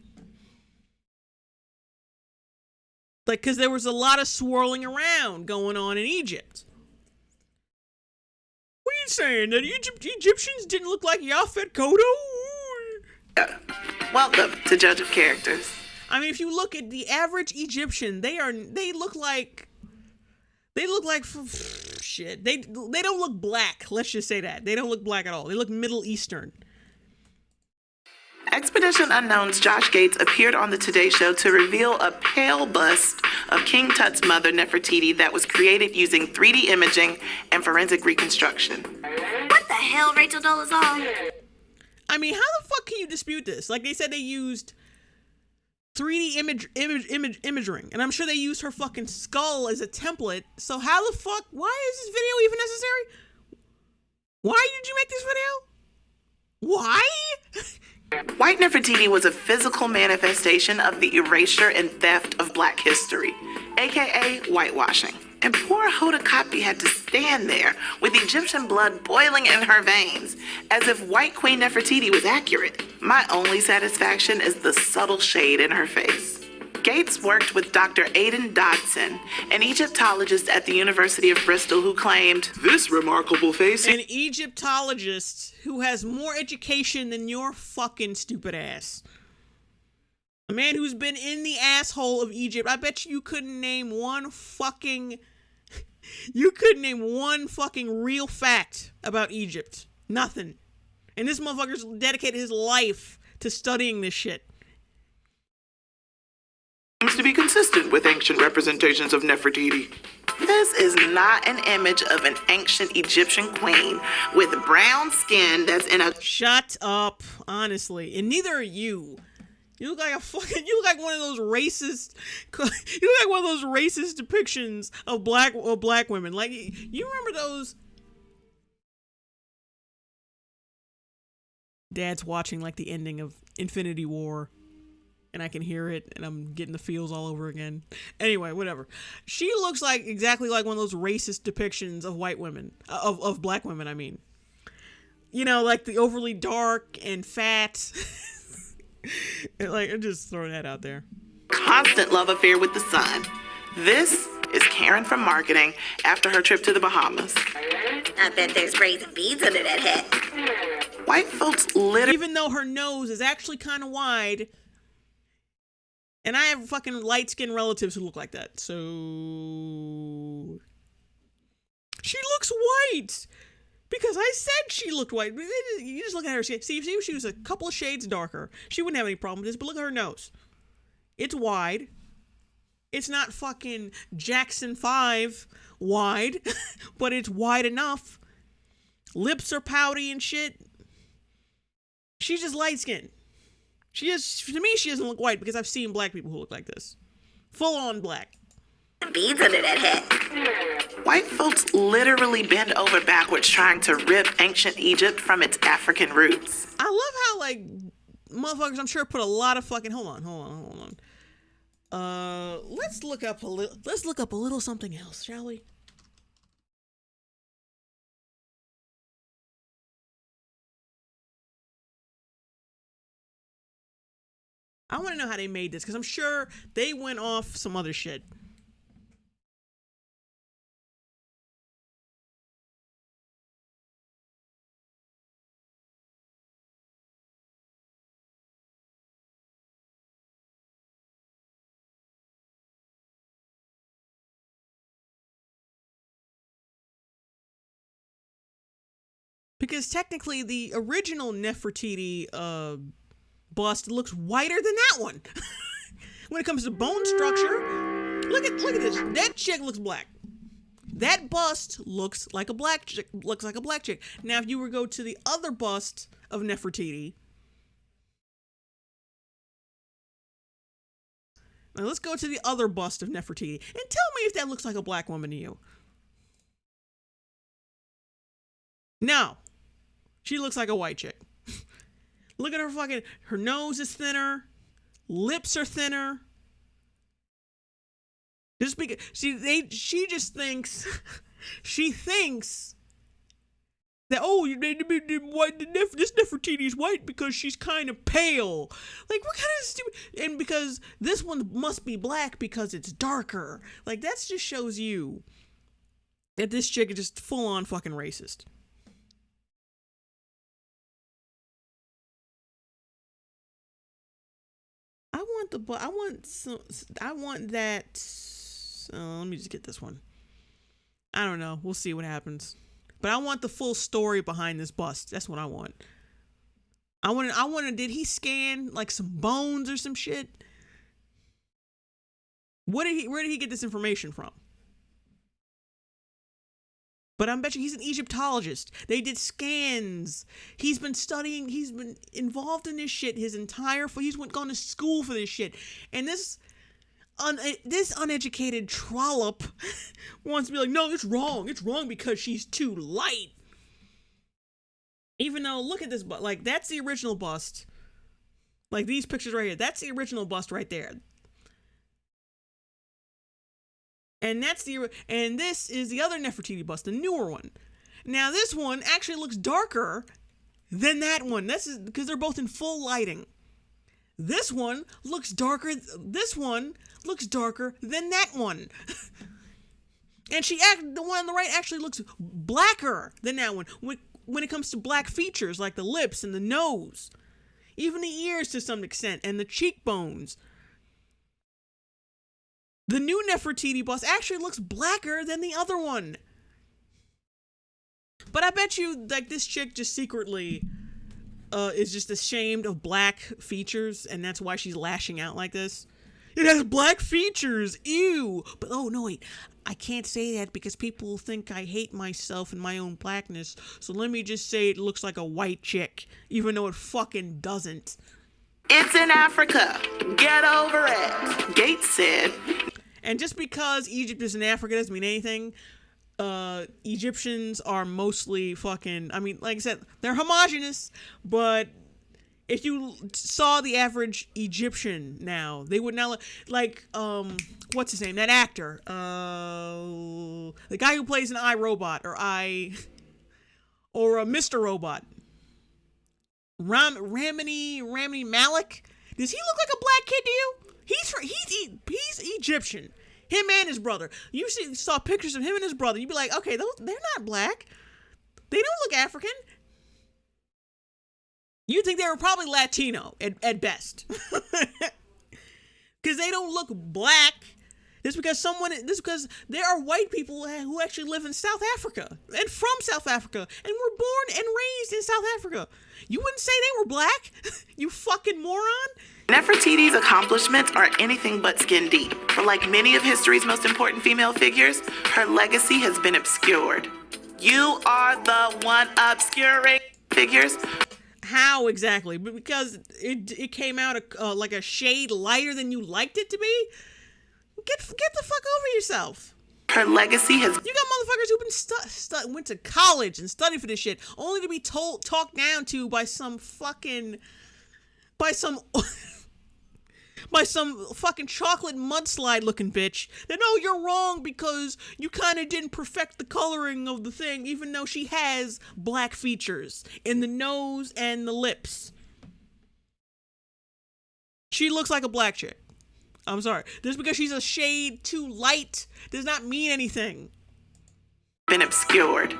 Like, because there was a lot of swirling around going on in Egypt. What are you saying? That Egyptians didn't look like Yaphet Kotto? Welcome to Judge of Characters. I mean, if you look at the average Egyptian, they look like shit. They don't look black. Let's just say that. They don't look black at all. They look Middle Eastern. Expedition Unknown's Josh Gates appeared on the Today Show to reveal a pale bust of King Tut's mother, Nefertiti, that was created using 3D imaging and forensic reconstruction. What the hell, Rachel Dolezal? I mean, how the fuck can you dispute this? Like, they said they used 3D imaging, and I'm sure they used her fucking skull as a template. So how the fuck? Why is this video even necessary? Why did you make this video? Why? White Nefertiti was a physical manifestation of the erasure and theft of black history, aka whitewashing. And poor Hoda Kotb had to stand there with Egyptian blood boiling in her veins, as if white Queen Nefertiti was accurate. My only satisfaction is the subtle shade in her face. Gates worked with Dr. Aidan Dodson, an Egyptologist at the University of Bristol, who claimed, "This remarkable face..." An Egyptologist who has more education than your fucking stupid ass. A man who's been in the asshole of Egypt. I bet you couldn't name one fucking... You couldn't name one fucking real fact about Egypt. Nothing. And this motherfucker's dedicated his life to studying this shit. Seems to be consistent with ancient representations of Nefertiti. This is not an image of an ancient Egyptian queen with brown skin that's in a... Shut up, honestly. And neither are you. You look like you look like one of those racist, depictions of black women. Like, you remember those? Dad's watching like the ending of Infinity War, and I can hear it, and I'm getting the feels all over again. Anyway, whatever. She looks like exactly like one of those racist depictions of white women, of black women, I mean. You know, like the overly dark and fat. Like, I'm just throwing that out there. Constant love affair with the sun. This is Karen from marketing after her trip to the Bahamas. I bet there's raisin beads under that hat. White folks literally... Even though her nose is actually kind of wide, and I have fucking light-skinned relatives who look like that, so... She looks white! Because I said she looked white. You just look at her. See if she was a couple of shades darker, she wouldn't have any problem with this, but look at her nose. It's wide. It's not fucking Jackson 5 wide, but it's wide enough. Lips are pouty and shit. She's just light-skinned. To me, she doesn't look white because I've seen black people who look like this. Full-on black. Beads under that hat. White folks literally bend over backwards trying to rip ancient Egypt from its African roots. I love how, like, motherfuckers, I'm sure, put a lot of fucking... Hold on. Let's look up a little something else, shall we? I want to know how they made this, because I'm sure they went off some other shit. Because technically the original Nefertiti bust looks whiter than that one. When it comes to bone structure, look at this. That chick looks black. That bust looks like a black chick. Now, if you were to go to the other bust of Nefertiti, now let's go to the other bust of Nefertiti and tell me if that looks like a black woman to you. No, she looks like a white chick. Look at her nose is thinner, lips are thinner. Just because she just thinks, she thinks that, oh, this Nefertiti is white because she's kind of pale. Like, what kind of stupid? And because this one must be black because it's darker. Like, that just shows you that this chick is just full on fucking racist. Let me just get this one. I don't know. We'll see what happens. But I want the full story behind this bust. That's what I want. I want did he scan like some bones or some shit? Where did he get this information from? But I bet you he's an Egyptologist. They did scans. He's been studying. He's been involved in this shit his entire. He's gone to school for this shit. And this uneducated trollop wants to be like, no, it's wrong. It's wrong because she's too light. Even though, look at this bust. Like, that's the original bust. Like, these pictures right here. That's the original bust right there. And this is the other Nefertiti bust, the newer one. Now, this one actually looks darker than that one. This is because they're both in full lighting. This one looks darker. This one looks darker than that one. And the one on the right actually looks blacker than that one when it comes to black features like the lips and the nose, even the ears to some extent, and the cheekbones. The new Nefertiti bust actually looks blacker than the other one. But I bet you, like, this chick just secretly is just ashamed of black features, and that's why she's lashing out like this. It has black features, ew! But oh no, wait, I can't say that because people think I hate myself and my own blackness, so let me just say it looks like a white chick, even though it fucking doesn't. It's in Africa. Get over it. Gates said. And just because Egypt is in Africa doesn't mean anything. Egyptians are mostly fucking, I mean, like I said, they're homogenous, but if you saw the average Egyptian now, they would not look like, what's his name? That actor. The guy who plays an iRobot or Mr. Robot. Rami Malek. Does he look like a black kid to you? He's Egyptian. Him and his brother. You saw pictures of him and his brother. You'd be like, okay, they're not black. They don't look African. You think they were probably Latino at best. Because they don't look black. This because there are white people who actually live in South Africa and from South Africa and were born and raised in South Africa. You wouldn't say they were black? You fucking moron. Nefertiti's accomplishments are anything but skin deep. For like many of history's most important female figures, her legacy has been obscured. You are the one obscuring figures. How exactly? Because it came out like a shade lighter than you liked it to be? Get the fuck over yourself. Her legacy has... You got motherfuckers who've been went to college and studied for this shit, only to be talked down to by some fucking chocolate mudslide looking bitch that, no, you're wrong because you kind of didn't perfect the coloring of the thing, even though she has black features in the nose and the lips. She looks like a black chick. I'm sorry. Just because she's a shade too light does not mean anything. Been obscured.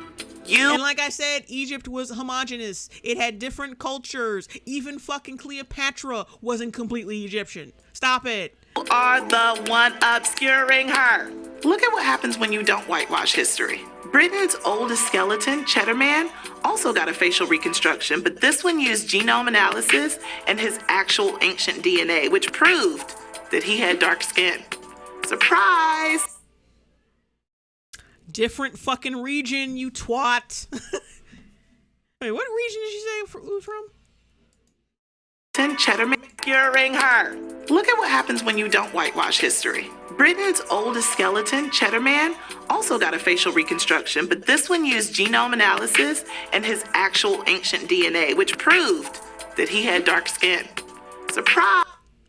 And like I said, Egypt was homogenous. It had different cultures. Even fucking Cleopatra wasn't completely Egyptian. Stop it. You are the one obscuring her. Look at what happens when you don't whitewash history. Britain's oldest skeleton, Cheddar Man, also got a facial reconstruction, but this one used genome analysis and his actual ancient DNA, which proved that he had dark skin. Surprise! Different fucking region, you twat. Wait, what region did she say it was from? Cheddar Man curing her. Look at what happens when you don't whitewash history. Britain's oldest skeleton, Cheddar Man, also got a facial reconstruction, but this one used genome analysis and his actual ancient DNA, which proved that he had dark skin. Surprise!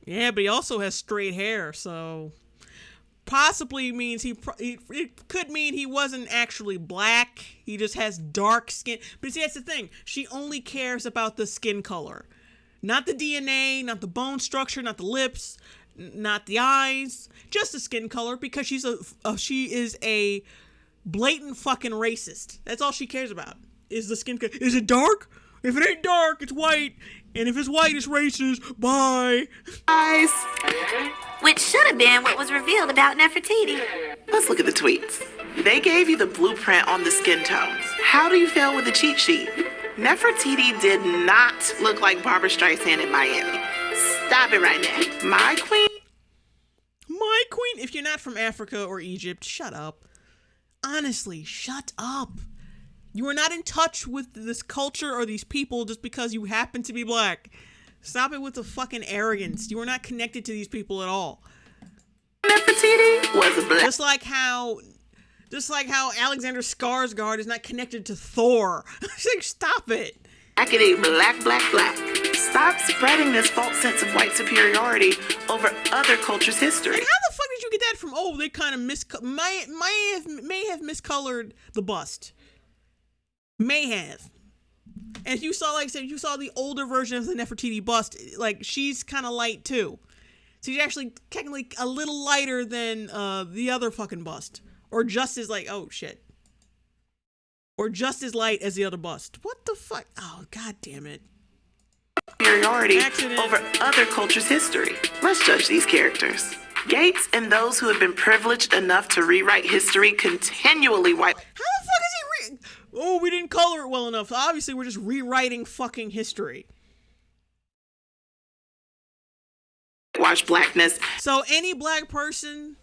Yeah, but he also has straight hair, so possibly means it could mean he wasn't actually black. He just has dark skin. But see, that's the thing. She only cares about the skin color. Not the DNA, not the bone structure, not the lips, not the eyes, just the skin color, because she is a blatant fucking racist. That's all she cares about, is the skin color. Is it dark? If it ain't dark, it's white. And if it's white, it's racist. Bye. Guys, Which should have been what was revealed about Nefertiti. let's look at the tweets. They gave you the blueprint on the skin tones. How do you fail with the cheat sheet? Nefertiti did not look like Barbara Streisand in Miami. Stop it right now. My queen. If you're not from Africa or Egypt, shut up. Honestly, shut up. You are not in touch with this culture or these people just because you happen to be black. Stop it with the fucking arrogance. You are not connected to these people at all. Nefertiti was black. Just like how Alexander Skarsgård is not connected to Thor. Like, stop it. Blackity black, black, black. Stop spreading this false sense of white superiority over other cultures' history. And how the fuck did you get that from? Oh, they kind of may have miscolored the bust. May have. And if you saw, like I said, you saw the older version of the Nefertiti bust, like, she's kind of light too. So she's actually technically a little lighter than the other fucking bust. Or just as, like, oh shit. Or just as light as the other bust. What the fuck? Oh, god damn it. Superiority over other cultures' history. Let's judge these characters. Gates and those who have been privileged enough to rewrite history continually wipe. How the fuck is he oh, we didn't color it well enough. Obviously, we're just rewriting fucking history. Watch blackness. So any black person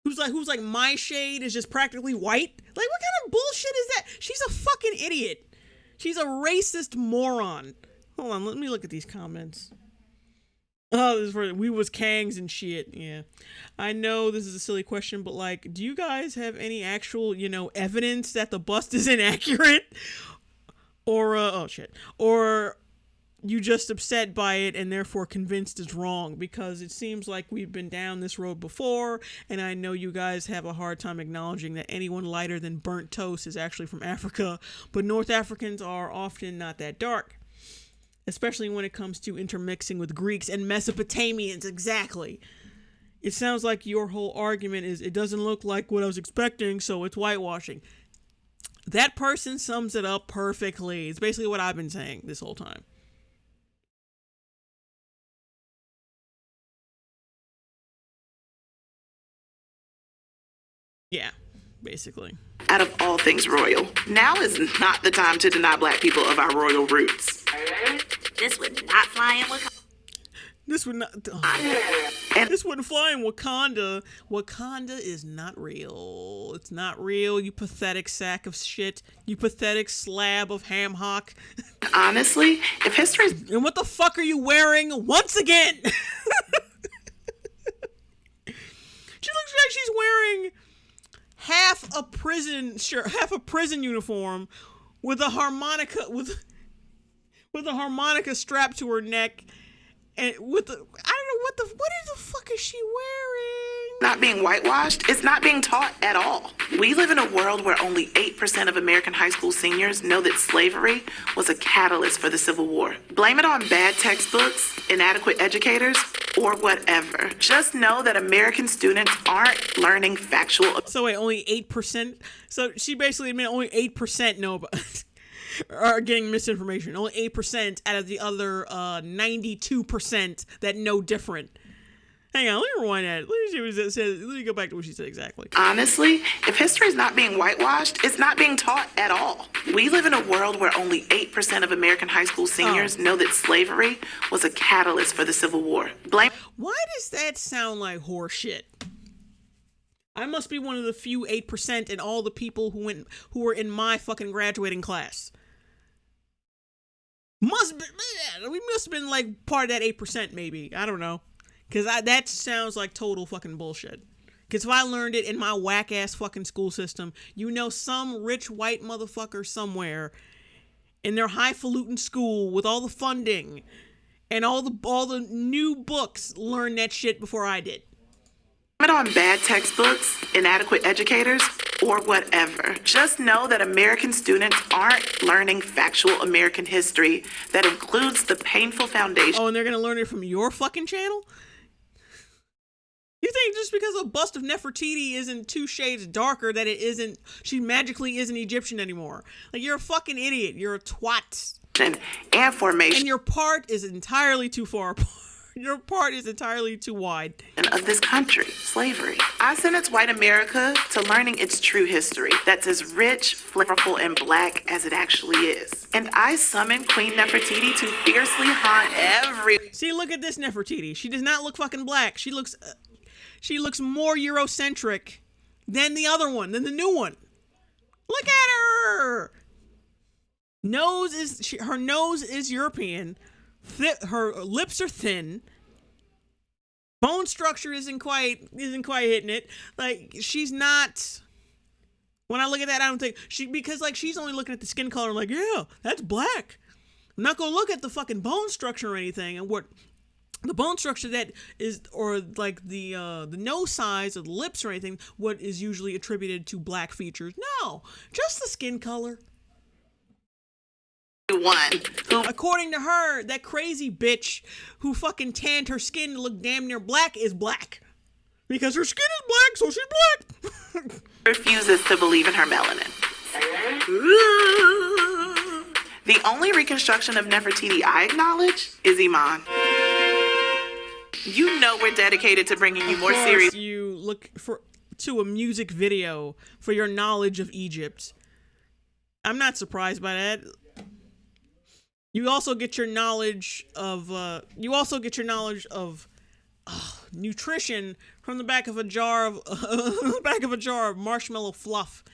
who's like my shade is just practically white? Like, what kind of bullshit is that? She's a fucking idiot. She's a racist moron. Hold on, let me look at these comments. Oh, this is for we was Kangs and shit. Yeah, I know this is a silly question, but like, do you guys have any actual, evidence that the bust is inaccurate? Or oh shit, or you just upset by it and therefore convinced it's wrong? Because it seems like we've been down this road before, and I know you guys have a hard time acknowledging that anyone lighter than burnt toast is actually from Africa, but North Africans are often not that dark. Especially when it comes to intermixing with Greeks and Mesopotamians, exactly. It sounds like your whole argument is, it doesn't look like what I was expecting, so it's whitewashing. That person sums it up perfectly. It's basically what I've been saying this whole time. Yeah, basically. Out of all things royal, now is not the time to deny black people of our royal roots. This would not fly in Wakanda. This would not. And this wouldn't fly in Wakanda. Wakanda is not real. It's not real, you pathetic sack of shit. You pathetic slab of ham hock. honestly, if history's And what the fuck are you wearing once again? She looks like she's wearing half a prison uniform with a harmonica with a harmonica strapped to her neck, and what the fuck is she wearing? not being whitewashed, it's not being taught at all. We live in a world where only 8% of American high school seniors know that slavery was a catalyst for the Civil War. Blame it on bad textbooks, inadequate educators, or whatever. Just know that American students aren't learning factual. So wait, only 8%? So she basically admitted only 8% know about are getting misinformation. Only 8% out of the other 92% that know different. Hang on, let me rewind that. Let me see what it says. Let me go back to what she said exactly. Honestly, if history is not being whitewashed, it's not being taught at all. We live in a world where only 8% of American high school seniors know that slavery was a catalyst for the Civil War. Why does that sound like horseshit? I must be one of the few 8% in all the people who were in my fucking graduating class. We must have been like part of that 8% maybe. I don't know. Because that sounds like total fucking bullshit. Because if I learned it in my whack-ass fucking school system, you know some rich white motherfucker somewhere in their highfalutin school with all the funding and all the new books learned that shit before I did. On bad textbooks, inadequate educators, or whatever. Just know that American students aren't learning factual American history that includes the painful foundation. Oh, and they're going to learn it from your fucking channel? You think just because a bust of Nefertiti isn't 2 shades darker that she magically isn't Egyptian anymore? Like, you're a fucking idiot. You're a twat. And formation. And your part is entirely too far apart. Your part is entirely too wide. Of this country, slavery. I sentence white America to learning its true history that's as rich, flavorful, and black as it actually is. And I summon Queen Nefertiti to fiercely haunt every... See, look at this Nefertiti. She does not look fucking black. She looks more Eurocentric than the other one, than the new one. Look at her! Her nose is European. Her lips are thin. Bone structure isn't quite hitting it. Like, she's not. When I look at that, I don't think because she's only looking at the skin color. I'm like, yeah, that's black. I'm not gonna look at the fucking bone structure or anything, and what the bone structure that is, or like the nose size or the lips or anything. What is usually attributed to black features? No, just the skin color. According to her, that crazy bitch who fucking tanned her skin to look damn near black is black. Because her skin is black, so she's black. Refuses to believe in her melanin. The only reconstruction of Nefertiti I acknowledge is Iman. You know we're dedicated to bringing you more serious... You look to a music video for your knowledge of Egypt. I'm not surprised by that. You also get your knowledge of nutrition from the back of a jar of marshmallow fluff.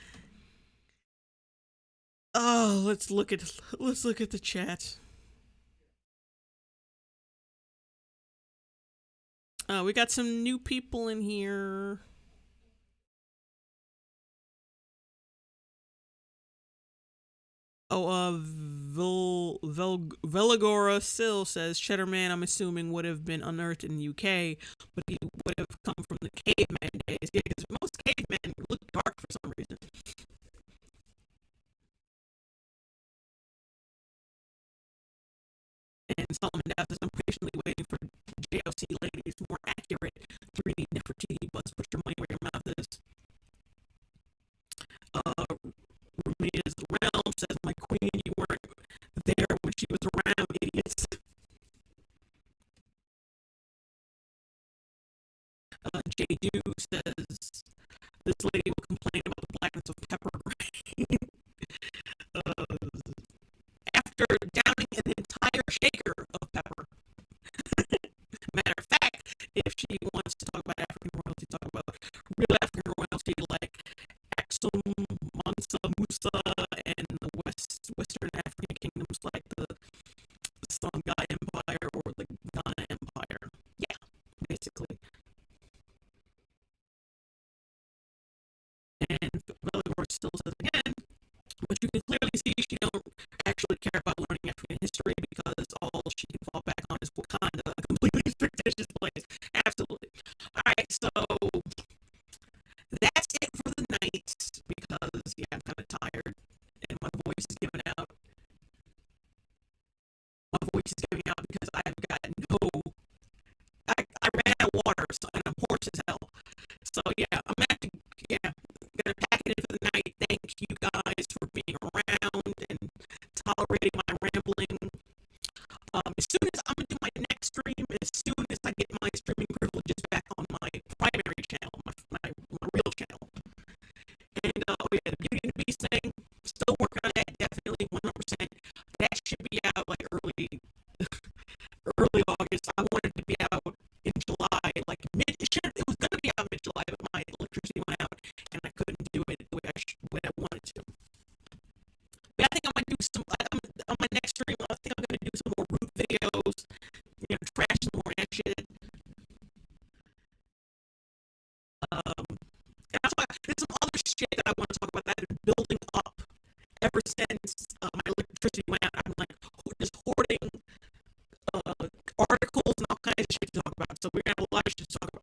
Oh, let's look at the chat. Oh, we got some new people in here. Oh, Veligora Sill says, Cheddar Man, I'm assuming, would have been unearthed in the UK, but he would have come from the caveman days. Yeah, because most cavemen look dark for some reason. And Solomon Dow says, I'm patiently waiting for JLC Ladies' more accurate 3D Nefertiti bust. Put your money where your mouth is. Rumia's Realm says, my queen, you weren't there when she was around, idiots. J. Do says, this lady will complain about the blackness of pepper grain. After downing an entire shaker of pepper. Matter of fact, if she wants to talk about African royalty, talk about real African royalty like Axum, Mansa Musa, and the Western African kingdoms like the Songhai Empire or the Ghana Empire. Yeah, basically. And Bellador still says again, but you can clearly see she don't actually care about learning African history because all she can fall back on is Wakanda, a completely fictitious place. Absolutely. Alright, so that's it for the night because, yeah, I'm kind of tired and my voice is giving out. My voice is giving out because I've got I ran out of water, and I'm hoarse as hell. So, yeah, I'm gonna pack it in for the night. Thank you guys for being around and tolerating my rambling. And oh yeah, the Beauty and the Beast thing, still working on that. Definitely 100%. That should be out like early August. I wanted to be out in July, like it was gonna be out mid-July, but my electricity went out and I couldn't do it the way I wanted to. But I think I might do some on my next stream. I think I'm gonna do some more root videos, trash some more of that shit. And also, there's some other shit that I want to talk about that I've been building up ever since my electricity went out. I'm like just hoarding articles and all kinds of shit to talk about. So we're gonna have a lot of shit to talk about.